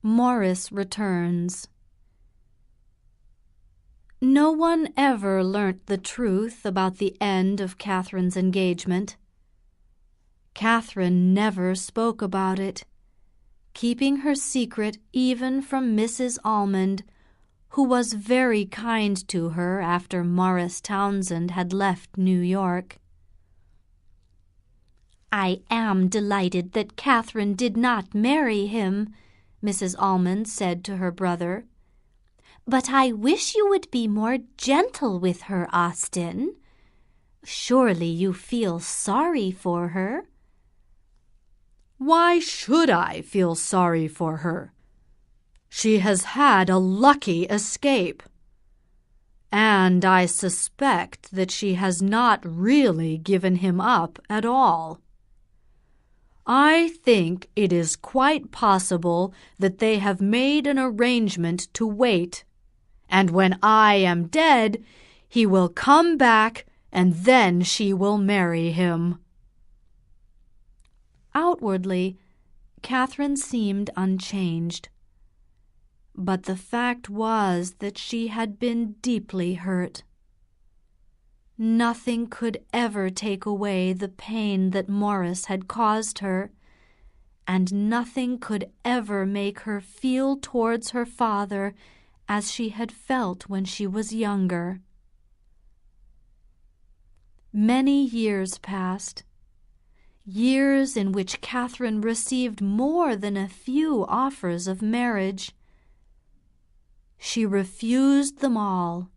Morris Returns. No one ever learnt the truth about the end of Catherine's engagement. Catherine never spoke about it, keeping her secret even from Mrs. Almond, who was very kind to her after Morris Townsend had left New York. "I am delighted that Catherine did not marry him," Mrs. Almond said to her brother. "But I wish you would be more gentle with her, Austen. Surely you feel sorry for her?" "Why should I feel sorry for her? She has had a lucky escape. And I suspect that she has not really given him up at all. I think it is quite possible that they have made an arrangement to wait, and when I am dead, he will come back, and then she will marry him." Outwardly, Catherine seemed unchanged, but the fact was that she had been deeply hurt. Nothing could ever take away the pain that Morris had caused her, and nothing could ever make her feel towards her father as she had felt when she was younger. Many years passed, years in which Catherine received more than a few offers of marriage. She refused them all,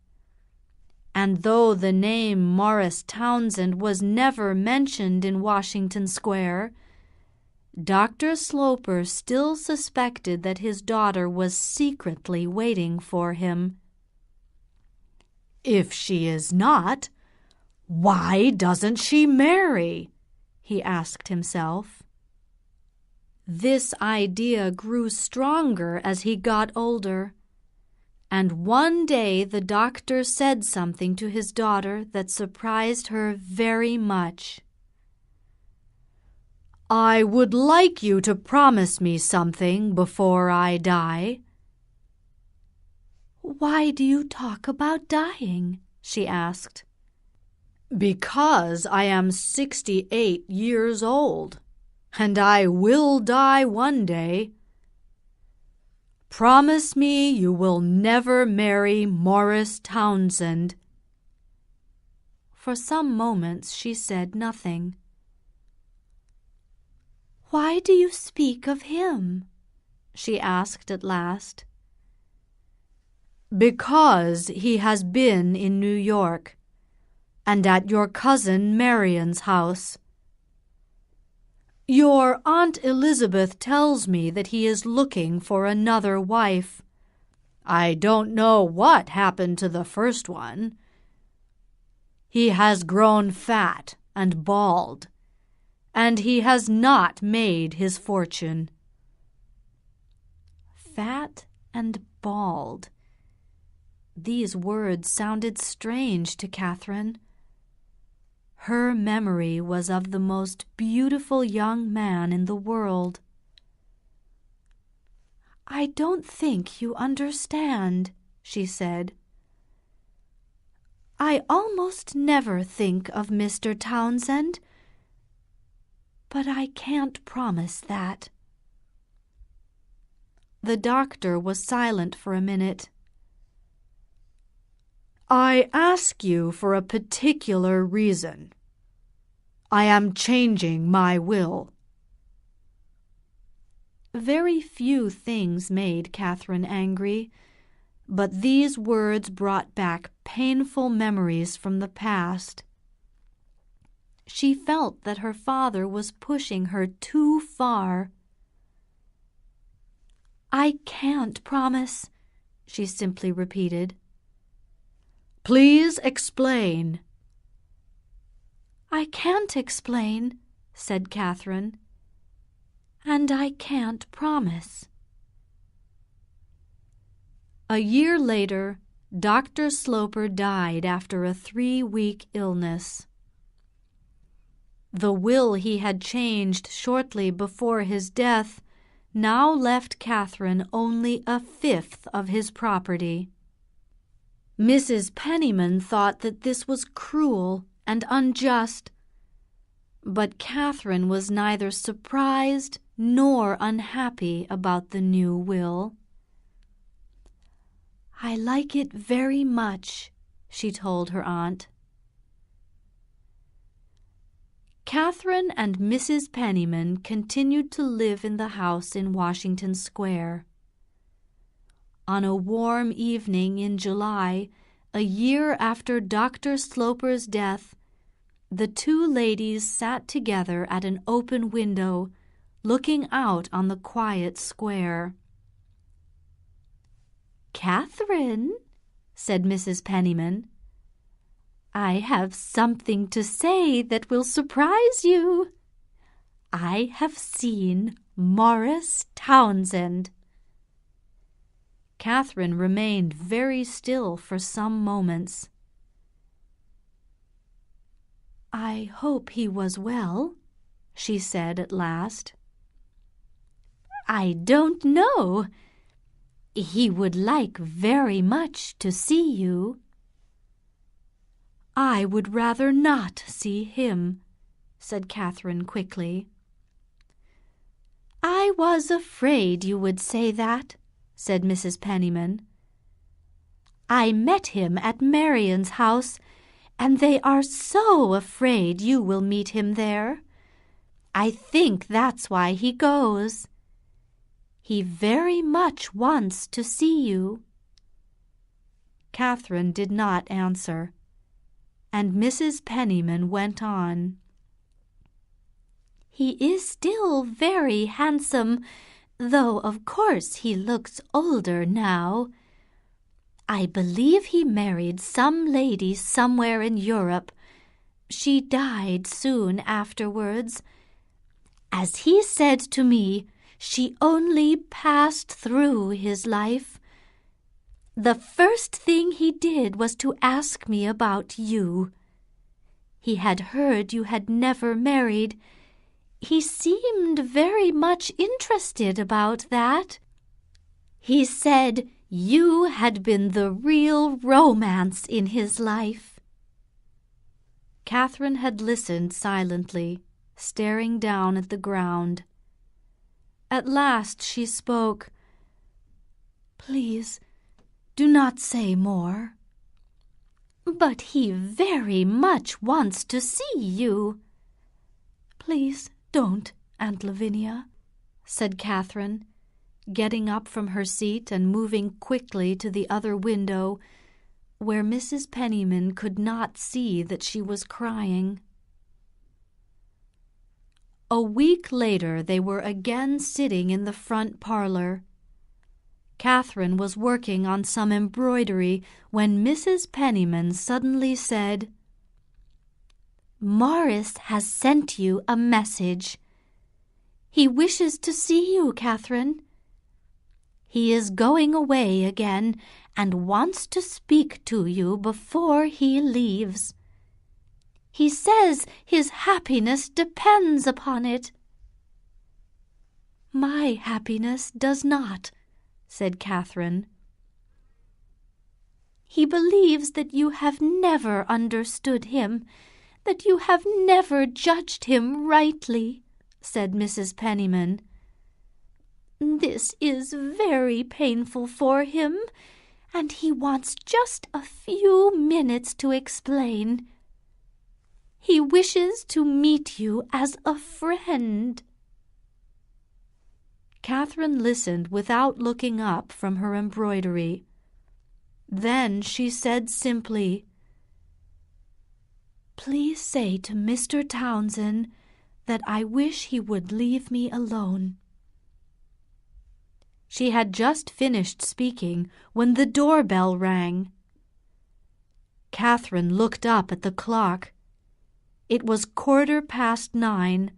and though the name Morris Townsend was never mentioned in Washington Square, Dr. Sloper still suspected that his daughter was secretly waiting for him. "If she is not, why doesn't she marry?" he asked himself. This idea grew stronger as he got older, and one day the doctor said something to his daughter that surprised her very much. "I would like you to promise me something before I die." "Why do you talk about dying?" she asked. "Because I am 68 years old, and I will die one day. Promise me you will never marry Morris Townsend." For some moments she said nothing. "Why do you speak of him?" she asked at last. "Because he has been in New York, and at your cousin Marian's house. Your Aunt Elizabeth tells me that he is looking for another wife. I don't know what happened to the first one. He has grown fat and bald, and he has not made his fortune." Fat and bald. These words sounded strange to Catherine. Her memory was of the most beautiful young man in the world. "I don't think you understand," she said. "I almost never think of Mr. Townsend, but I can't promise that." The doctor was silent for a minute. "I ask you for a particular reason. I am changing my will." Very few things made Catherine angry, but these words brought back painful memories from the past. She felt that her father was pushing her too far. "I can't promise," she simply repeated. "Please explain." "I can't explain," said Catherine, "and I can't promise." A year later, Dr. Sloper died after a 3-week illness. The will he had changed shortly before his death now left Catherine only 1/5 of his property. Mrs. Penniman thought that this was cruel and unjust, but Catherine was neither surprised nor unhappy about the new will. "I like it very much," she told her aunt. Catherine and Mrs. Penniman continued to live in the house in Washington Square. On a warm evening in July, a year after Dr. Sloper's death, the two ladies sat together at an open window, looking out on the quiet square. "Catherine," said Mrs. Penniman, "I have something to say that will surprise you. I have seen Morris Townsend." Catherine remained very still for some moments. "I hope he was well," she said at last. "I don't know. He would like very much to see you." "I would rather not see him," said Catherine quickly. "I was afraid you would say that," said Mrs. Penniman. "I met him at Marion's house, and they are so afraid you will meet him there. I think that's why he goes. He very much wants to see you." Catherine did not answer, and Mrs. Penniman went on. "He is still very handsome, though of course he looks older now. I believe he married some lady somewhere in Europe. She died soon afterwards. As he said to me, she only passed through his life. The first thing he did was to ask me about you. He had heard you had never married. He seemed very much interested about that. He said you had been the real romance in his life." Catherine had listened silently, staring down at the ground. At last she spoke. "Please, do not say more." "But he very much wants to see you." "Please don't, Aunt Lavinia," said Catherine, getting up from her seat and moving quickly to the other window, where Mrs. Penniman could not see that she was crying. A week later they were again sitting in the front parlor. Catherine was working on some embroidery when Mrs. Penniman suddenly said, "Morris has sent you a message. He wishes to see you, Catherine. He is going away again and wants to speak to you before he leaves. He says his happiness depends upon it." "My happiness does not," said Catherine. "He believes that you have never understood him, that you have never judged him rightly," said Mrs. Penniman. This is very painful for him, and he wants just a few minutes to explain. He wishes to meet you as a friend." Catherine listened without looking up from her embroidery. Then she said simply, "Please say to Mr. Townsend that I wish he would leave me alone." She had just finished speaking when the doorbell rang. Catherine looked up at the clock. It was 9:15,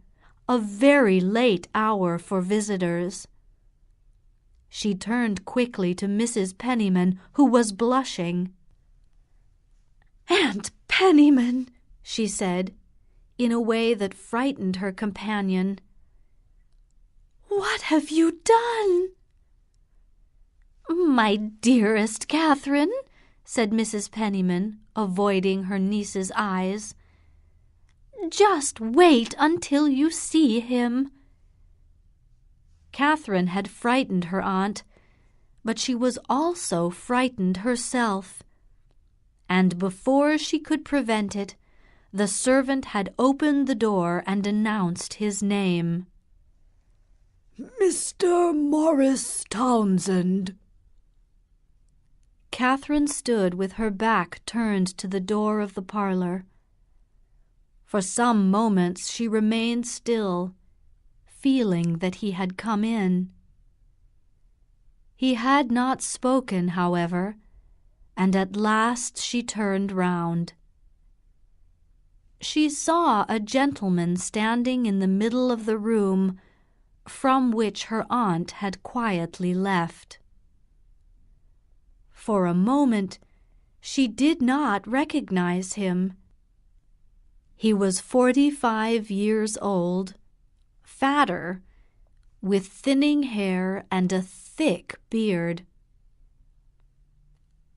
a very late hour for visitors. She turned quickly to Mrs. Penniman, who was blushing. "Aunt Penniman," she said, in a way that frightened her companion, "what have you done?" "My dearest Catherine," said Mrs. Penniman, avoiding her niece's eyes, "just wait until you see him." Catherine had frightened her aunt, but she was also frightened herself. And before she could prevent it, the servant had opened the door and announced his name. "Mr. Morris Townsend." Catherine stood with her back turned to the door of the parlor. For some moments she remained still, feeling that he had come in. He had not spoken, however, and at last she turned round. She saw a gentleman standing in the middle of the room, from which her aunt had quietly left. For a moment she did not recognize him. He was 45 years old, fatter, with thinning hair and a thick beard.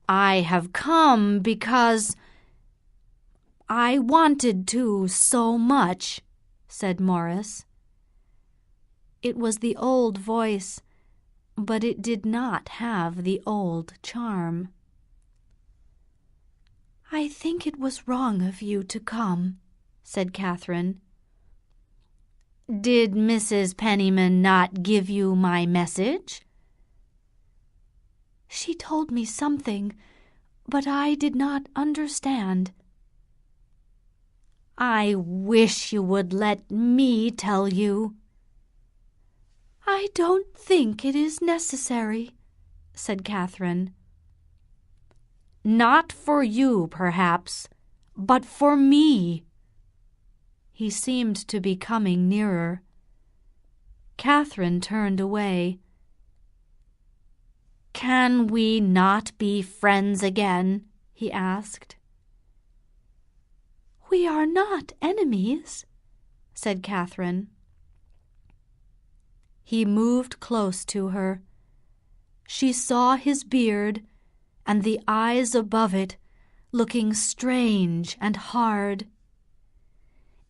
"I have come because I wanted to so much," said Morris. It was the old voice, but it did not have the old charm. "I think it was wrong of you to come," said Catherine. "Did Mrs. Penniman not give you my message?" "She told me something, but I did not understand." "I wish you would let me tell you." "I don't think it is necessary," said Catherine. "Not for you, perhaps, but for me." He seemed to be coming nearer. Catherine turned away. "Can we not be friends again?" he asked. "We are not enemies," said Catherine. He moved close to her. She saw his beard and the eyes above it, looking strange and hard.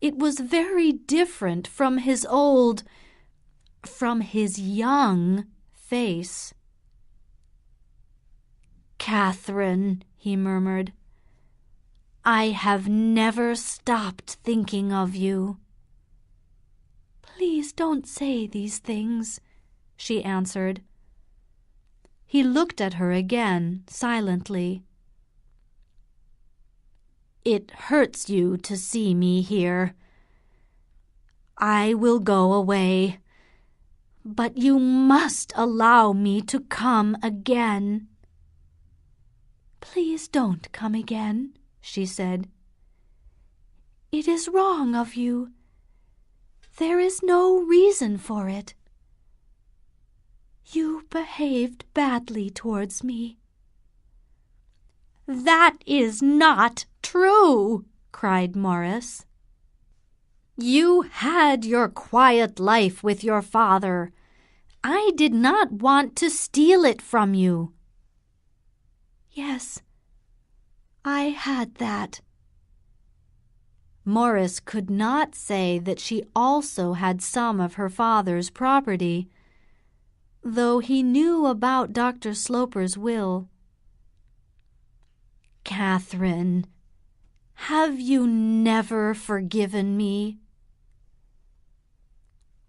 It was very different from his young face. "Catherine," he murmured, "I have never stopped thinking of you." "Please don't say these things," she answered. He looked at her again, silently. "It hurts you to see me here. I will go away, but you must allow me to come again." "Please don't come again," she said. "It is wrong of you. There is no reason for it. You behaved badly towards me." "That is not true," cried Morris. "You had your quiet life with your father. I did not want to steal it from you." "Yes, I had that." Morris could not say that she also had some of her father's property, though he knew about Dr. Sloper's will. "Catherine, have you never forgiven me?"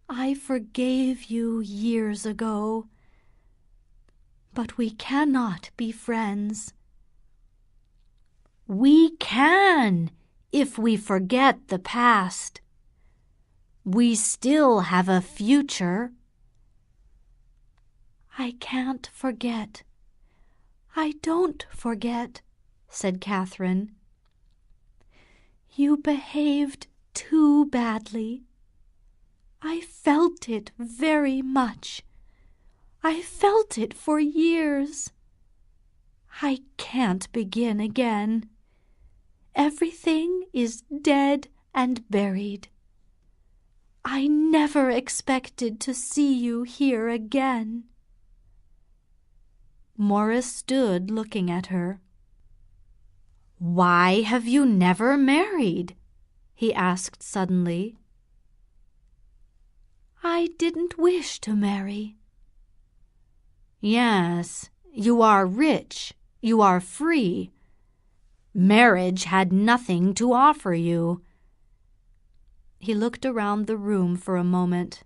"I forgave you years ago, but we cannot be friends." "We can, if we forget the past. We still have a future." "I can't forget. I don't forget," said Catherine. "You behaved too badly. I felt it very much. I felt it for years. I can't begin again. Everything is dead and buried. I never expected to see you here again." Morris stood looking at her. "Why have you never married?" he asked suddenly. "I didn't wish to marry." "Yes, you are rich, you are free. Marriage had nothing to offer you." He looked around the room for a moment.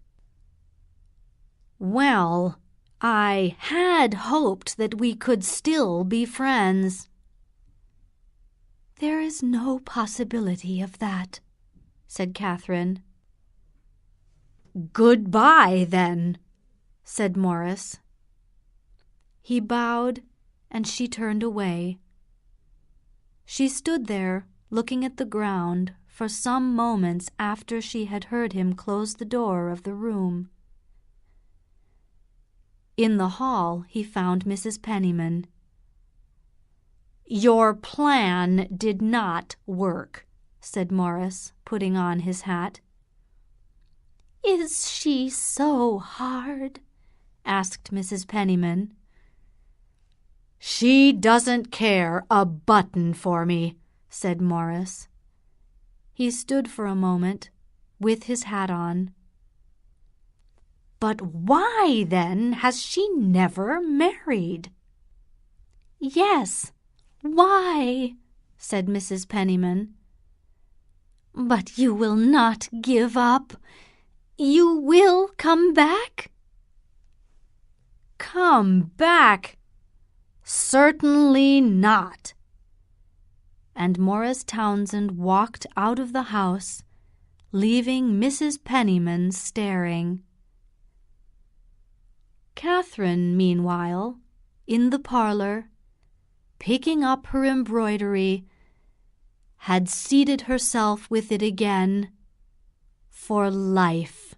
"Well, I had hoped that we could still be friends." "There is no possibility of that," said Catherine. "Goodbye, then," said Morris. He bowed, and she turned away. She stood there, looking at the ground, for some moments after she had heard him close the door of the room. In the hall he found Mrs. Penniman. "Your plan did not work," said Morris, putting on his hat. "Is she so hard?" asked Mrs. Penniman. "She doesn't care a button for me," said Morris. He stood for a moment, with his hat on. "But why, then, has she never married?" "Yes, why?" said Mrs. Penniman. "But you will not give up? You will come back?" "Come back? Certainly not." And Morris Townsend walked out of the house, leaving Mrs. Penniman staring. Catherine, meanwhile, in the parlor, picking up her embroidery, had seated herself with it again for life.